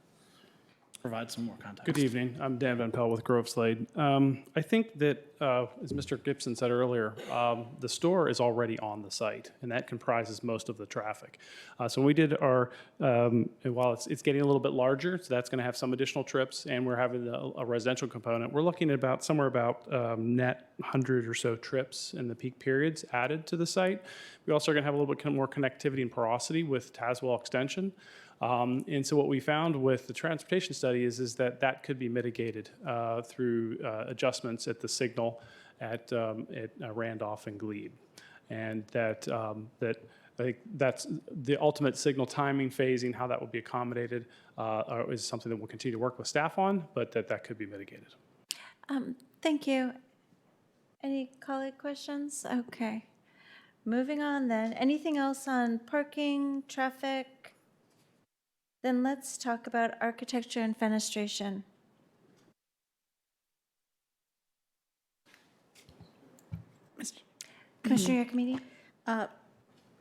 provide some more context. Good evening. I'm Dan Van Pelt with Grove Slade. I think that, as Mr. Gibson said earlier, the store is already on the site, and that comprises most of the traffic. So when we did our, while it's getting a little bit larger, so that's going to have some additional trips, and we're having a residential component. We're looking at about somewhere about net 100 or so trips in the peak periods added to the site. We also are going to have a little bit more connectivity and porosity with Tazewell Extension. And so what we found with the transportation study is that that could be mitigated through adjustments at the signal at Randolph and Glebe. And that I think that's the ultimate signal timing, phasing, how that will be accommodated is something that we'll continue to work with staff on, but that could be mitigated. Thank you. Any colleague questions? Okay. Moving on then. Anything else on parking, traffic? Then let's talk about architecture and fenestration. Commissioner Giacometti?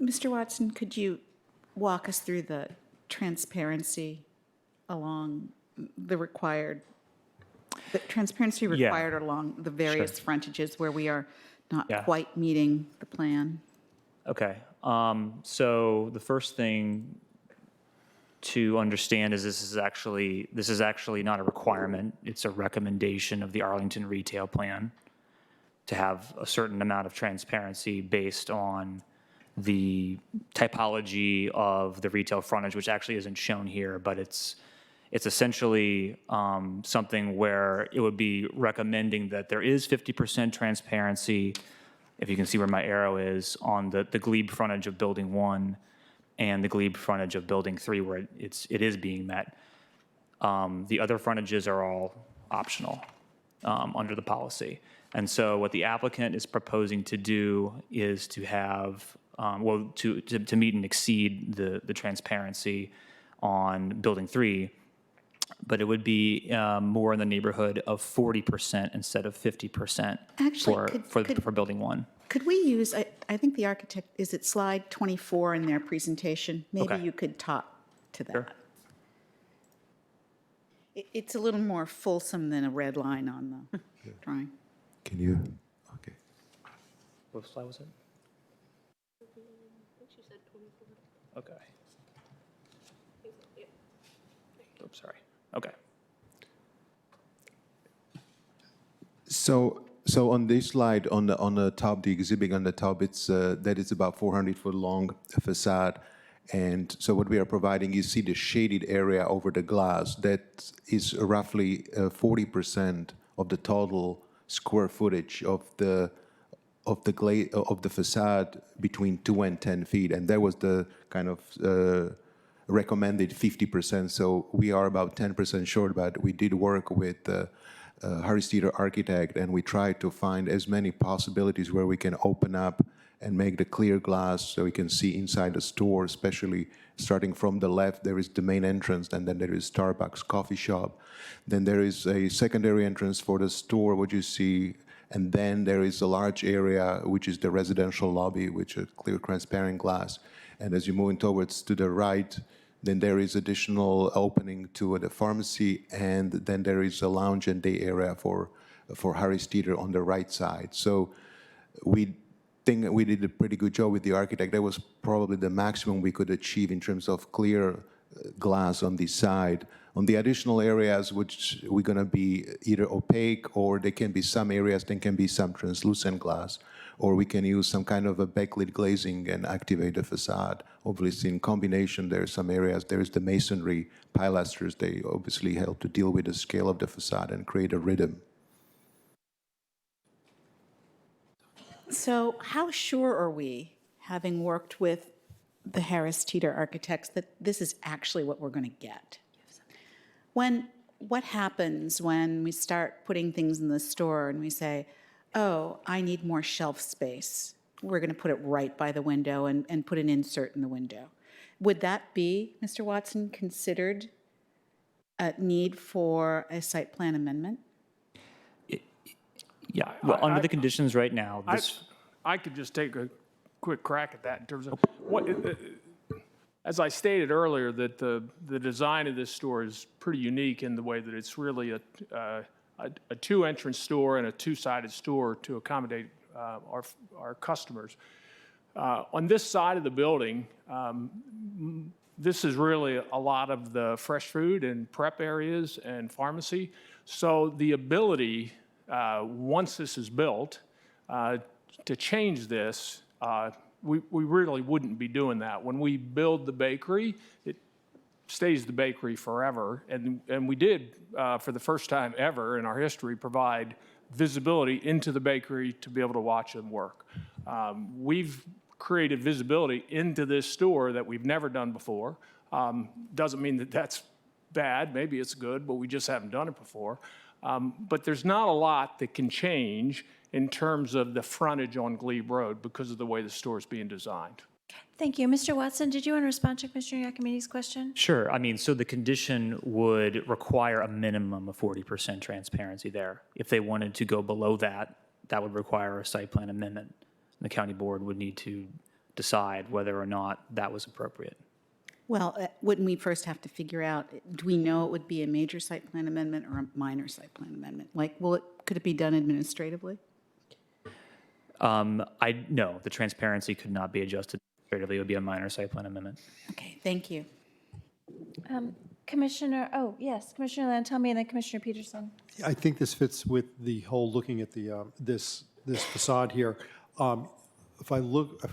Mr. Watson, could you walk us through the transparency along the required, along the various frontages where we are not quite meeting the plan? Okay. So the first thing to understand is this is actually not a requirement. It's a recommendation of the Arlington retail plan to have a certain amount of transparency based on the typology of the retail frontage, which actually isn't shown here, but it's essentially something where it would be recommending that there is 50% transparency, if you can see where my arrow is, on the glebe frontage of building 1 and the glebe frontage of building 3 where it is being met. The other frontages are all optional under the policy. And so what the applicant is proposing to do is to have, to meet and exceed the transparency on building 3, but it would be more in the neighborhood of 40% instead of 50% for building 1. Could we use, I think the architect, is it slide 24 in their presentation? Maybe you could talk to that. Sure. It's a little more fulsome than a red line on the drawing. Can you? Okay. What slide was it? Okay. Oops, sorry. Okay. So on this slide, on the top, the exhibit on the top, it's that is about 400-foot long facade, and so what we are providing, you see the shaded area over the glass. That is roughly 40% of the total square footage of the facade between 2 and 10 feet, and that was the kind of recommended 50%. So we are about 10% short, but we did work with Harris Teeter architect, and we tried to find as many possibilities where we can open up and make the clear glass so we can see inside the store, especially starting from the left, there is the main entrance, and then there is Starbucks coffee shop. Then there is a secondary entrance for the store, what you see, And then there is a large area, which is the residential lobby, which is clear transparent glass. And as you're moving towards to the right, then there is additional opening to the pharmacy, and then there is a lounge and day area for Harris Teeter on the right side. So we think we did a pretty good job with the architect. That was probably the maximum we could achieve in terms of clear glass on this side. On the additional areas, which we're going to be either opaque, or there can be some areas, there can be some translucent glass, or we can use some kind of a backlit glazing and activate the facade. Obviously, in combination, there are some areas, there is the masonry pilasters. They obviously help to deal with the scale of the facade and create a rhythm. So how sure are we, having worked with the Harris Teeter architects, that this is actually what we're going to get? What happens when we start putting things in the store and we say, oh, I need more shelf space. We're going to put it right by the window and put an insert in the window. Would that be, Mr. Watson, considered a need for a site plan amendment? Yeah, well, under the conditions right now, this. I could just take a quick crack at that in terms of what, as I stated earlier, that the design of this store is pretty unique in the way that it's really a two-entrance store and a two-sided store to accommodate our customers. On this side of the building, this is really a lot of the fresh food and prep areas and pharmacy. So the ability, once this is built, to change this, we really wouldn't be doing that. When we build the bakery, it stays the bakery forever. And we did, for the first time ever in our history, provide visibility into the bakery to be able to watch them work. We've created visibility into this store that we've never done before. Doesn't mean that that's bad. Maybe it's good, but we just haven't done it before. But there's not a lot that can change in terms of the frontage on Glebe Road because of the way the store is being designed. Thank you. Mr. Watson, did you want to respond to Commissioner Giacomini's question? Sure. I mean, so the condition would require a minimum of 40% transparency there. If they wanted to go below that, that would require a site plan amendment. The county board would need to decide whether or not that was appropriate. Well, wouldn't we first have to figure out, do we know it would be a major site plan amendment or a minor site plan amendment? Like, could it be done administratively? No, the transparency could not be adjusted administratively. It would be a minor site plan amendment. Okay, thank you. Commissioner Lantelmi and then Commissioner Peterson. I think this fits with the whole looking at the this facade here. If I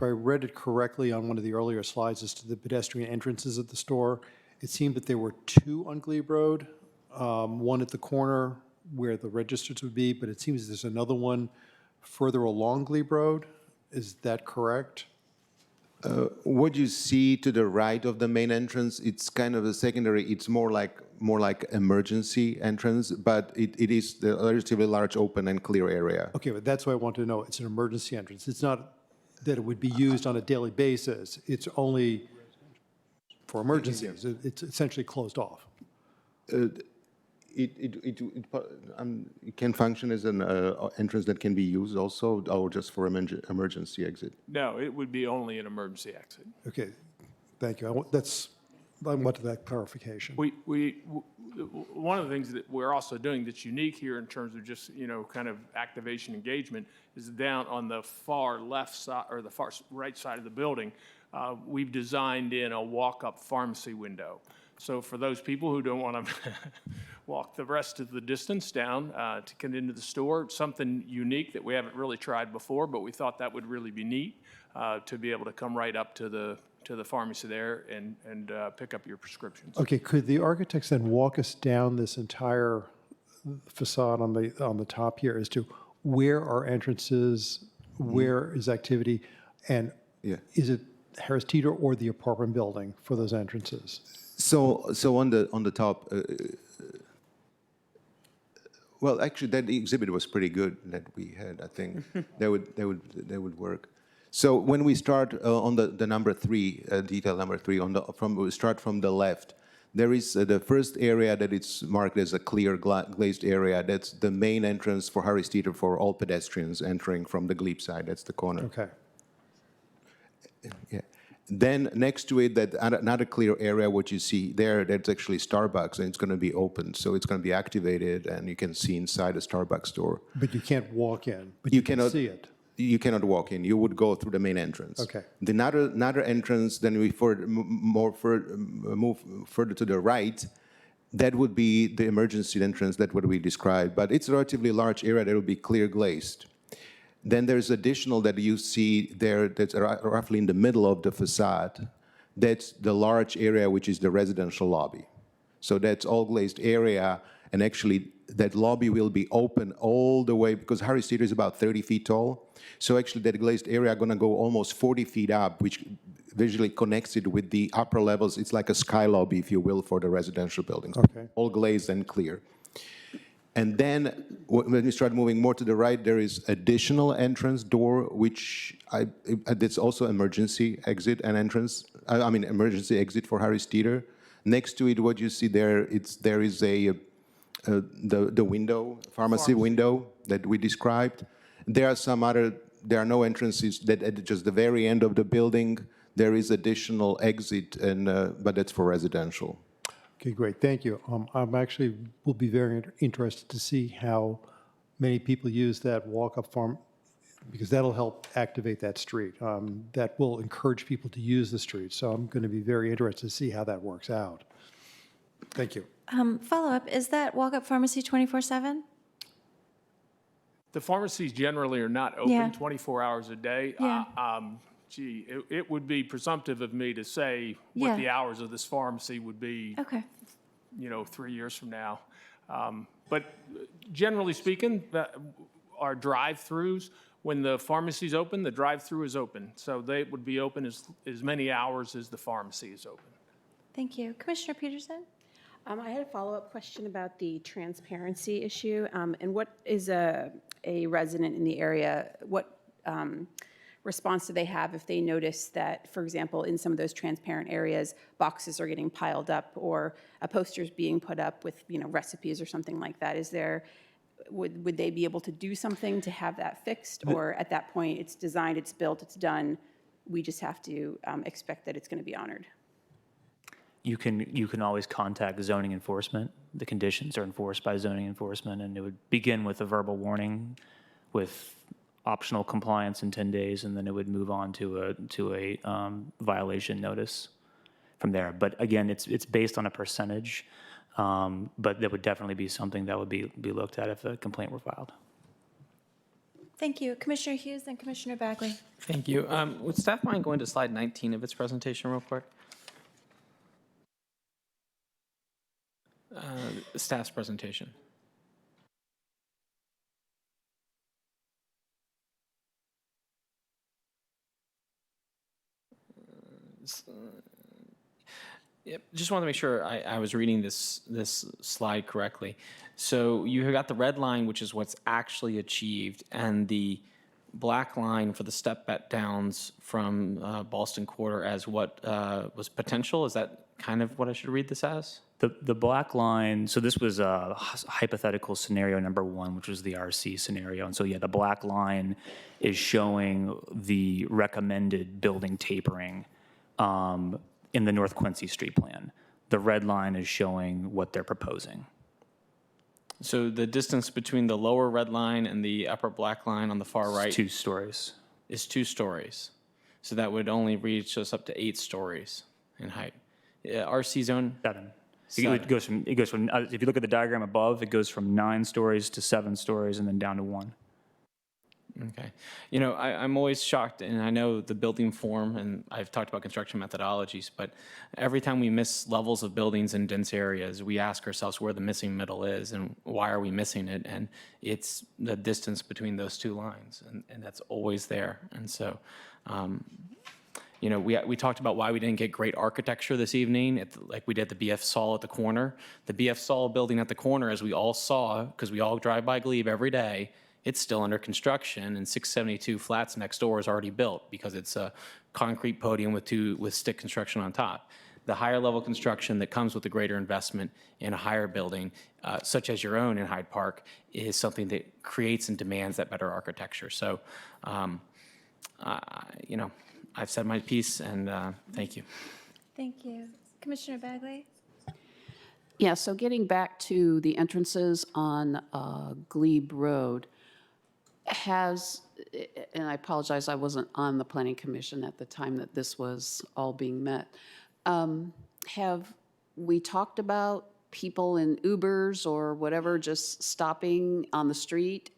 read it correctly on one of the earlier slides as to the pedestrian entrances at the store, it seemed that there were two on Glebe Road, one at the corner where the registers would be, but it seems there's another one further along Glebe Road. Is that correct? What you see to the right of the main entrance, it's kind of a secondary, it's more like emergency entrance, but it is the relatively large open and clear area. Okay, but that's what I want to know. It's an emergency entrance. It's not that it would be used on a daily basis. It's only for emergencies. It's essentially closed off. It can function as an entrance that can be used also, or just for emergency exit? No, it would be only an emergency exit. Okay, thank you. I wanted that clarification. One of the things that we're also doing that's unique here in terms of just, kind of activation engagement is down on the far left side or the far right side of the building, we've designed in a walk-up pharmacy window. So for those people who don't want to walk the rest of the distance down to get into the store, something unique that we haven't really tried before, but we thought that would really be neat to be able to come right up to the pharmacy there and pick up your prescriptions. Okay, could the architects then walk us down this entire facade on the top here as to where are entrances, where is activity, and is it Harris Teeter or the apartment building for those entrances? So on the top, well, actually, that exhibit was pretty good that we had. I think that would work. So when we start on the number 3, detail number 3, we start from the left. There is the first area that it's marked as a clear glazed area. That's the main entrance for Harris Theater for all pedestrians entering from the Glebe side. That's the corner. Okay. Yeah. Then next to it, that another clear area, what you see there, that's actually Starbucks, and it's going to be open. So it's going to be activated, and you can see inside a Starbucks store. But you can't walk in, but you can see it. You cannot walk in. You would go through the main entrance. Okay. The another entrance, then we move further to the right. That would be the emergency entrance. That would be described. But it's a relatively large area that will be clear glazed. Then there's additional that you see there that's roughly in the middle of the facade. That's the large area, which is the residential lobby. So that's all glazed area, and actually that lobby will be open all the way, because Harris Theater is about 30 feet tall. So actually that glazed area gonna go almost 40 feet up, which visually connects it with the upper levels. It's like a sky lobby, if you will, for the residential buildings. Okay. All glazed and clear. And then when we start moving more to the right, there is additional entrance door, which that's also emergency exit and entrance. I mean, emergency exit for Harris Theater. Next to it, what you see there, there is the window, pharmacy window that we described. There are no entrances. That at just the very end of the building, there is additional exit, but that's for residential. Okay, great, thank you. I'm actually will be very interested to see how many people use that walk-up farm, because that'll help activate that street. That will encourage people to use the street. So I'm going to be very interested to see how that works out. Thank you. Follow-up, is that walk-up pharmacy 24/7? The pharmacies generally are not Yeah. open 24 hours a day. Yeah. Gee, it would be presumptive of me to say Yeah. what the hours of this pharmacy would be, Okay. 3 years from now. But generally speaking, our drive-throughs, when the pharmacy's open, the drive-through is open. So they would be open as many hours as the pharmacy is open. Thank you. Commissioner Peterson? I had a follow-up question about the transparency issue. And what is a resident in the area, what response do they have if they notice that, for example, in some of those transparent areas, boxes are getting piled up or a poster's being put up with, recipes or something like that? Would they be able to do something to have that fixed? Or at that point, it's designed, it's built, it's done, we just have to expect that it's going to be honored? You can always contact zoning enforcement. The conditions are enforced by zoning enforcement, and it would begin with a verbal warning with optional compliance in 10 days, and then it would move on to a violation notice from there. But again, it's based on a percentage, but that would definitely be something that would be looked at if a complaint were filed. Thank you. Commissioner Hughes and Commissioner Bagley. Thank you. Would staff mind going to slide 19 of its presentation real quick? Staff's presentation. Yep, just want to make sure I was reading this slide correctly. So you have got the red line, which is what's actually achieved, and the black line for the step downs from Ballston Quarter as what was potential. Is that kind of what I should read this as? The black line, so this was a hypothetical scenario number one, which was the RC scenario. And so, yeah, the black line is showing the recommended building tapering in the North Quincy Street plan. The red line is showing what they're proposing. So the distance between the lower red line and the upper black line on the far right? It's 2 stories. Is 2 stories. So that would only reach us up to 8 stories in height. RC zone? 7. It goes from, if you look at the diagram above, it goes from 9 stories to 7 stories and then down to 1. Okay. I'm always shocked, and I know the building form, and I've talked about construction methodologies, but every time we miss levels of buildings in dense areas, we ask ourselves where the missing middle is and why are we missing it? And it's the distance between those 2 lines, and that's always there. And so, we talked about why we didn't get great architecture this evening, like we did the BF Saul at the corner. The BF Saul building at the corner, as we all saw, because we all drive by Glebe every day, it's still under construction, and 672 Flats next door is already built because it's a concrete podium with stick construction on top. the higher level construction that comes with the greater investment in a higher building, such as your own in Hyde Park, is something that creates and demands that better architecture. So, you know, I've said my piece, and thank you. Thank you. Commissioner Bagley? Yeah, so getting back to the entrances on Glebe Road, and I apologize, I wasn't on the Planning Commission at the time that this was all being met. Have we talked about people in Ubers or whatever just stopping on the street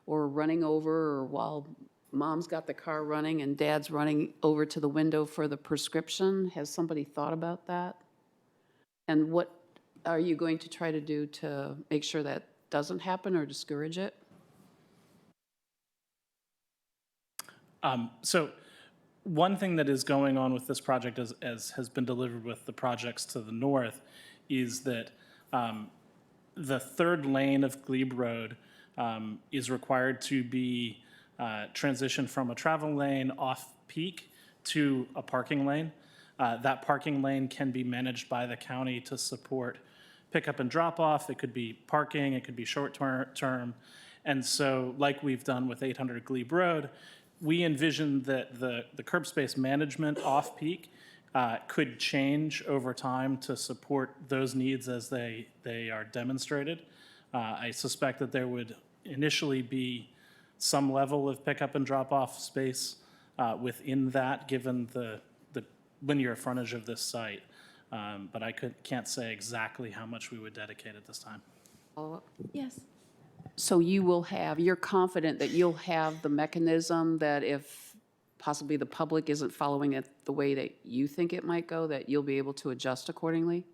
or running over, or while mom's got the car running and dad's running over to the window for the prescription? Has somebody thought about that? And what are you going to try to do to make sure that doesn't happen or discourage it? So one thing that is going on with this project, as has been delivered with the projects to the north, is that the third lane of Glebe Road is required to be transitioned from a travel lane off-peak to a parking lane. That parking lane can be managed by the county to support pickup and drop-off. It could be parking, it could be short-term. And so, like we've done with 800 Glebe Road, we envision that the curb space management off-peak could change over time to support those needs as they are demonstrated. I suspect that there would initially be some level of pickup and drop-off space within that, given the linear frontage of this site. But I can't say exactly how much we would dedicate at this time. Follow-up? Yes. So you're confident that you'll have the mechanism that if possibly the public isn't following it the way that you think it might go, that you'll be able to adjust accordingly?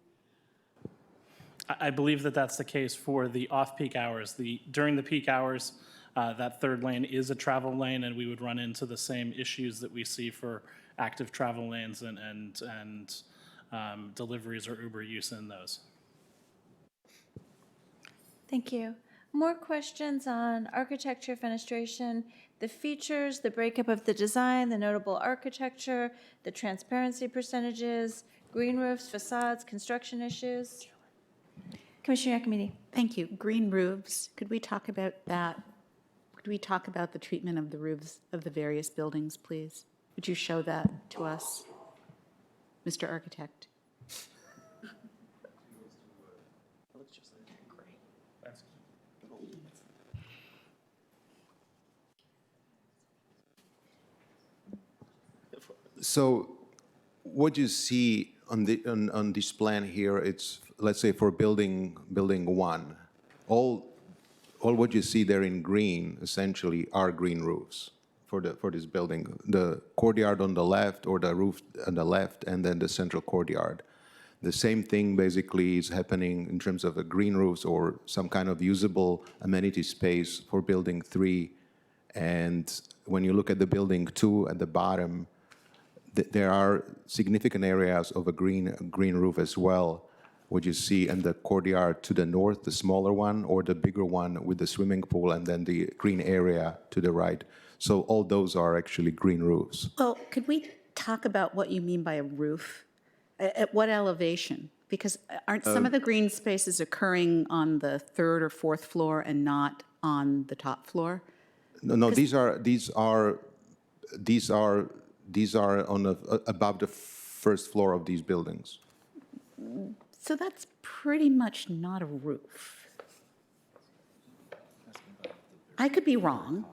I believe that that's the case for the off-peak hours. During the peak hours, that third lane is a travel lane, and we would run into the same issues that we see for active travel lanes and deliveries or Uber use in those. Thank you. More questions on architecture, fenestration, the features, the breakup of the design, the notable architecture, the transparency percentages, green roofs, facades, construction issues? Commissioner Giacometti. Thank you. Green roofs, could we talk about that? Could we talk about the treatment of the roofs of the various buildings, please? Would you show that to us, Mr. Architect? So what you see on this plan here, it's, let's say, for building 1, all what you see there in green essentially are green roofs for this building. The courtyard on the left, or the roof on the left, and then the central courtyard. The same thing basically is happening in terms of the green roofs or some kind of usable amenity space for building 3. And when you look at the building 2 at the bottom, there are significant areas of a green roof as well, what you see in the courtyard to the north, the smaller one, or the bigger one with the swimming pool, and then the green area to the right. So all those are actually green roofs. Well, could we talk about what you mean by a roof? At what elevation? Because aren't some of the green spaces occurring on the 3rd or 4th floor and not on the top floor? No, these are on above the 1st floor of these buildings. So that's pretty much not a roof. I could be wrong.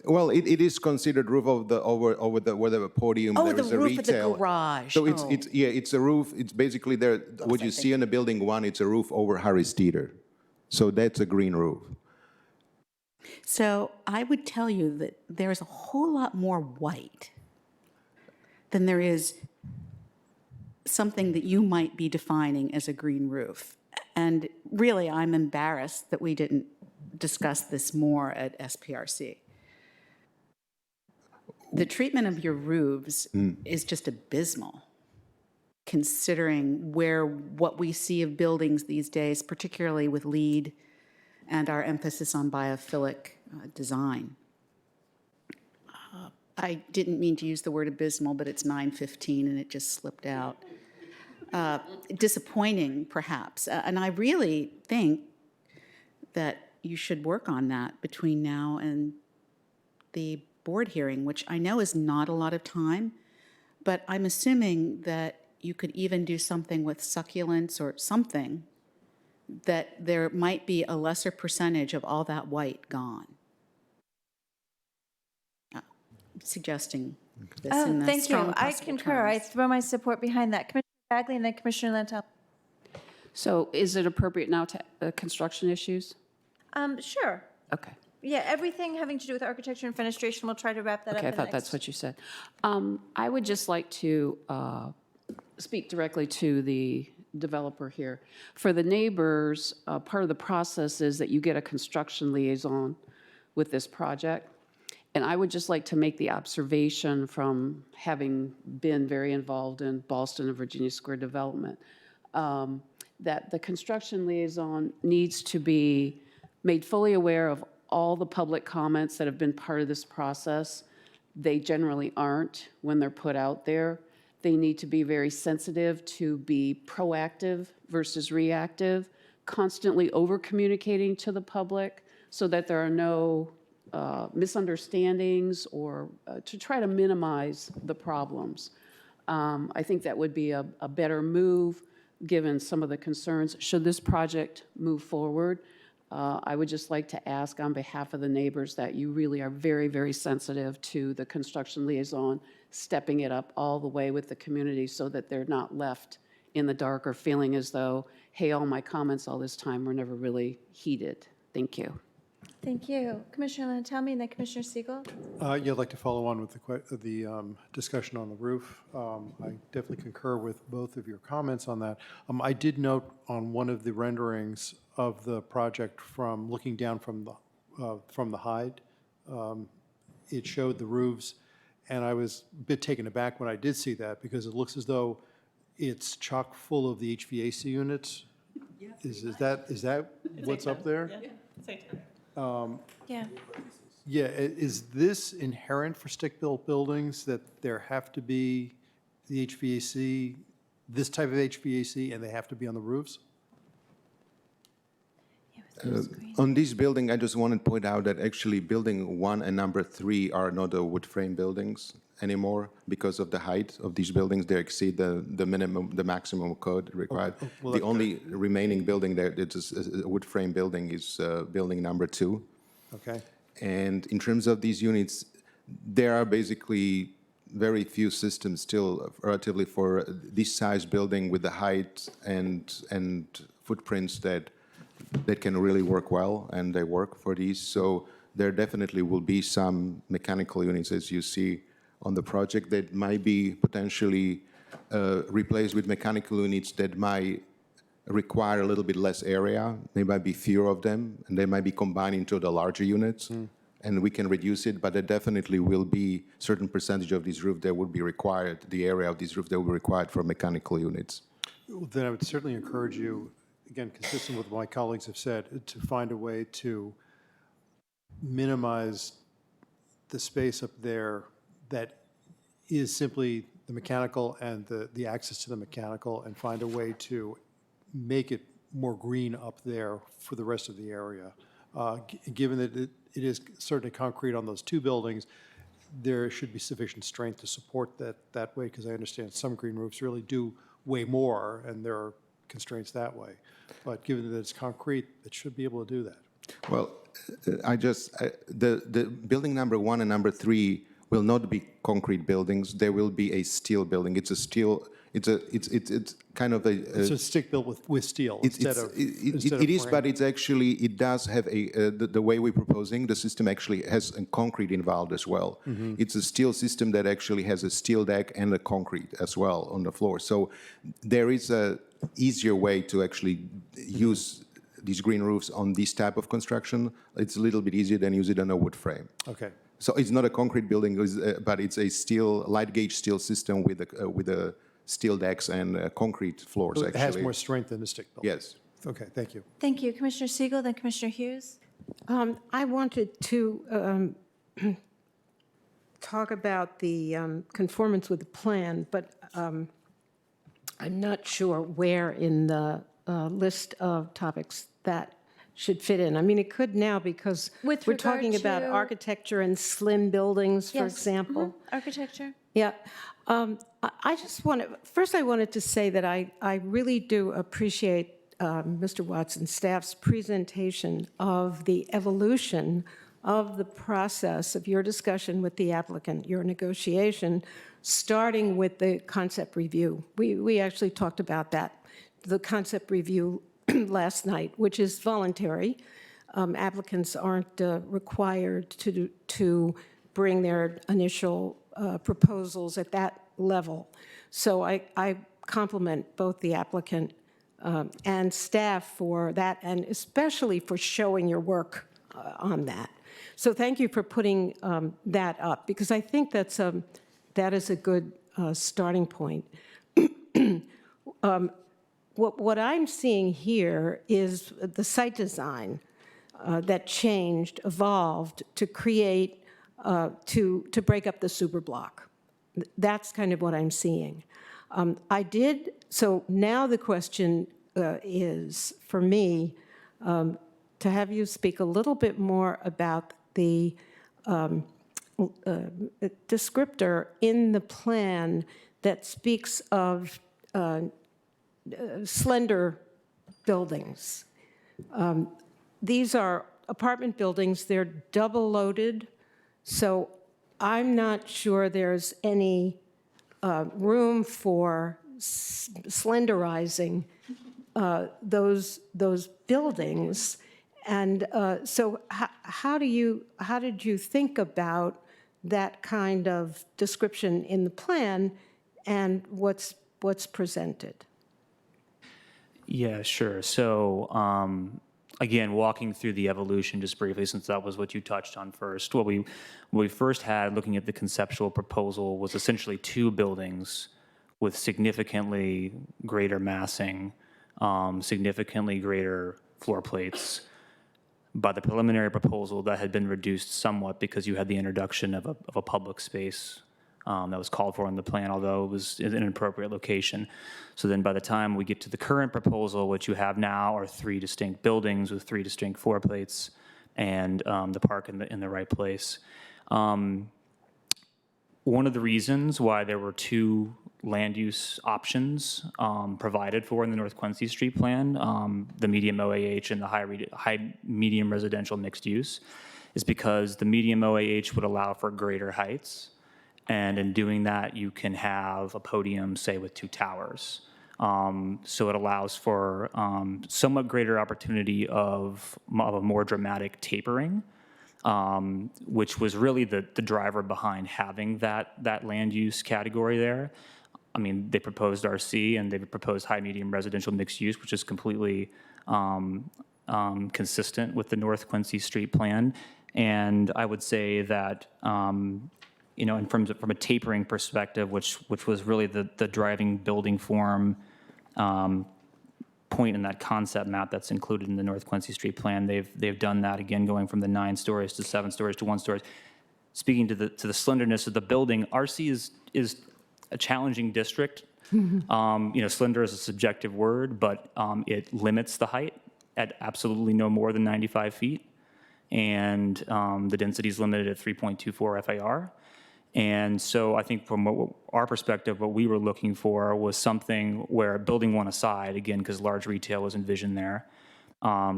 Well, it is considered roof of the over the podium. Oh, there the is a roof of the retail. garage. So Oh. it's a roof. It's basically there. What you see in the building 1, it's a roof over Harris Theater. So that's a green roof. So I would tell you that there's a whole lot more white than there is something that you might be defining as a green roof. And really, I'm embarrassed that we didn't discuss this more at SPRC. The treatment of your roofs is just abysmal, considering what we see of buildings these days, particularly with LEED and our emphasis on biophilic design. I didn't mean to use the word abysmal, but it's 9:15 and it just slipped out. Disappointing, perhaps. And I really think that you should work on that between now and the board hearing, which I know is not a lot of time, but I'm assuming that you could even do something with succulents or something that there might be a lesser percentage of all that white gone. Suggesting this in the Thank you. strong I possible concur. I terms. throw my support behind that. Commissioner Bagley and then Commissioner Lantel. So is it appropriate now to construction issues? Sure. Okay. Yeah, everything having to do with architecture and fenestration, we'll try to wrap that Okay, I up. thought that's what you said. I would just like to speak directly to the developer here. For the neighbors, part of the process is that you get a construction liaison with this project. And I would just like to make the observation from having been very involved in Ballston and Virginia Square development, that the construction liaison needs to be made fully aware of all the public comments that have been part of this process. They generally aren't when they're put out there. They need to be very sensitive to be proactive versus reactive, constantly over-communicating to the public so that there are no misunderstandings or to try to minimize the problems. I think that would be a better move given some of the concerns. Should this project move forward, I would just like to ask on behalf of the neighbors that you really are very, very sensitive to the construction liaison, stepping it up all the way with the community so that they're not left in the dark or feeling as though, hey, all my comments all this time were never really heeded. Thank you. Thank you. Commissioner Lantel and then Commissioner Siegel. Yeah, I'd like to follow on with the discussion on the roof. I definitely concur with both of your comments on that. I did note on one of the renderings of the project from looking down from the Hyde, it showed the roofs, and I was a bit taken aback when I did see that because it looks as though it's chock full of the HVAC units. Is that what's up there? Yeah. Yeah, is this inherent for stick-built buildings, that there have to be the HVAC, this type of HVAC, and they have to be on the roofs? On this building, I just want to point out that actually building 1 and number 3 are not the wood frame buildings anymore because of the height of these buildings. They exceed the maximum code required. well, The that's only remaining building that is a wood frame building is building number 2. Okay. And in terms of these units, there are basically very few systems still relatively for this size building with the height and footprints that can really work well, and they work for these. So there definitely will be some mechanical units, as you see on the project, that might be potentially replaced with mechanical units that might require a little bit less area. There might be fewer of them, and they might be combined into the larger units, and we can reduce it, but there definitely will be certain percentage of this roof that would be required, the area of this roof that will be required for mechanical units. Then I would certainly encourage you, again, consistent with what my colleagues have said, to find a way to minimize the space up there that is simply the mechanical and the access to the mechanical, and find a way to make it more green up there for the rest of the area. Given that it is certainly concrete on those 2 buildings, there should be sufficient strength to support that way, because I understand some green roofs really do weigh more, and there are constraints that way. But given that it's concrete, it should be able to do that. Well, the building number 1 and number 3 will not be concrete buildings. There will be a steel building. It's a steel. It's kind of a. It's a stick built with steel instead of. It is, but it's actually, it does have the way we're proposing, the system actually has a concrete involved as well. Mm-hmm. It's a steel system that actually has a steel deck and a concrete as well on the floor. So there is a easier way to actually use these green roofs on this type of construction. It's a little bit easier than use it on a wood frame. Okay. So it's not a concrete building, but it's a steel, light gauge steel system with a steel decks and concrete floors, It actually. has more strength than a stick built. Yes. Okay, thank you. Thank you. Commissioner Siegel, then Commissioner Hughes. I wanted to talk about the conformance with the plan, but I'm not sure where in the list of topics that should fit in. I mean, it could now because With we're talking regard about to- architecture and slim buildings, for Yes, example. Architecture? Yeah. I just want to, first I wanted to say that I really do appreciate Mr. Watson's staff's presentation of the evolution of the process of your discussion with the applicant, your negotiation, starting with the concept review. We actually talked about that, the concept review last night, which is voluntary. Applicants aren't required to bring their initial proposals at that level. So I compliment both the applicant and staff for that, and especially for showing your work on that. So thank you for putting that up, because I think that is a good starting point. What I'm seeing here is the site design that changed, evolved to create, to break up the super block. That's kind of what I'm seeing. So now the question is, for me, to have you speak a little bit more about the descriptor in the plan that speaks of slender buildings. These are apartment buildings, they're double loaded, so I'm not sure there's any room for slenderizing those buildings. And so how did you think about that kind of description in the plan and what's presented? Yeah, sure. So again, walking through the evolution just briefly, since that was what you touched on first. What we first had, looking at the conceptual proposal, was essentially two buildings with significantly greater massing, significantly greater floor plates. By the preliminary proposal, that had been reduced somewhat because you had the introduction of a public space that was called for in the plan, although it was in an appropriate location. So then by the time we get to the current proposal, what you have now are three distinct buildings with three distinct floor plates and the park in the right place. One of the reasons why there were two land use options provided for in the North Quincy Street plan, the medium OAH and the high medium residential mixed use, is because the medium OAH would allow for greater heights. And in doing that, you can have a podium, say, with two towers. So it allows for somewhat greater opportunity of a more dramatic tapering, which was really the driver behind having that land use category there. I mean, they proposed RC and they proposed high medium residential mixed use, which is completely consistent with the North Quincy Street plan. And I would say that, you know, from a tapering perspective, which was really the driving building form point in that concept map that's included in the North Quincy Street plan, they've done that again, going from the 9 stories to 7 stories to 1 story. Speaking to the slenderness of the building, RC is a challenging district. You know, slender is a subjective word, but it limits the height at absolutely no more than 95 feet. And the density is limited at 3.24 FAR. And so I think from our perspective, what we were looking for was something where, building one aside, again, because large retail was envisioned there,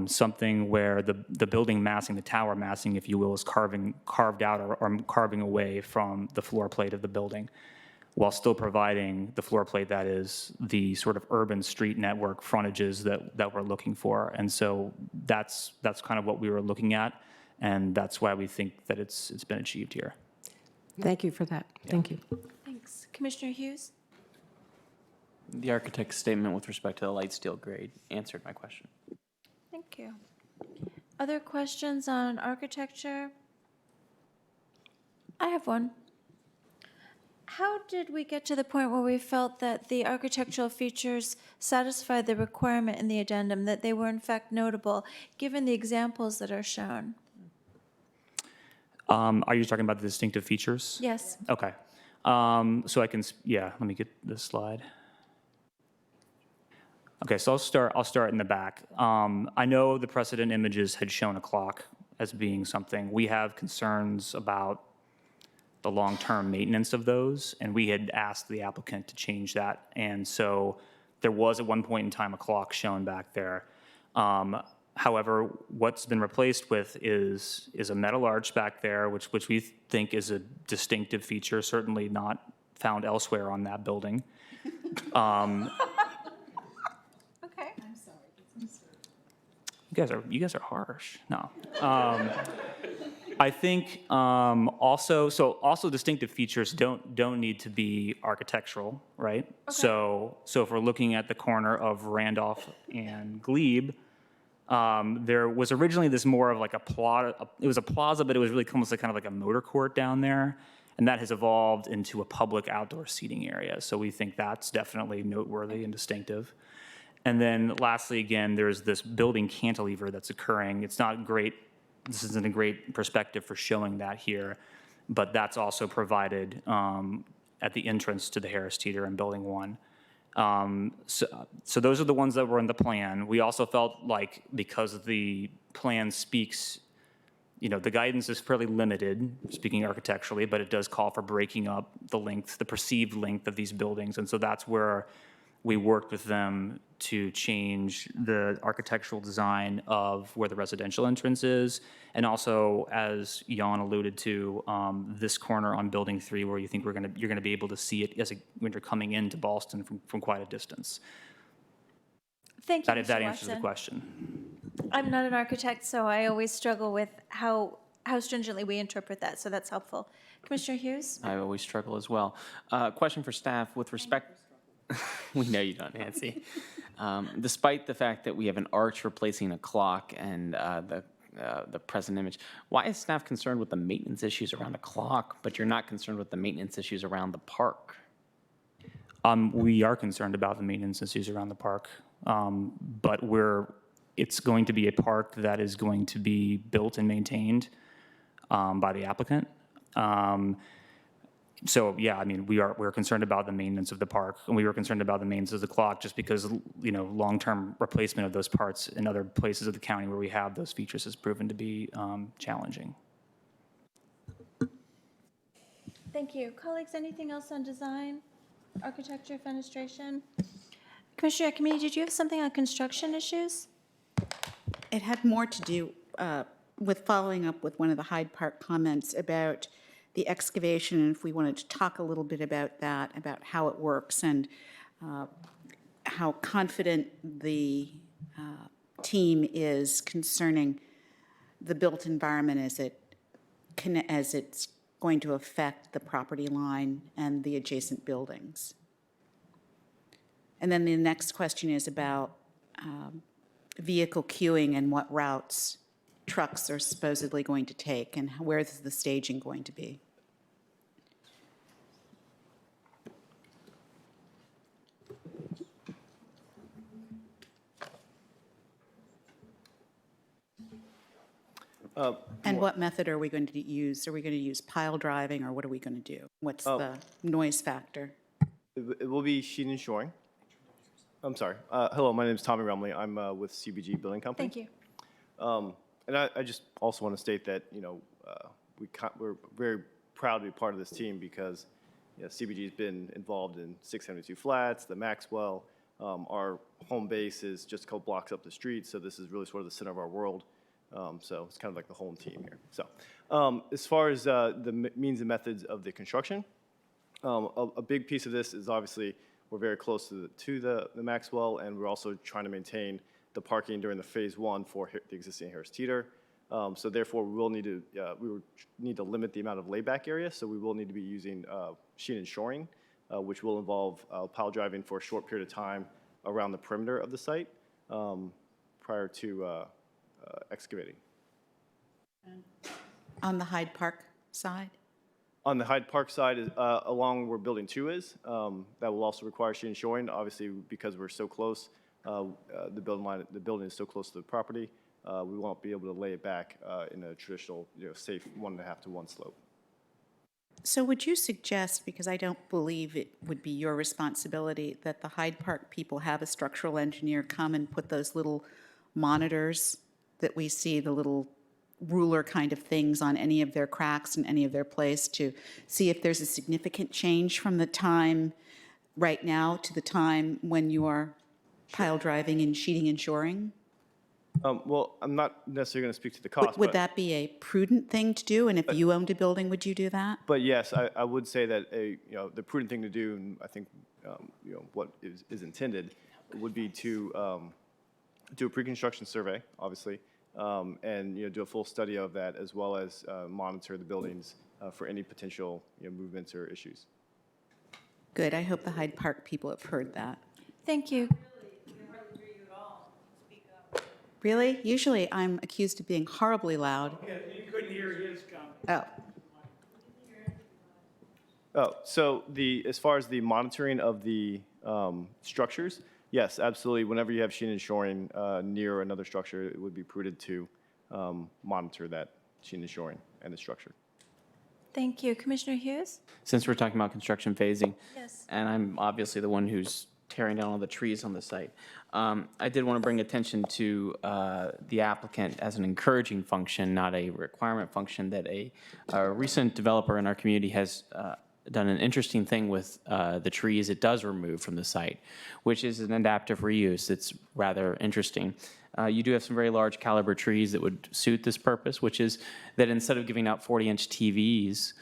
something where the building massing, the tower massing, if you will, is carved out or carving away from the floor plate of the building, while still providing the floor plate that is the sort of urban street network frontages that we're looking for. And so that's kind of what we were looking at, and that's why we think that it's been achieved here. Thank you for that. Thank you. Thanks. Commissioner Hughes? The architect's statement with respect to the light steel grade answered my question. Thank you. Other questions on architecture? I have one. How did we get to the point where we felt that the architectural features satisfied the requirement in the addendum, that they were in fact notable, given the examples that are shown? Are you talking about the distinctive features? Yes. Okay. So I can, yeah, let me get this slide. Okay, so I'll start in the back. I know the precedent images had shown a clock as being something. We have concerns about the long-term maintenance of those, and we had asked the applicant to change that. And so there was at one point in time a clock shown back there. However, what's been replaced with is a metal arch back there, which we think is a distinctive feature, certainly not found elsewhere on that building. Okay. You guys are harsh. No. I think also distinctive features don't need to be architectural, right? Okay. So if we're looking at the corner of Randolph and Glebe, there was originally this more of like a plaza, but it was really almost like kind of like a motor court down there. And that has evolved into a public outdoor seating area. So we think that's definitely noteworthy and distinctive. And then lastly, again, there's this building cantilever that's occurring. It's not great. This isn't a great perspective for showing that here, but that's also provided at the entrance to the Harris Teeter in Building 1. So those are the ones that were in the plan. We also felt like because the plan speaks, the guidance is fairly limited, speaking architecturally, but it does call for breaking up the perceived length of these buildings. And so that's where we worked with them to change the architectural design of where the residential entrance is. And also, as Jan alluded to, this corner on Building 3 where you think you're gonna be able to see it when you're coming into Ballston from quite a distance. Thank you, That Mr. answers the Watson. question. I'm not an architect, so I always struggle with how stringently we interpret that, so that's helpful. Commissioner Hughes? I always struggle as well. Question for staff with respect. We know you don't, Nancy. Despite the fact that we have an arch replacing a clock and the present image, why is staff concerned with the maintenance issues around the clock, but you're not concerned with the maintenance issues around the park? We are concerned about the maintenance issues around the park, but it's going to be a park that is going to be built and maintained by the applicant. So yeah, I mean, we're concerned about the maintenance of the park, and we were concerned about the maintenance of the clock just because long-term replacement of those parts in other places of the county where we have those features has proven to be challenging. Thank you. Colleagues, anything else on design, architecture, fenestration? Commissioner Committee, did you have something on construction issues? It had more to do with following up with one of the Hyde Park comments about the excavation, and if we wanted to talk a little bit about that, about how it works and how confident the team is concerning the built environment as it's going to affect the property line and the adjacent buildings. And then the next question is about vehicle queuing and what routes trucks are supposedly going to take and where is the staging going to be. And what method are we going to use? Are we going to use pile driving, or what are we going to do? What's the noise factor? It will be sheet and shoring. I'm sorry. Hello, my name is Tommy Rumley. I'm with CBG Building Company. Thank you. And I just also want to state that, we're very proud to be part of this team because, CBG has been involved in 672 Flats, the Maxwell. Our home base is just a couple blocks up the street, so this is really sort of the center of our world. So it's kind of like the home team here. So as far as the means and methods of the construction, a big piece of this is obviously we're very close to the Maxwell, and we're also trying to maintain the parking during the phase 1 for the existing Harris Teeter. So therefore, we will need to limit the amount of layback area. So we will need to be using sheet and shoring, which will involve pile driving for a short period of time around the perimeter of the site prior to excavating. On the Hyde Park side? On the Hyde Park side, along where Building 2 is, that will also require sheet and shoring. Obviously, because we're so close, the building is so close to the property. we won't be able to lay it back in a traditional, safe 1.5 to 1 slope. So would you suggest, because I don't believe it would be your responsibility, that the Hyde Park people have a structural engineer come and put those little monitors that we see, the little ruler kind of things on any of their cracks in any of their place to see if there's a significant change from the time right now to the time when you are pile driving and sheeting and shoring? Well, I'm not necessarily going to speak to the cost. Would but, that be a prudent thing to do? And if you owned a building, would you do that? But yes, I would say that the prudent thing to do, and I think what is intended, would be to do a pre-construction survey, obviously, and do a full study of that, as well as monitor the buildings for any potential movements or issues. Good. I hope the Hyde Park people have heard that. Thank you. Really? Usually I'm accused of being horribly loud. Yeah, you couldn't hear his comment. Oh. So as far as the monitoring of the structures, yes, absolutely. Whenever you have sheeting and shoring near another structure, it would be prudent to monitor that sheeting and shoring and the structure. Thank you. Commissioner Hughes? Since we're talking about construction phasing, Yes. and I'm obviously the one who's tearing down all the trees on the site, I did want to bring attention to the applicant as an encouraging function, not a requirement function, that a recent developer in our community has done an interesting thing with the trees it does remove from the site, which is an adaptive reuse. It's rather interesting. You do have some very large caliber trees that would suit this purpose, which is that instead of giving out 40-inch TVs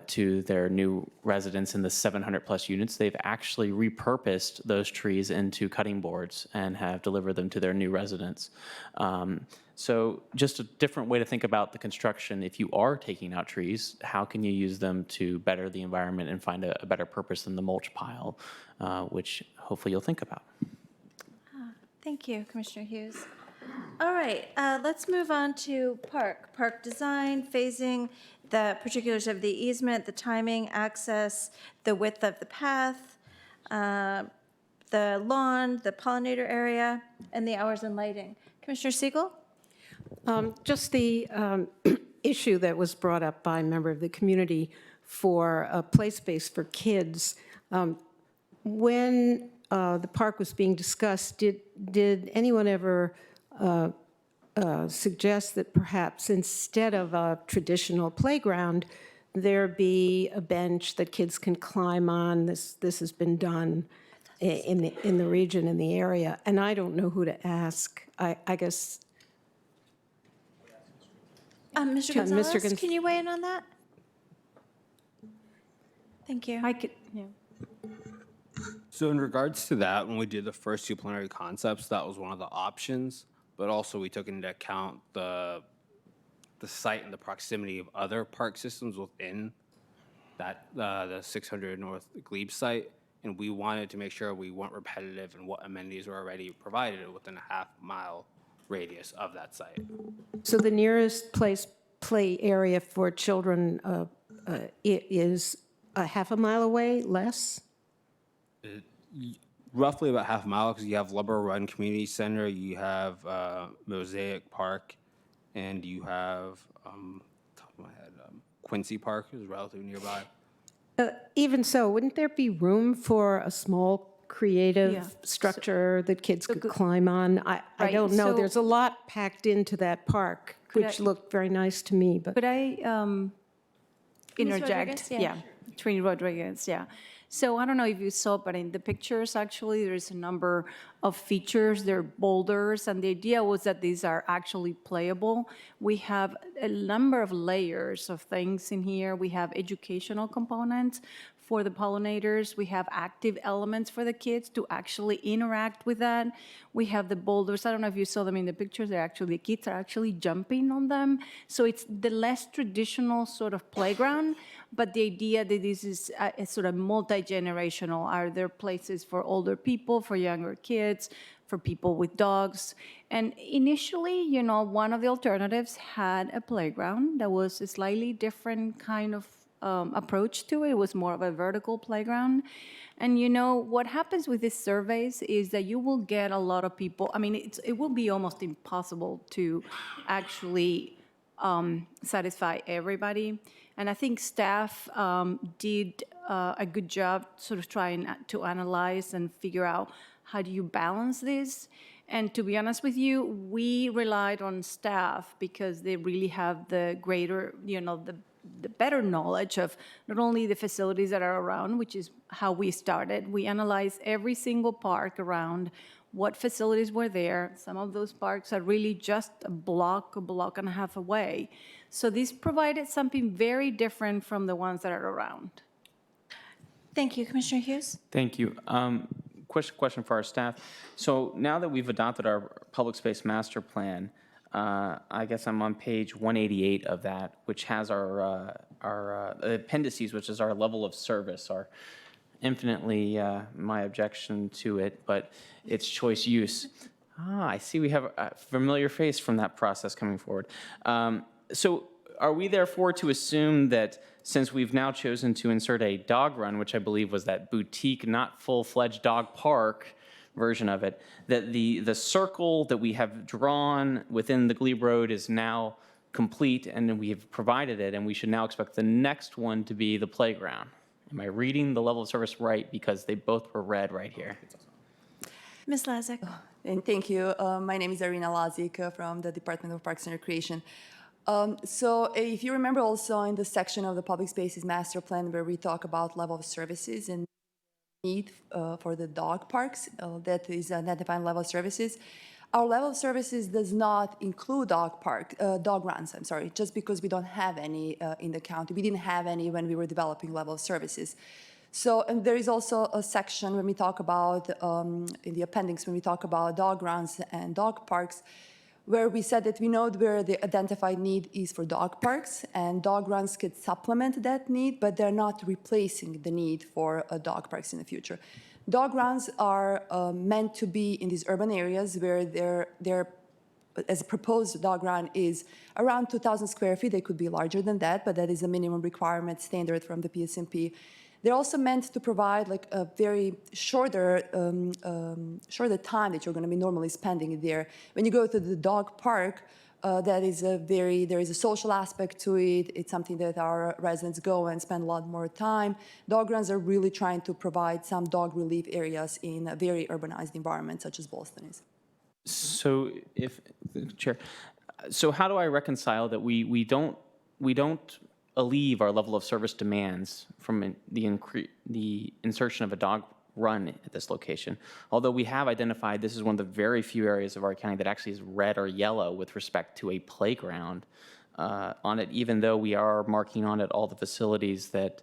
to their new residents in the 700-plus units, they've actually repurposed those trees into cutting boards and have delivered them to their new residents. So just a different way to think about the construction. If you are taking out trees, how can you use them to better the environment and find a better purpose than the mulch pile, which hopefully you'll think about. Thank you, Commissioner Hughes. All right, let's move on to park design, phasing, the particulars of the easement, the timing, access, the width of the path, the lawn, the pollinator area, and the hours and lighting. Commissioner Siegel? Just the issue that was brought up by a member of the community for a play space for kids. When the park was being discussed, did anyone ever suggest that perhaps instead of a traditional playground, there be a bench that kids can climb on? This has been done in the region, in the area, and I don't know who to ask. I guess. Mr. Gonzalez, can you weigh in on that? Thank you. I could, yeah. So in regards to that, when we did the first two plenary concepts, that was one of the options, but also we took into account the site and the proximity of other park systems within that the 600 North Glebe site, and we wanted to make sure we weren't repetitive in what amenities were already provided within a half-mile radius of that site. So the nearest play area for children is a half a mile away, less? Roughly about half a mile, because you have Lubber Run Community Center, you have Mosaic Park, and you have, top of my head, Quincy Park is relatively nearby. Even so, wouldn't there be room for a small creative structure that kids could climb on? I don't know. There's a lot packed into that park, which looked very nice to me. But could I interject? Rodriguez? Yeah. Trini Rodriguez, yeah. So I don't know if you saw, but in the pictures, actually, there's a number of features. They're boulders, and the idea was that these are actually playable. We have a number of layers of things in here. We have educational components for the pollinators. We have active elements for the kids to actually interact with that. We have the boulders. I don't know if you saw them in the pictures. They're actually, the kids are actually jumping on them. So it's the less traditional sort of playground, but the idea that this is a sort of multi-generational. Are there places for older people, for younger kids, for people with dogs? And initially, one of the alternatives had a playground that was a slightly different kind of approach to it. It was more of a vertical playground. And you know, what happens with these surveys is that you will get a lot of people, I mean, it will be almost impossible to actually satisfy everybody. And I think staff did a good job sort of trying to analyze and figure out how do you balance this. And to be honest with you, we relied on staff because they really have the greater, you know, the better knowledge of not only the facilities that are around, which is how we started. We analyzed every single park around, what facilities were there. Some of those parks are really just a block and a half away. So this provided something very different from the ones that are around. Thank you, Commissioner Hughes. Thank you. Question for our staff. So now that we've adopted our public space master plan, I guess I'm on page 188 of that, which has our appendices, which is our level of service, our infinitely my objection to it, but it's choice use. I see we have a familiar face from that process coming forward. So are we therefore to assume that since we've now chosen to insert a dog run, which I believe was that boutique, not full-fledged dog park version of it, that the circle that we have drawn within the glebe road is now complete and we have provided it, and we should now expect the next one to be the playground? Am I reading the level of service right? Because they both were red right here. Ms. Lazick. And thank you. My name is Arina Lazick from the Department of Parks and Recreation. So if you remember also in the section of the Public Spaces Master Plan where we talk about level of services and need for the dog parks, that is an identifying level of services. Our level of services does not include dog runs, I'm sorry, just because we don't have any in the county. We didn't have any when we were developing level of services. So, and there is also a section when we talk about, in the appendix, when we talk about dog runs and dog parks, where we said that we know where the identified need is for dog parks, and dog runs could supplement that need, but they're not replacing the need for dog parks in the future. Dog runs are meant to be in these urban areas where they're as a proposed dog run is around 2,000 square feet. They could be larger than that, but that is a minimum requirement standard from the PSMP. They're also meant to provide like a very shorter time that you're going to be normally spending there. When you go to the dog park, there is a social aspect to it. It's something that our residents go and spend a lot more time. Dog runs are really trying to provide some dog relief areas in a very urbanized environment, such as Boston is. So, Chair, so how do I reconcile that we don't alleviate our level of service demands from the insertion of a dog run at this location, although we have identified this is one of the very few areas of our county that actually is red or yellow with respect to a playground on it, even though we are marking on it all the facilities that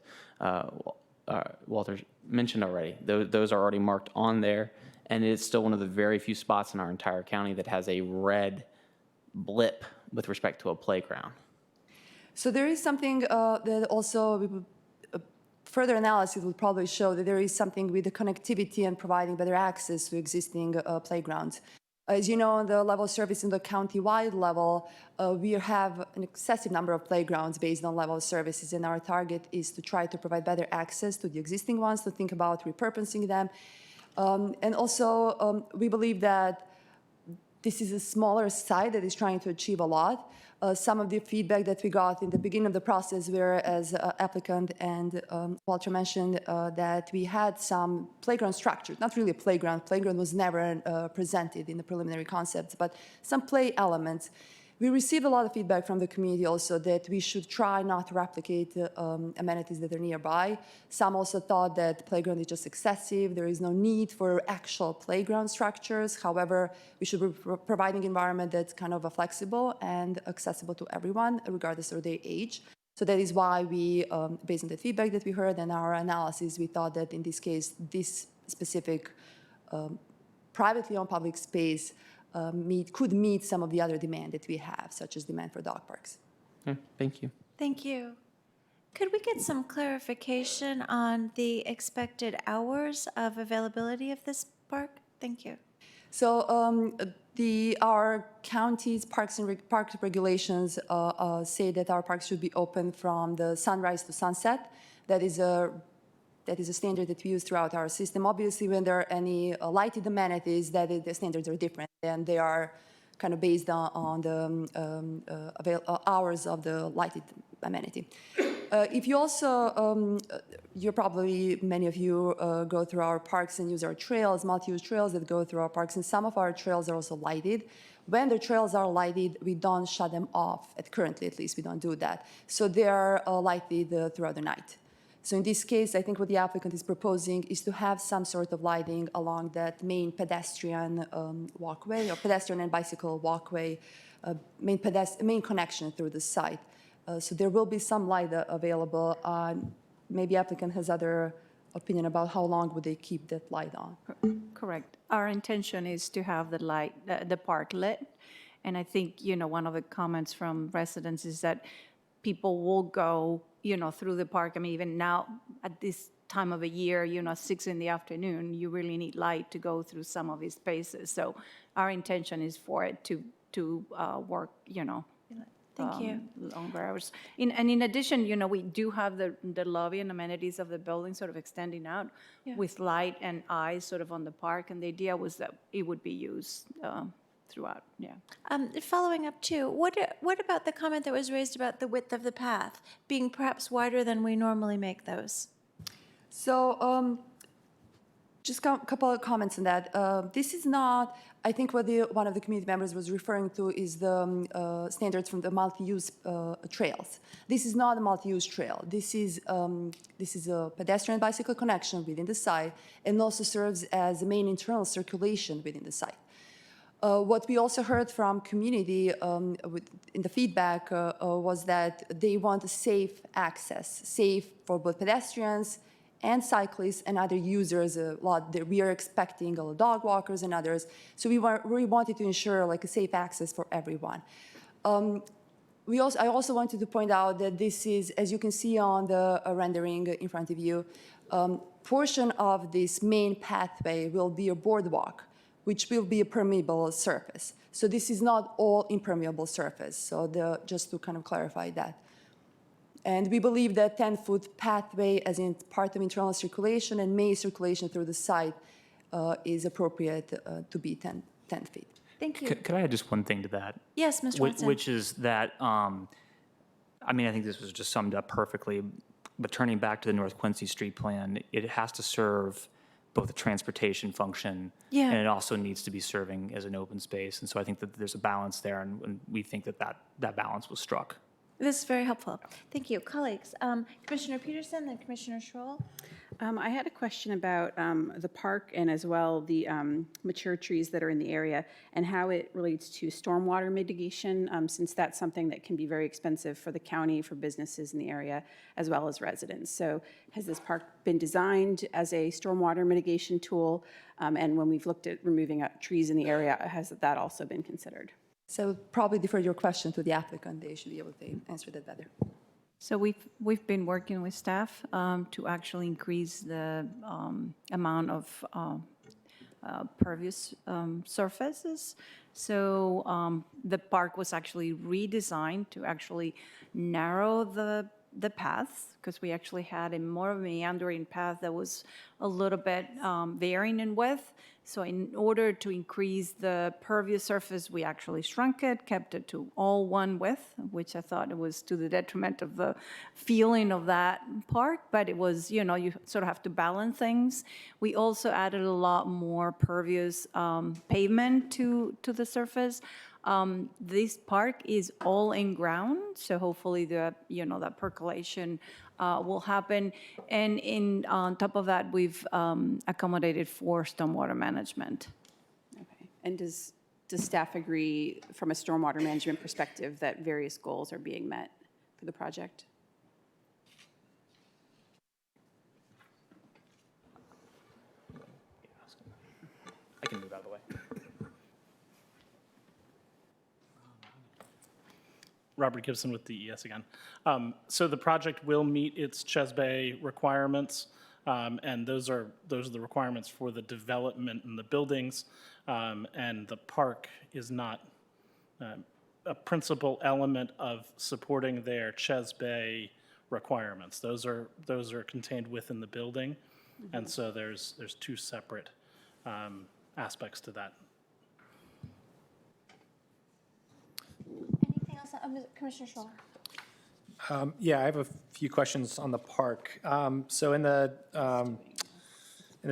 Walter mentioned already. Those are already marked on there, and it's still one of the very few spots in our entire county that has a red blip with respect to a playground. So there is something that also further analysis will probably show that there is something with the connectivity and providing better access to existing playgrounds. As you know, the level of service in the county-wide level, we have an excessive number of playgrounds based on level of services, and our target is to try to provide better access to the existing ones, to think about repurposing them. And also, we believe that this is a smaller site that is trying to achieve a lot. Some of the feedback that we got in the beginning of the process were, as applicant and Walter mentioned, that we had some playground structures, not really a playground. Playground was never presented in the preliminary concepts, but some play elements. We received a lot of feedback from the community also that we should try not to replicate amenities that are nearby. Some also thought that playground is just excessive. There is no need for actual playground structures. However, we should be providing an environment that's kind of flexible and accessible to everyone, regardless of their age. So that is why we, based on the feedback that we heard and our analysis, we thought that in this case, this specific privately owned public space could meet some of the other demand that we have, such as demand for dog parks. Thank you. Thank you. Could we get some clarification on the expected hours of availability of this park? Thank you. So Our county's park regulations say that our parks should be open from the sunrise to sunset. That is a standard that we use throughout our system. Obviously, when there are any lighted amenities, the standards are different, and they are kind of based on the hours of the lighted amenity. If you also, many of you go through our parks and use our trails, multi-use trails that go through our parks, and some of our trails are also lighted. When the trails are lighted, we don't shut them off, currently at least, we don't do that. So they are lighted throughout the night. So in this case, I think what the applicant is proposing is to have some sort of lighting along that main pedestrian walkway, or pedestrian and bicycle walkway, main connection through the site. So there will be some light available. Maybe applicant has other opinion about how long would they keep that light on. Correct. Our intention is to have the park lit. And I think, one of the comments from residents is that people will go, through the park. I mean, even now at this time of a year, 6 in the afternoon, you really need light to go through some of these spaces. So our intention is for it to work, Thank you. longer hours. In addition, we do have the lobby and amenities of the building sort of extending out with light and eyes sort of on the park. And the idea was that it would be used throughout, Following up too, what about the comment that was raised about the width of the path being perhaps wider than we normally make those? So just a couple of comments on that. This is not, I think what one of the community members was referring to is the standards from the multi-use trails. This is not a multi-use trail. This is a pedestrian bicycle connection within the site and also serves as a main internal circulation within the site. What we also heard from community in the feedback was that they want a safe access, safe for both pedestrians and cyclists and other users. We are expecting dog walkers and others. So we wanted to ensure like a safe access for everyone. I also wanted to point out that this is, as you can see on the rendering in front of you, portion of this main pathway will be a boardwalk, which will be a permeable surface. So this is not all impermeable surface. So just to kind of clarify that. And we believe that 10-foot pathway as in part of internal circulation and main circulation through the site is appropriate to be 10 feet. Thank you. Could I add just one thing to that? Yes, Mr. Watson. Which is that, I think this was just summed up perfectly, but turning back to the North Quincy Street plan, it has to serve both a transportation function and it also needs to be serving as an open space. And so I think that there's a balance there, and we think that balance was struck. This is very helpful. Thank you. Colleagues, Commissioner Peterson, then Commissioner Schroll. I had a question about the park and as well the mature trees that are in the area and how it relates to stormwater mitigation, since that's something that can be very expensive for the county, for businesses in the area, as well as residents. So has this park been designed as a stormwater mitigation tool? And when we've looked at removing trees in the area, has that also been considered? So probably defer your question to the applicant. They should be able to answer that better. So we've been working with staff to actually increase the amount of pervious surfaces. So the park was actually redesigned to actually narrow the paths, because we actually had a more of a meandering path that was a little bit varying in width. So in order to increase the pervious surface, we actually shrunk it, kept it to all one width, which I thought it was to the detriment of the feeling of that park, but it was, you sort of have to balance things. We also added a lot more pervious pavement to the surface. This park is all in ground, so hopefully that percolation will happen. And on top of that, we've accommodated for stormwater management. Okay. And does staff agree from a stormwater management perspective that various goals are being met for the project? I can move out of the way. Robert Gibson with DES again. So the project will meet its CHESBA requirements. And those are the requirements for the development in the buildings. And the park is not a principal element of supporting their Ches Bay requirements. Those are contained within the building. And so there's two separate aspects to that. Anything else, Commissioner Schroller? Yeah, I have a few questions on the park. So in the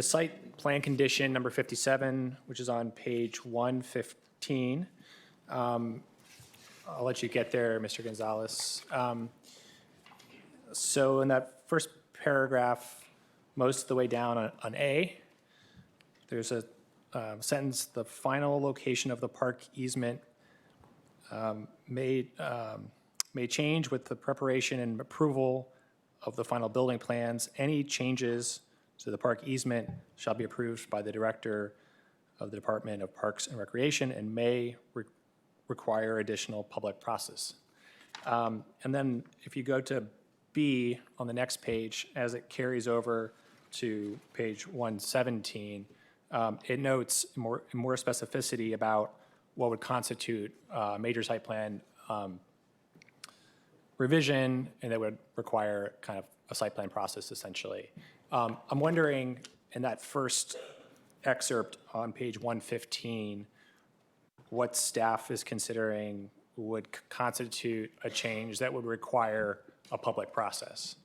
site plan condition number 57, which is on page 115, I'll let you get there, Mr. Gonzalez. So in that first paragraph, most of the way down on A, there's a sentence, the final location of the park easement may change with the preparation and approval of the final building plans. Any changes to the park easement shall be approved by the Director of the Department of Parks and Recreation and may require additional public process. And then if you go to B on the next page, as it carries over to page 117, it notes more specificity about what would constitute major site plan revision, and that would require kind of a site plan process, essentially. I'm wondering, in that first excerpt on page 115, what staff is considering would constitute a change that would require a public process?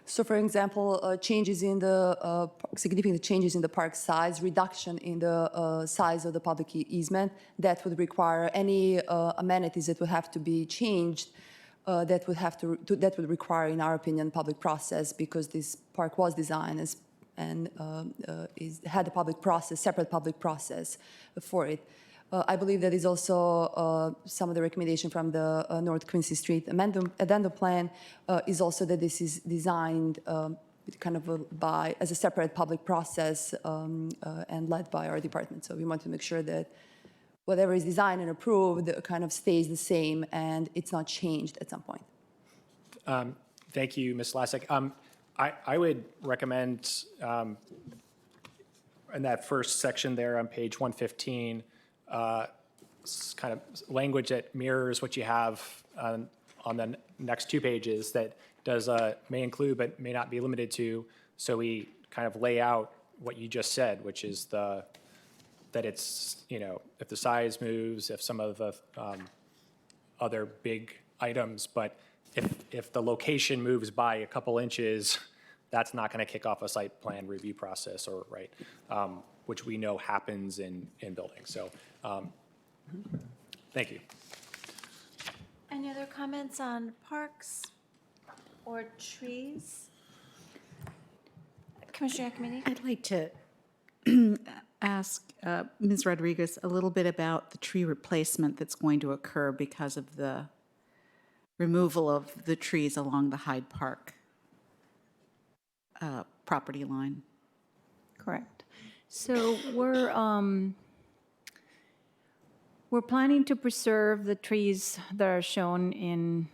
So for example, changes in the, significant changes in the park size, reduction in the size of the public easement, that would require any amenities that would have to be changed, that would require, in our opinion, public process, because this park was designed as, and had a public process, separate public process for it. I believe that is also some of the recommendation from the North Quincy Street addendum plan is also that this is designed kind of as a separate public process and led by our department. So we want to make sure that whatever is designed and approved kind of stays the same and it's not changed at some point. Thank you, Ms. Lasek. I would recommend in that first section there on page 115, kind of language that mirrors what you have on the next two pages that does may include but may not be limited to. So we kind of lay out what you just said, which is that it's, if the size moves, if some of the other big items, but if the location moves by a couple inches, that's not going to kick off a site plan review process, or right, which we know happens in buildings. So thank you. Any other comments on parks or trees? Commissioner Akamine? I'd like to ask Ms. Rodriguez a little bit about the tree replacement that's going to occur because of the removal of the trees along the Hyde Park property line. Correct. So we're planning to preserve the trees that are shown in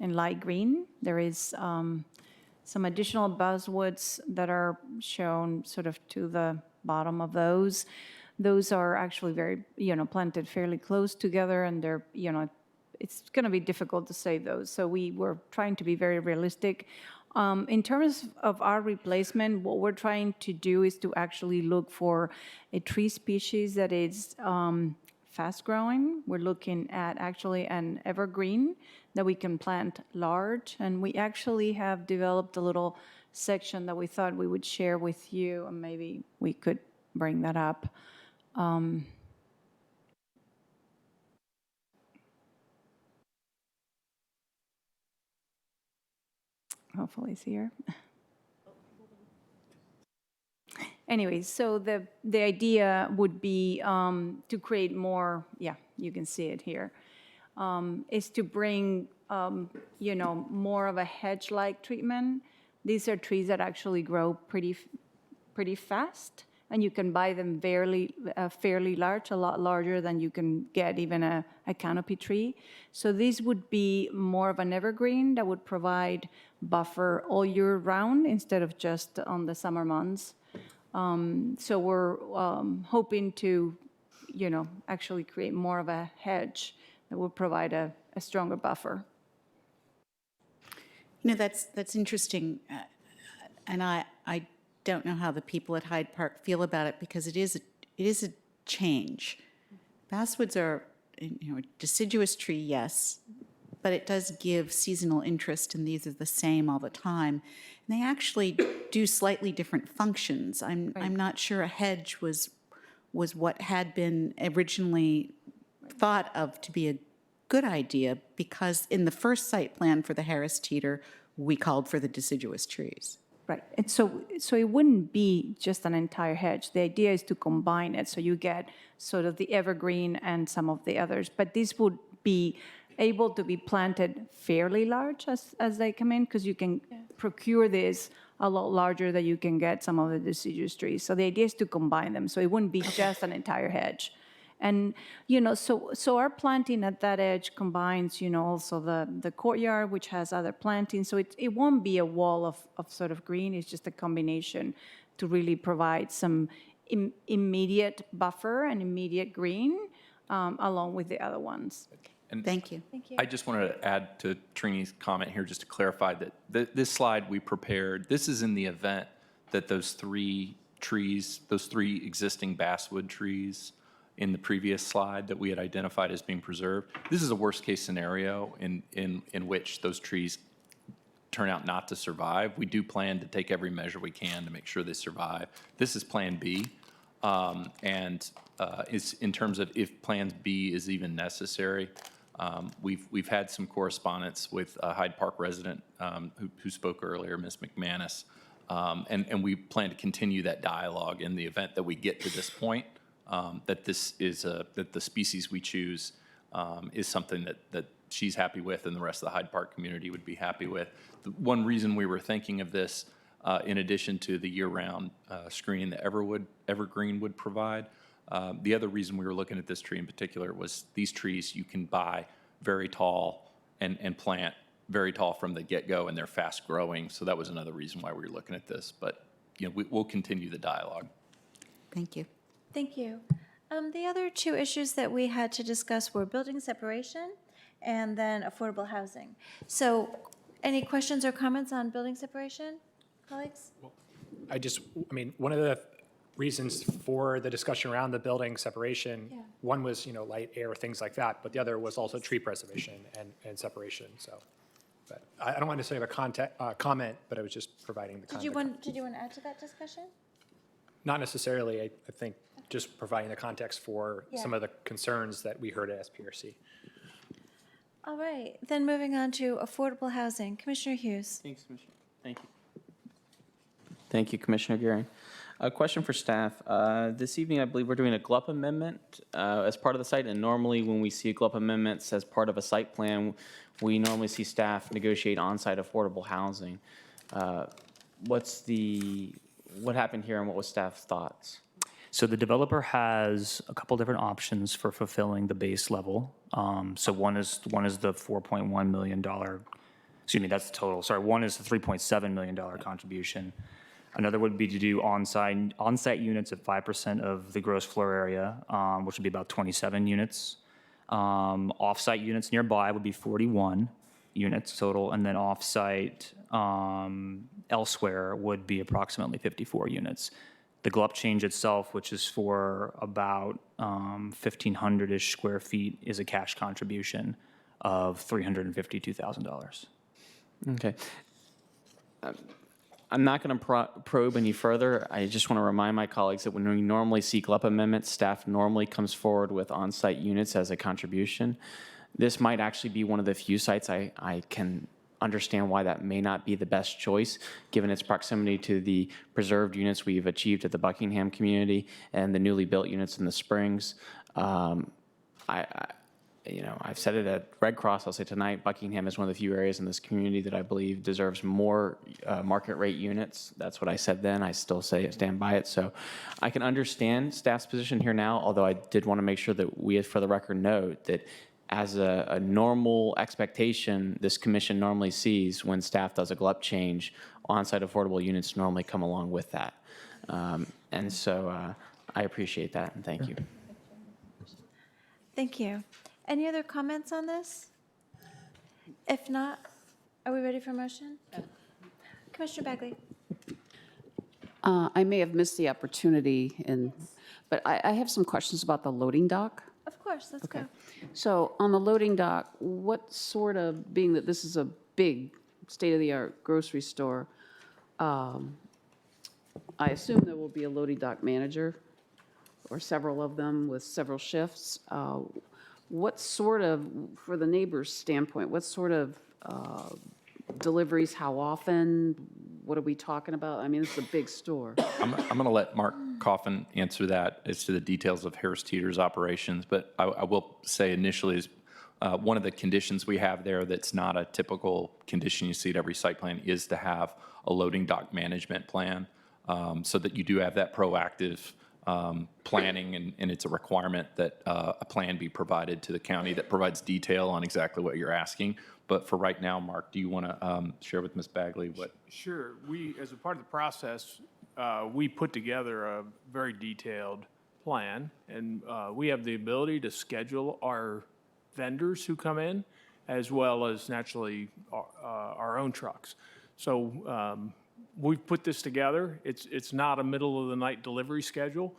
light green. There is some additional buzzwoods that are shown sort of to the bottom of those. Those are actually very, planted fairly close together, and they're, it's going to be difficult to save those. So we were trying to be very realistic. In terms of our replacement, what we're trying to do is to actually look for a tree species that is fast growing. We're looking at actually an evergreen that we can plant large. And we actually have developed a little section that we thought we would share with you, and maybe we could bring that up. Hopefully it's here. Anyways, so the idea would be to create more, yeah, you can see it here, is to bring, more of a hedge-like treatment. These are trees that actually grow pretty fast, and you can buy them fairly large, a lot larger than you can get even a canopy tree. So this would be more of an evergreen that would provide buffer all year round instead of just on the summer months. So we're hoping to, actually create more of a hedge that will provide a stronger buffer. That's interesting, and I don't know how the people at Hyde Park feel about it because it is a change. Basswoods are, a deciduous tree, yes, but it does give seasonal interest, and these are the same all the time. And they actually do slightly different functions. I'm not sure a hedge was what had been originally thought of to be a good idea, because in the first site plan for the Harris Teeter, we called for the deciduous trees. Right, and so it wouldn't be just an entire hedge. The idea is to combine it, so you get sort of the evergreen and some of the others. But this would be able to be planted fairly large as they come in, because you can procure this a lot larger than you can get some of the deciduous trees. So the idea is to combine them, so it wouldn't be just an entire hedge. And, so our planting at that edge combines, also the courtyard, which has other plantings. So it won't be a wall of sort of green. It's just a combination to really provide some immediate buffer and immediate green along with the other ones. And thank you. I just wanted to add to Trini's comment here, just to clarify that this slide we prepared, this is in the event that those three existing basswood trees in the previous slide that we had identified as being preserved. This is a worst-case scenario in which those trees turn out not to survive. We do plan to take every measure we can to make sure they survive. This is Plan B, and it's in terms of if Plan B is even necessary. We've had some correspondence with a Hyde Park resident who spoke earlier, Ms. McManus, and we plan to continue that dialogue in the event that we get to this point. That the species we choose is something that she's happy with and the rest of the Hyde Park community would be happy with. The one reason we were thinking of this, in addition to the year-round screening that Evergreen would provide, the other reason we were looking at this tree in particular was these trees you can buy very tall and plant very tall from the get-go, and they're fast-growing. So that was another reason why we were looking at this. But we'll continue the dialogue. Thank you. Thank you. The other two issues that we had to discuss were building separation and then affordable housing. So any questions or comments on building separation, colleagues? One of the reasons for the discussion around the building separation, one was, light, air, things like that, but the other was also tree preservation and separation. So, but I don't want to say have a comment, but I was just providing the context. Did you want to add to that discussion? Not necessarily. I think just providing the context for some of the concerns that we heard at SPRC. All right, then moving on to affordable housing. Commissioner Hughes. Thanks, Commissioner. Thank you. Thank you, Commissioner Gearing. A question for staff. This evening, I believe we're doing a GLUP amendment as part of the site, and normally when we see GLUP amendments as part of a site plan, we normally see staff negotiate on-site affordable housing. What happened here and what was staff's thoughts? So the developer has a couple different options for fulfilling the base level. So one is the $4.1 million, excuse me, that's the total. Sorry, one is the $3.7 million contribution. Another would be to do on-site units at 5% of the gross floor area, which would be about 27 units. Off-site units nearby would be 41 units total, and then off-site elsewhere would be approximately 54 units. The GLUP change itself, which is for about 1,500-ish square feet, is a cash contribution of $352,000. Okay. I'm not going to probe any further. I just want to remind my colleagues that when we normally see GLUP amendments, staff normally comes forward with on-site units as a contribution. This might actually be one of the few sites I can understand why that may not be the best choice, given its proximity to the preserved units we've achieved at the Buckingham community and the newly built units in the Springs. I've said it at Red Cross, I'll say tonight, Buckingham is one of the few areas in this community that I believe deserves more market rate units. That's what I said then. I still stand by it. So I can understand staff's position here now, although I did want to make sure that we, for the record, note that as a normal expectation, this commission normally sees when staff does a GLUP change, on-site affordable units normally come along with that. And so I appreciate that, and thank you. Thank you. Any other comments on this? If not, are we ready for motion? Commissioner Bagley. I may have missed the opportunity, but I have some questions about the loading dock. Of course, let's go. So on the loading dock, what sort of, being that this is a big state-of-the-art grocery store, I assume there will be a loading dock manager or several of them with several shifts. What sort of, for the neighbor's standpoint, what sort of deliveries, how often, what are we talking about? I mean, this is a big store. I'm going to let Mark Coffin answer that as to the details of Harris Teeter's operations, but I will say initially is one of the conditions we have there that's not a typical condition you see at every site plan is to have a loading dock management plan so that you do have that proactive planning, and it's a requirement that a plan be provided to the county that provides detail on exactly what you're asking. But for right now, Mark, do you want to share with Ms. Bagley what? Sure. We, as a part of the process, we put together a very detailed plan, and we have the ability to schedule our vendors who come in, as well as naturally our own trucks. So we've put this together. It's not a middle-of-the-night delivery schedule.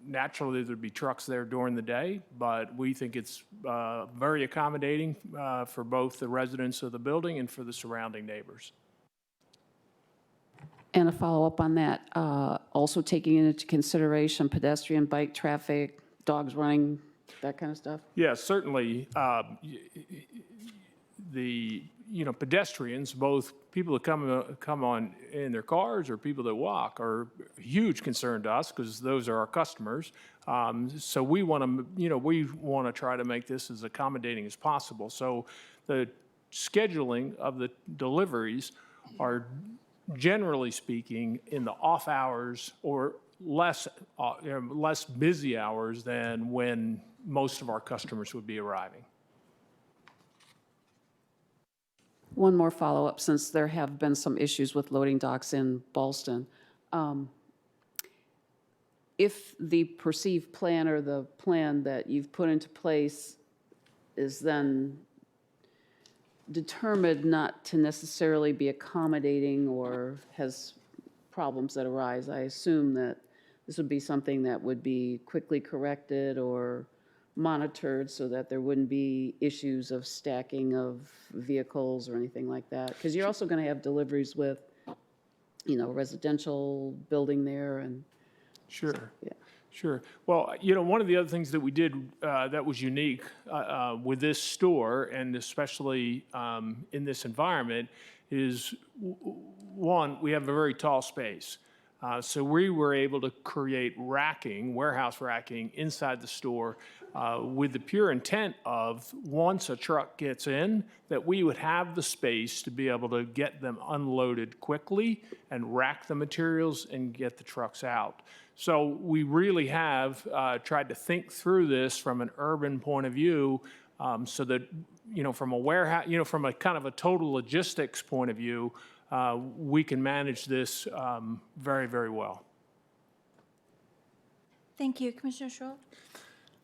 Naturally, there'd be trucks there during the day, but we think it's very accommodating for both the residents of the building and for the surrounding neighbors. And a follow-up on that, also taking into consideration pedestrian, bike traffic, dogs running, that kind of stuff? Yeah, certainly. The pedestrians, both people that come on in their cars or people that walk, are a huge concern to us because those are our customers. So we want to try to make this as accommodating as possible. So the scheduling of the deliveries are, generally speaking, in the off hours or less busy hours than when most of our customers would be arriving. One more follow-up, since there have been some issues with loading docks in Ballston. If the perceived plan or the plan that you've put into place is then determined not to necessarily be accommodating or has problems that arise, I assume that this would be something that would be quickly corrected or monitored so that there wouldn't be issues of stacking of vehicles or anything like that? Because you're also going to have deliveries with, residential building there and. Sure. Yeah. Sure. Well, one of the other things that we did that was unique with this store, and especially in this environment, is one, we have a very tall space. So we were able to create warehouse racking inside the store with the pure intent of once a truck gets in, that we would have the space to be able to get them unloaded quickly and rack the materials and get the trucks out. So we really have tried to think through this from an urban point of view so that, from a warehouse, from a kind of a total logistics point of view, we can manage this very, very well. Thank you. Commissioner Schroll?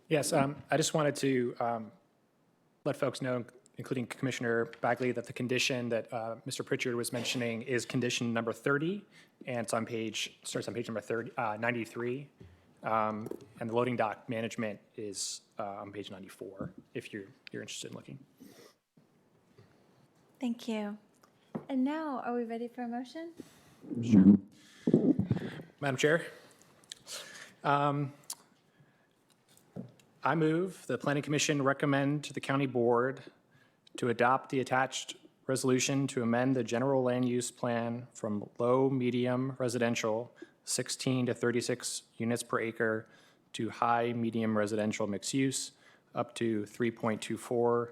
Yes, I just wanted to let folks know, including Commissioner Bagley, that the condition that Mr. Pritchard was mentioning is condition number 30, and it's starts on page number 93. And the loading dock management is on page 94, if you're interested in looking. Thank you. And now, are we ready for a motion? Sure. Madam Chair, I move the Planning Commission recommend to the County Board to adopt the attached resolution to amend the general land use plan from low, medium residential, 16 to 36 units per acre, to high, medium residential mixed use, up to 3.24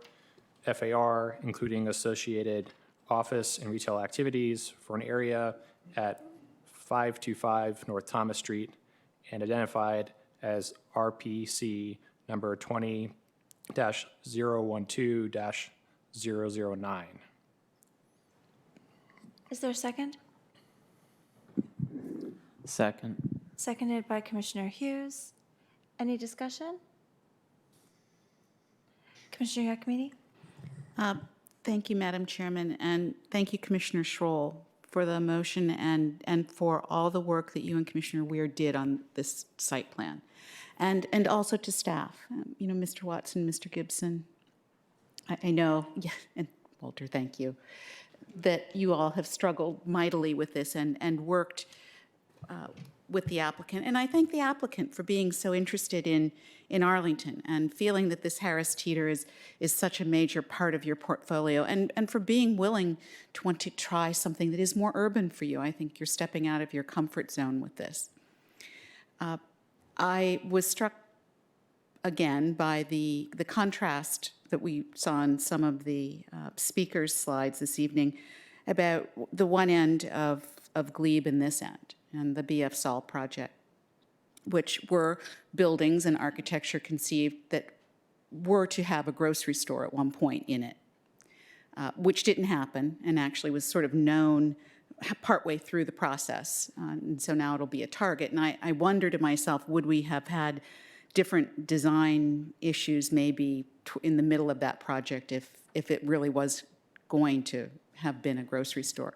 FAR, including associated office and retail activities, for an area at 525 North Thomas Street and identified as RPC number 2022-009. Is there a second? Second. Seconded by Commissioner Hughes. Any discussion? Commissioner Yakamidi? Thank you, Madam Chairman, and thank you, Commissioner Schroll, for the motion and for all the work that you and Commissioner Weir did on this site plan. And also to staff, Mr. Watson, Mr. Gibson. I know, yeah, and Walter, thank you, that you all have struggled mightily with this and worked with the applicant. And I thank the applicant for being so interested in Arlington and feeling that this Harris Teeter is such a major part of your portfolio and for being willing to want to try something that is more urban for you. I think you're stepping out of your comfort zone with this. I was struck again by the contrast that we saw in some of the speakers' slides this evening about the one end of Glebe and this end, and the BF Sol project, which were buildings and architecture conceived that were to have a grocery store at one point in it, which didn't happen and actually was sort of known partway through the process. And so now it'll be a Target. And I wonder to myself, would we have had different design issues maybe in the middle of that project if it really was going to have been a grocery store?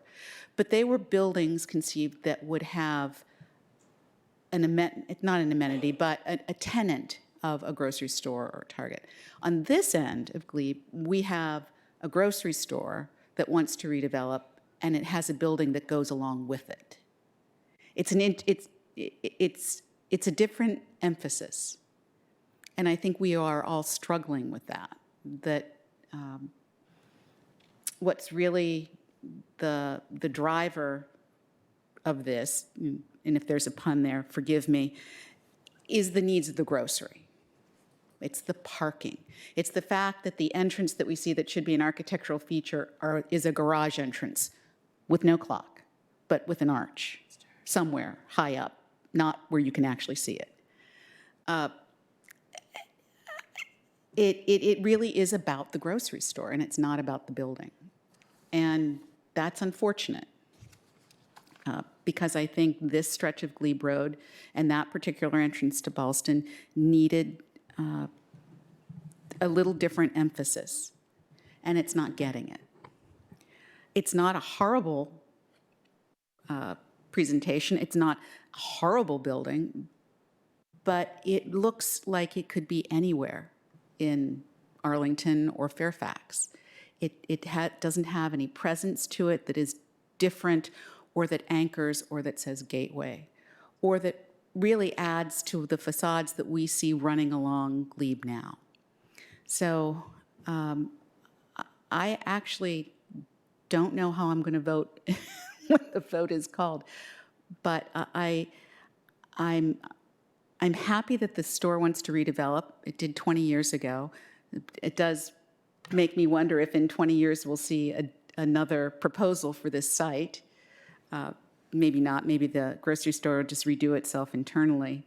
But they were buildings conceived that would have not an amenity, but a tenant of a grocery store or Target. On this end of Glebe, we have a grocery store that wants to redevelop, and it has a building that goes along with it. It's a different emphasis, and I think we are all struggling with that. What's really the driver of this, and if there's a pun there, forgive me, is the needs of the grocery. It's the parking. It's the fact that the entrance that we see that should be an architectural feature is a garage entrance with no clock, but with an arch somewhere high up, not where you can actually see it. It really is about the grocery store, and it's not about the building. And that's unfortunate, because I think this stretch of Glebe Road and that particular entrance to Ballston needed a little different emphasis, and it's not getting it. It's not a horrible presentation. It's not a horrible building, but it looks like it could be anywhere in Arlington or Fairfax. It doesn't have any presence to it that is different or that anchors or that says gateway or that really adds to the facades that we see running along Glebe now. So I actually don't know how I'm going to vote when the vote is called, but I'm happy that the store wants to redevelop. It did 20 years ago. It does make me wonder if in 20 years we'll see another proposal for this site. Maybe not. Maybe the grocery store will just redo itself internally.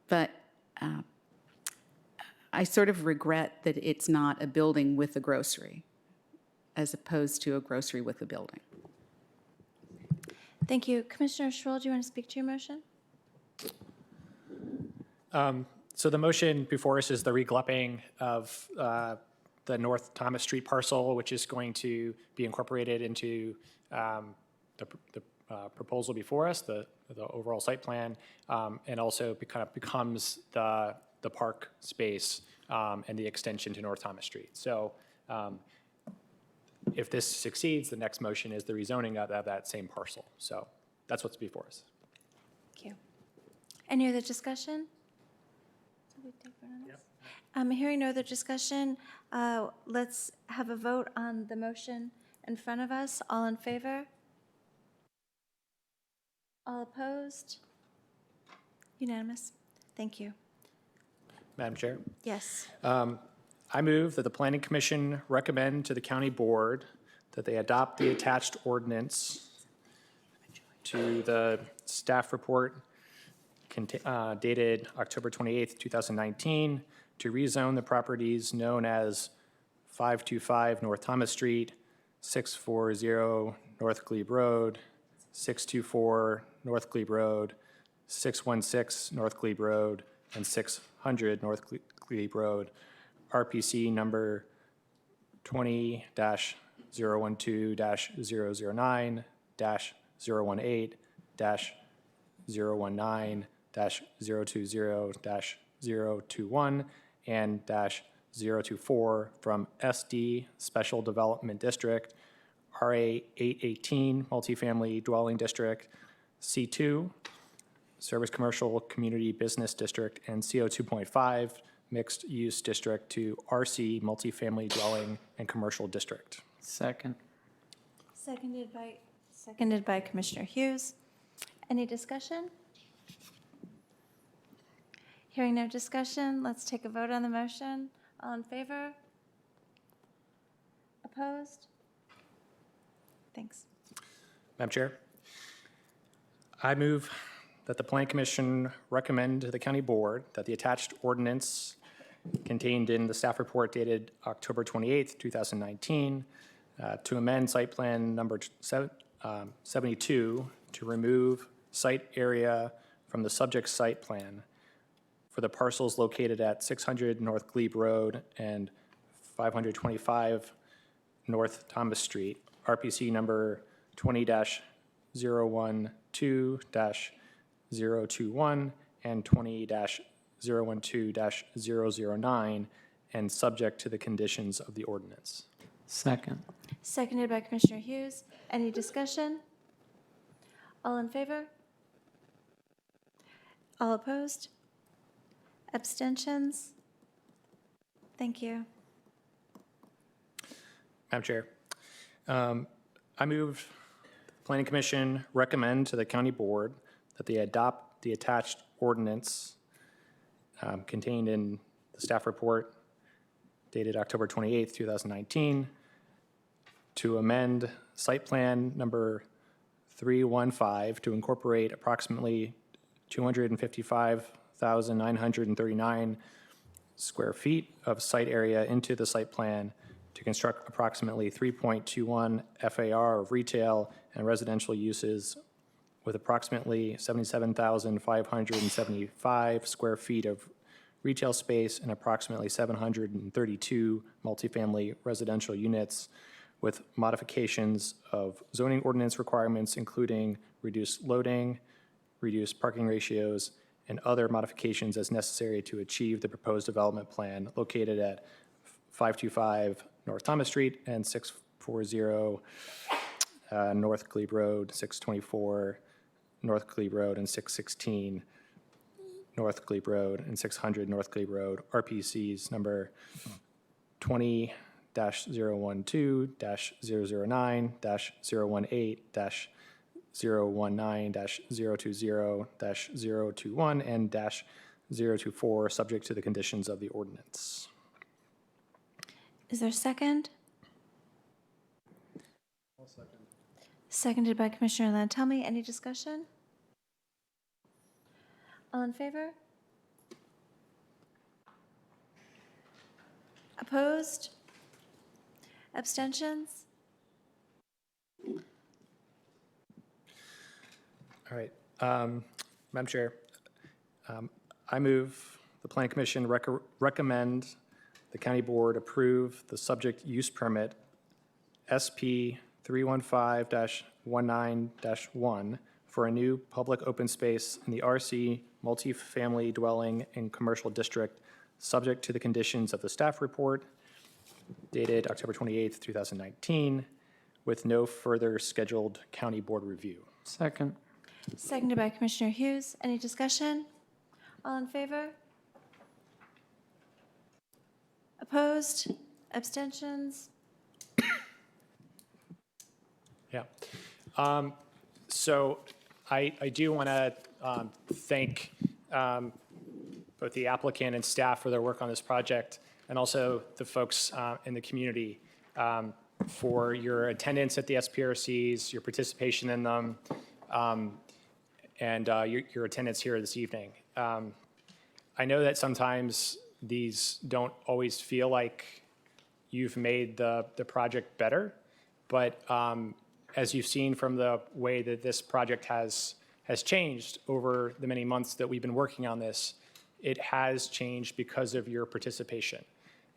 But I sort of regret that it's not a building with a grocery as opposed to a grocery with a building. Thank you. Commissioner Schroll, do you want to speak to your motion? So the motion before us is the reglupping of the North Thomas Street parcel, which is going to be incorporated into the proposal before us, the overall site plan, and also kind of becomes the park space and the extension to North Thomas Street. So if this succeeds, the next motion is the rezoning of that same parcel. So that's what's before us. Thank you. Any other discussion? Hearing no other discussion, let's have a vote on the motion in front of us. All in favor? All opposed? Unanimous. Thank you. Madam Chair? Yes. I move that the Planning Commission recommend to the County Board that they adopt the attached ordinance to the staff report dated October 28th, 2019, to rezone the properties known as 525 North Thomas Street, 640 North Glebe Road, 624 North Glebe Road, 616 North Glebe Road, and 600 North Glebe Road, RPC number 20-012-009-019-020-021 and -024 from SD Special Development District, RA 818 Multifamily Dwelling District, C2 Service Commercial Community Business District, and CO 2.5 Mixed Use District to RC Multifamily Dwelling and Commercial District. Second. Seconded by Commissioner Hughes. Any discussion? Hearing no discussion, let's take a vote on the motion. All in favor? Opposed? Thanks. Madam Chair, I move that the Plan Commission recommend to the County Board that the attached ordinance contained in the staff report dated October 28th, 2019, to amend site plan number 72 to remove site area from the subject site plan for the parcels located at 600 North Glebe Road and 525 North Thomas Street, RPC number 20-012-021 and 20-012-009, and subject to the conditions of the ordinance. Second. Seconded by Commissioner Hughes. Any discussion? All in favor? All opposed? Abstentions? Thank you. Madam Chair, I move the Planning Commission recommend to the County Board that they adopt the attached ordinance contained in the staff report dated October 28th, 2019, to amend site plan number 315 to incorporate approximately 255,939 square feet of site area into the site plan to construct approximately 3.21 FAR of retail and residential uses with approximately 77,575 square feet of retail space and approximately 732 multifamily residential units, with modifications of zoning ordinance requirements, including reduced loading, reduced parking ratios, and other modifications as necessary to achieve the proposed development plan located at 525 North Thomas Street and 640 North Glebe Road, 624 North Glebe Road, and 616 North Glebe Road, and 600 North Glebe Road, RPCs number 20-012-009-019-020-021 and -024, subject to the conditions of the ordinance. Is there a second? I'll second. Seconded by Commissioner Lantelmi. Any discussion? All in favor? Opposed? Abstentions? All right. Madam Chair, I move the Planning Commission recommend the County Board approve the subject use permit SP 315-19-1 for a new public open space in the RC multifamily dwelling and commercial district, subject to the conditions of the staff report dated October 28th, 2019, with no further scheduled County Board review. Second. Seconded by Commissioner Hughes. Any discussion? All in favor? Opposed? Abstentions? Yeah. So I do want to thank both the applicant and staff for their work on this project, and also the folks in the community for your attendance at the SPRCs, your participation in them, and your attendance here this evening. I know that sometimes these don't always feel like you've made the project better. But as you've seen from the way that this project has changed over the many months that we've been working on this, it has changed because of your participation.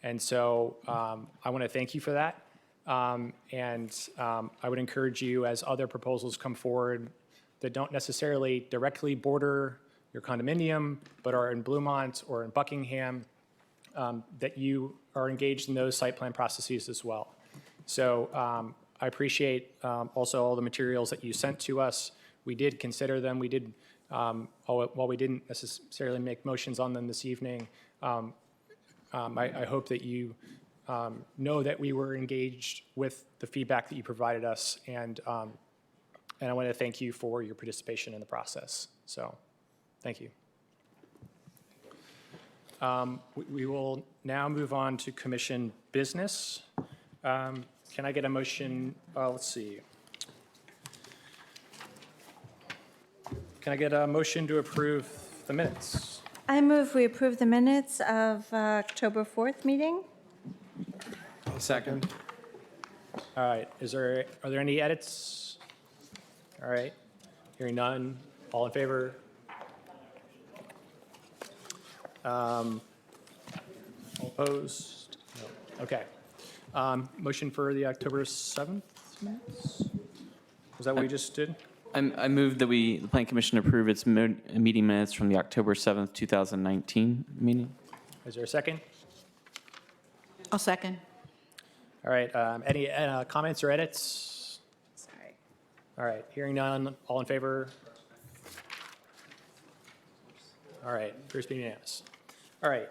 And so I want to thank you for that. I would encourage you, as other proposals come forward that don't necessarily directly border your condominium, but are in Bluemont or in Buckingham, that you are engaged in those site plan processes as well. So I appreciate also all the materials that you sent to us. We did consider them. We did, while we didn't necessarily make motions on them this evening, I hope that you know that we were engaged with the feedback that you provided us, and I want to thank you for your participation in the process. So, thank you. We will now move on to commission business. Can I get a motion? Let's see. Can I get a motion to approve the minutes? I move we approve the minutes of October 4th meeting. Second. All right. Are there any edits? All right. Hearing none. All in favor? All opposed? No. Okay. Motion for the October 7th minutes? Was that what we just did? I move that the Plan Commission approve its meeting minutes from the October 7th, 2019 meeting. Is there a second? I'll second. All right. Any comments or edits? Sorry. All right. Hearing none. All in favor? All right. Appears to be unanimous. All right.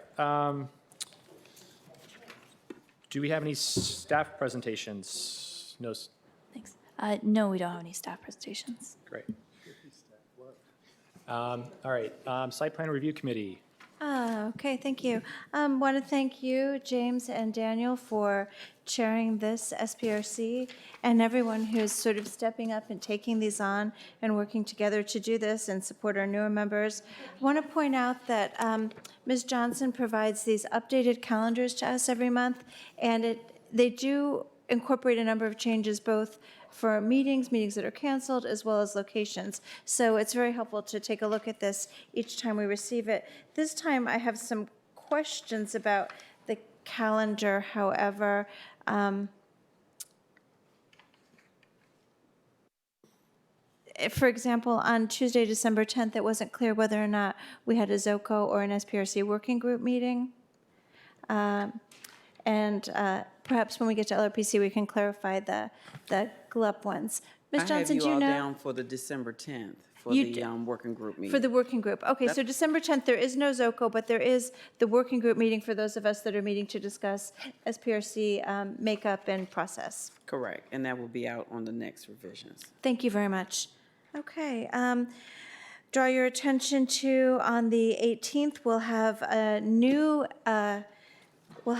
Do we have any staff presentations? No. Thanks. No, we don't have any staff presentations. Great. All right. Site Plan Review Committee. Okay, thank you. Want to thank you, James and Daniel, for chairing this SPRC, and everyone who's sort of stepping up and taking these on and working together to do this and support our newer members. I want to point out that Ms. Johnson provides these updated calendars to us every month, and they do incorporate a number of changes, both for meetings that are canceled, as well as locations. So it's very helpful to take a look at this each time we receive it. This time I have some questions about the calendar, however. For example, on Tuesday, December 10th, it wasn't clear whether or not we had a ZOCO or an SPRC working group meeting. Perhaps when we get to LRPC, we can clarify the GLUP ones. Ms. Johnson, do you know? I have you all down for the December 10th for the working group meeting. For the working group. Okay, so December 10th, there is no ZOCO, but there is the working group meeting for those of us that are meeting to discuss SPRC makeup and process. Correct, and that will be out on the next revisions. Thank you very much. Okay. Draw your attention to, on the 18th, we'll have a new, we'll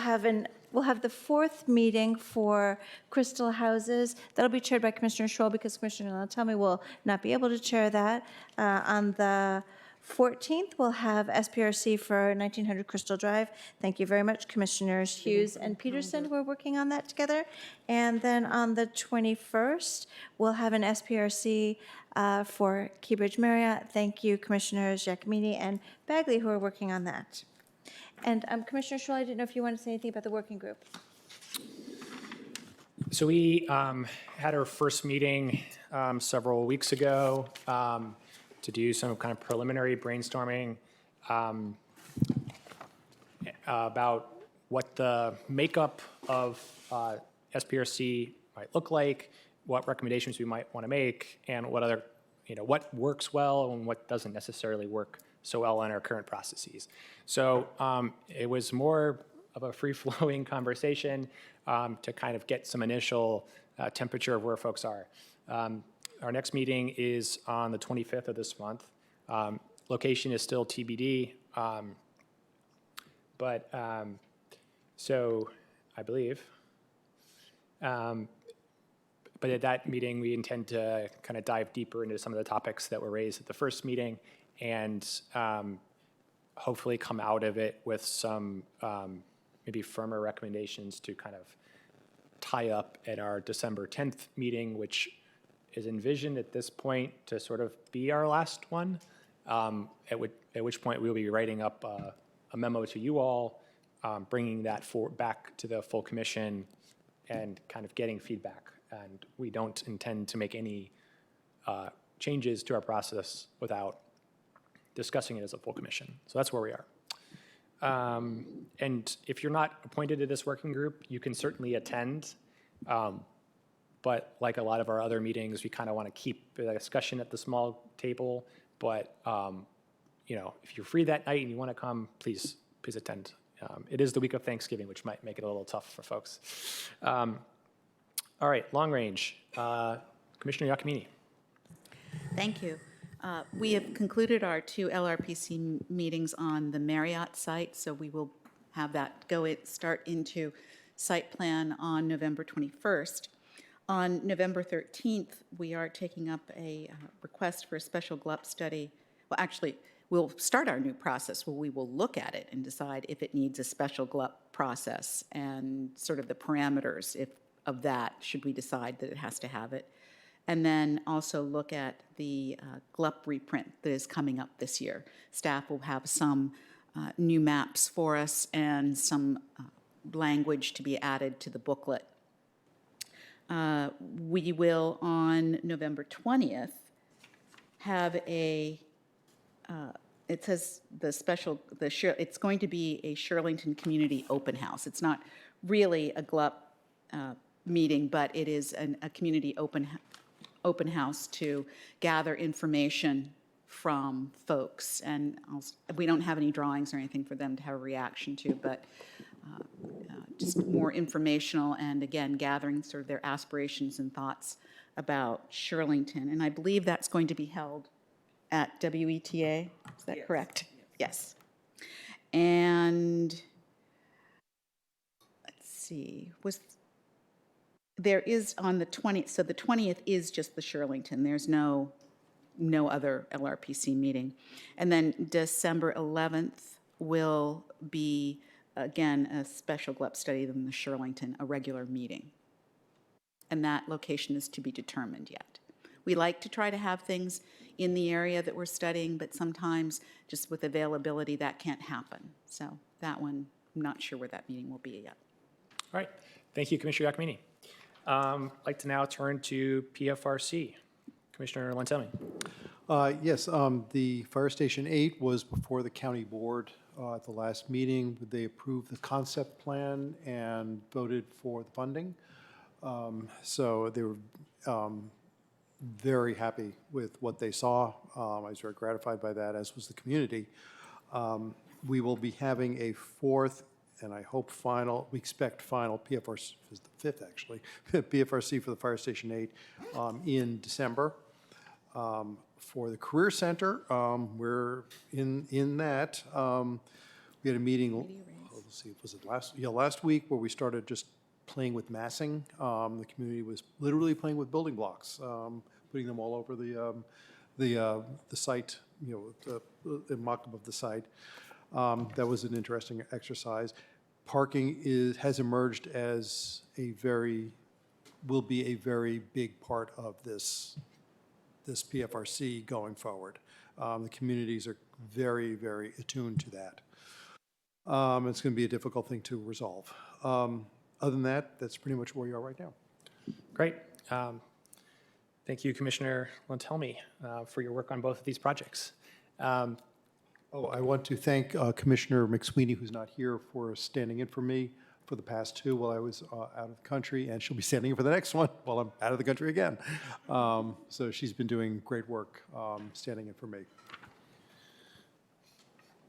have the fourth meeting for Crystal Houses. That'll be chaired by Commissioner Schroll, because Commissioner Latami will not be able to chair that. On the 14th, we'll have SPRC for 1900 Crystal Drive. Thank you very much, Commissioners Hughes and Peterson, who are working on that together. And then on the 21st, we'll have an SPRC for Keybridge Marriott. Thank you, Commissioners Giacomini and Bagley, who are working on that. And Commissioner Schroll, I didn't know if you wanted to say anything about the working group. So we had our first meeting several weeks ago to do some kind of preliminary brainstorming about what the makeup of SPRC might look like, what recommendations we might want to make, and what other, what works well and what doesn't necessarily work so well in our current processes. So it was more of a free-flowing conversation to kind of get some initial temperature of where folks are. Our next meeting is on the 25th of this month. Location is still TBD, but so I believe. But at that meeting, we intend to kind of dive deeper into some of the topics that were raised at the first meeting, and hopefully come out of it with some maybe firmer recommendations to kind of tie up at our December 10th meeting, which is envisioned at this point to sort of be our last one, at which point we'll be writing up a memo to you all, bringing that back to the full commission and kind of getting feedback. And we don't intend to make any changes to our process without discussing it as a full commission. So that's where we are. And if you're not appointed to this working group, you can certainly attend. But like a lot of our other meetings, we kind of want to keep the discussion at the small table. But if you're free that night and you want to come, please attend. It is the week of Thanksgiving, which might make it a little tough for folks. All right, long range. Commissioner Giacomini. Thank you. We have concluded our 2 LRPC meetings on the Marriott site, so we will have that start into site plan on November 21st. On November 13th, we are taking up a request for a special GLUP study. Well, actually, we'll start our new process where we will look at it and decide if it needs a special GLUP process and sort of the parameters of that, should we decide that it has to have it. And then also look at the GLUP reprint that is coming up this year. Staff will have some new maps for us and some language to be added to the booklet. We will, on November 20th, have it says it's going to be a Shirlington Community Open House. It's not really a GLUP meeting, but it is a community open house to gather information from folks. And we don't have any drawings or anything for them to have a reaction to, but just more informational and, again, gathering sort of their aspirations and thoughts about Shirlington. And I believe that's going to be held at WETA. Is that correct? Yes. And let's see, there is on the 20th, so the 20th is just the Shirlington. There's no other LRPC meeting. And then December 11th will be, again, a special GLUP study than the Shirlington, a regular meeting. And that location is to be determined yet. We like to try to have things in the area that we're studying, but sometimes just with availability that can't happen. So that one, I'm not sure where that meeting will be yet. All right. Thank you, Commissioner Giacomini. I'd like to now turn to PFRC. Commissioner Lantelmi. Yes, the Fire Station 8 was before the county board at the last meeting. They approved the concept plan and voted for the funding. So they were very happy with what they saw. I was very gratified by that, as was the community. We will be having a 4th and I hope we expect final PFRC, is the 5th actually, PFRC for the Fire Station 8 in December. For the Career Center, we're in that. We had a meeting, let's see, was it last week where we started just playing with massing. The community was literally playing with building blocks, putting them all over the site, the mock-up of the site. That was an interesting exercise. Parking has emerged as will be a very big part of this PFRC going forward. The communities are very, very attuned to that. It's going to be a difficult thing to resolve. Other than that, that's pretty much where we are right now. Great. Thank you, Commissioner Lantelmi, for your work on both of these projects. I want to thank Commissioner McSweeney, who's not here, for standing in for me for the past 2 while I was out of the country, and she'll be standing in for the next one while I'm out of the country again. So she's been doing great work standing in for me.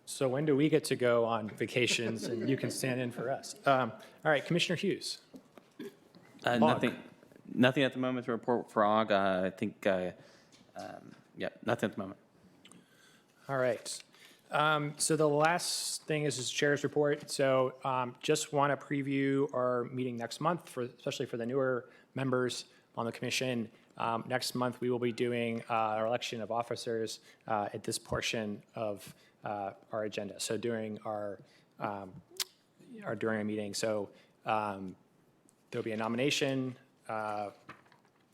So when do we get to go on vacations and you can stand in for us? All right, Commissioner Hughes. Nothing at the moment to report for AUG. I think, nothing at the moment. All right. So the last thing is his chair's report. So just want to preview our meeting next month, especially for the newer members on the commission. Next month, we will be doing our election of officers at this portion of our agenda. So during our meeting. So there'll be a nomination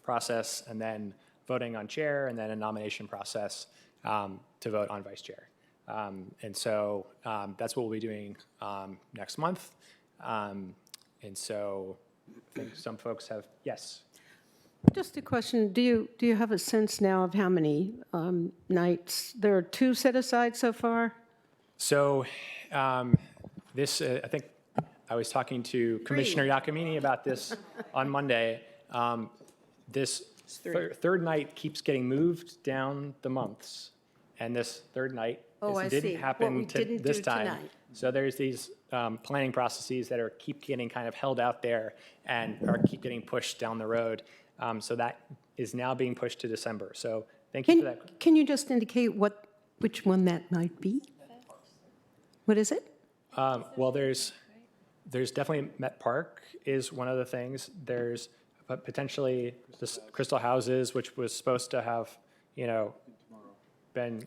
process, and then voting on chair, and then a nomination process to vote on vice chair. And so that's what we'll be doing next month. And so I think some folks have, yes. Just a question, do you have a sense now of how many nights? There are 2 set aside so far? So this, I think I was talking to Commissioner Giacomini about this on Monday. This third night keeps getting moved down the months, and this third night didn't happen this time. Tonight. So there's these planning processes that keep getting kind of held out there and keep getting pushed down the road. So that is now being pushed to December. So thank you for that. Can you just indicate which one that might be? What is it? Well, there's definitely Met Park is one of the things. There's potentially this Crystal Houses, which was supposed to have, been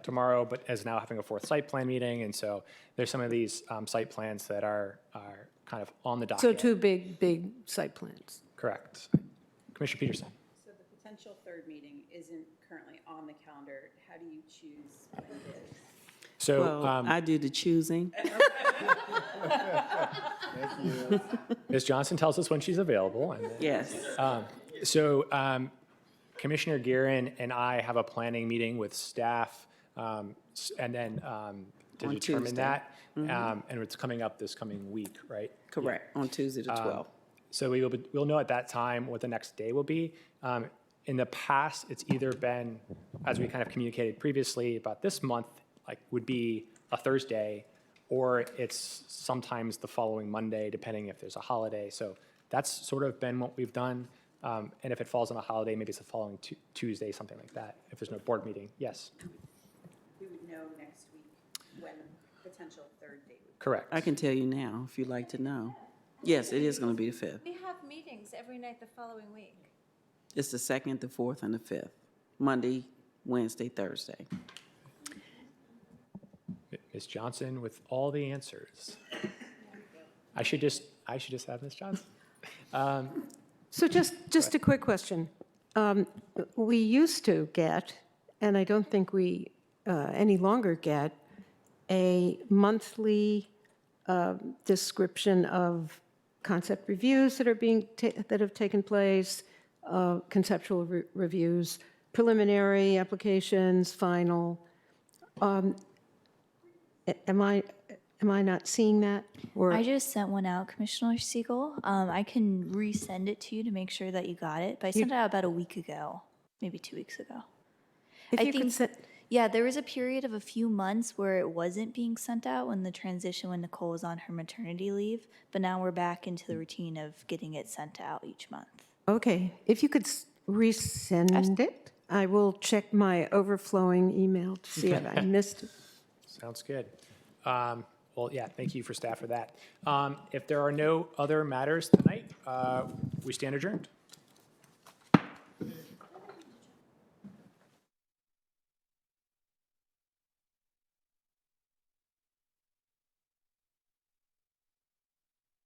tomorrow, but is now having a 4th site plan meeting. And so there's some of these site plans that are kind of on the docket. So 2 big site plans. Correct. Commissioner Peterson. So the potential third meeting isn't currently on the calendar. How do you choose when it is? So Well, I do the choosing. Ms. Johnson tells us when she's available. And then, Yes. So Commissioner Guerin and I have a planning meeting with staff, and then to On determine Tuesday. that. And it's coming up this coming week, right? Correct, on Tuesday the 12th. So we'll know at that time what the next day will be. In the past, it's either been, as we kind of communicated previously about this month, would be a Thursday, or it's sometimes the following Monday, depending if there's a holiday. So that's sort of been what we've done. And if it falls on a holiday, maybe it's the following Tuesday, something like that, if there's no board meeting. Yes. We would know next week when the potential third date would be. Correct. I can tell you now, if you'd like to know. Yes, it is going to be the 5th. We have meetings every night the following week. It's the 2nd, the 4th, and the 5th. Monday, Wednesday, Thursday. Ms. Johnson with all the answers. I should just have Ms. Johnson. So just a quick question. We used to get, and I don't think we any longer get, a monthly description of concept reviews that are that have taken place, conceptual reviews, preliminary applications, final. Am I not seeing that? Or I just sent one out, Commissioner Siegel. I can resend it to you to make sure that you got it, but I sent it out about a week ago, maybe 2 weeks ago. if you could send, Yeah, there was a period of a few months where it wasn't being sent out when Nicole was on her maternity leave, but now we're back into the routine of getting it sent out each month. okay, if you could resend it, I will check my overflowing email to see if I missed it. Sounds good. Well, yeah, thank you for staff for that. If there are no other matters tonight, we stand adjourned.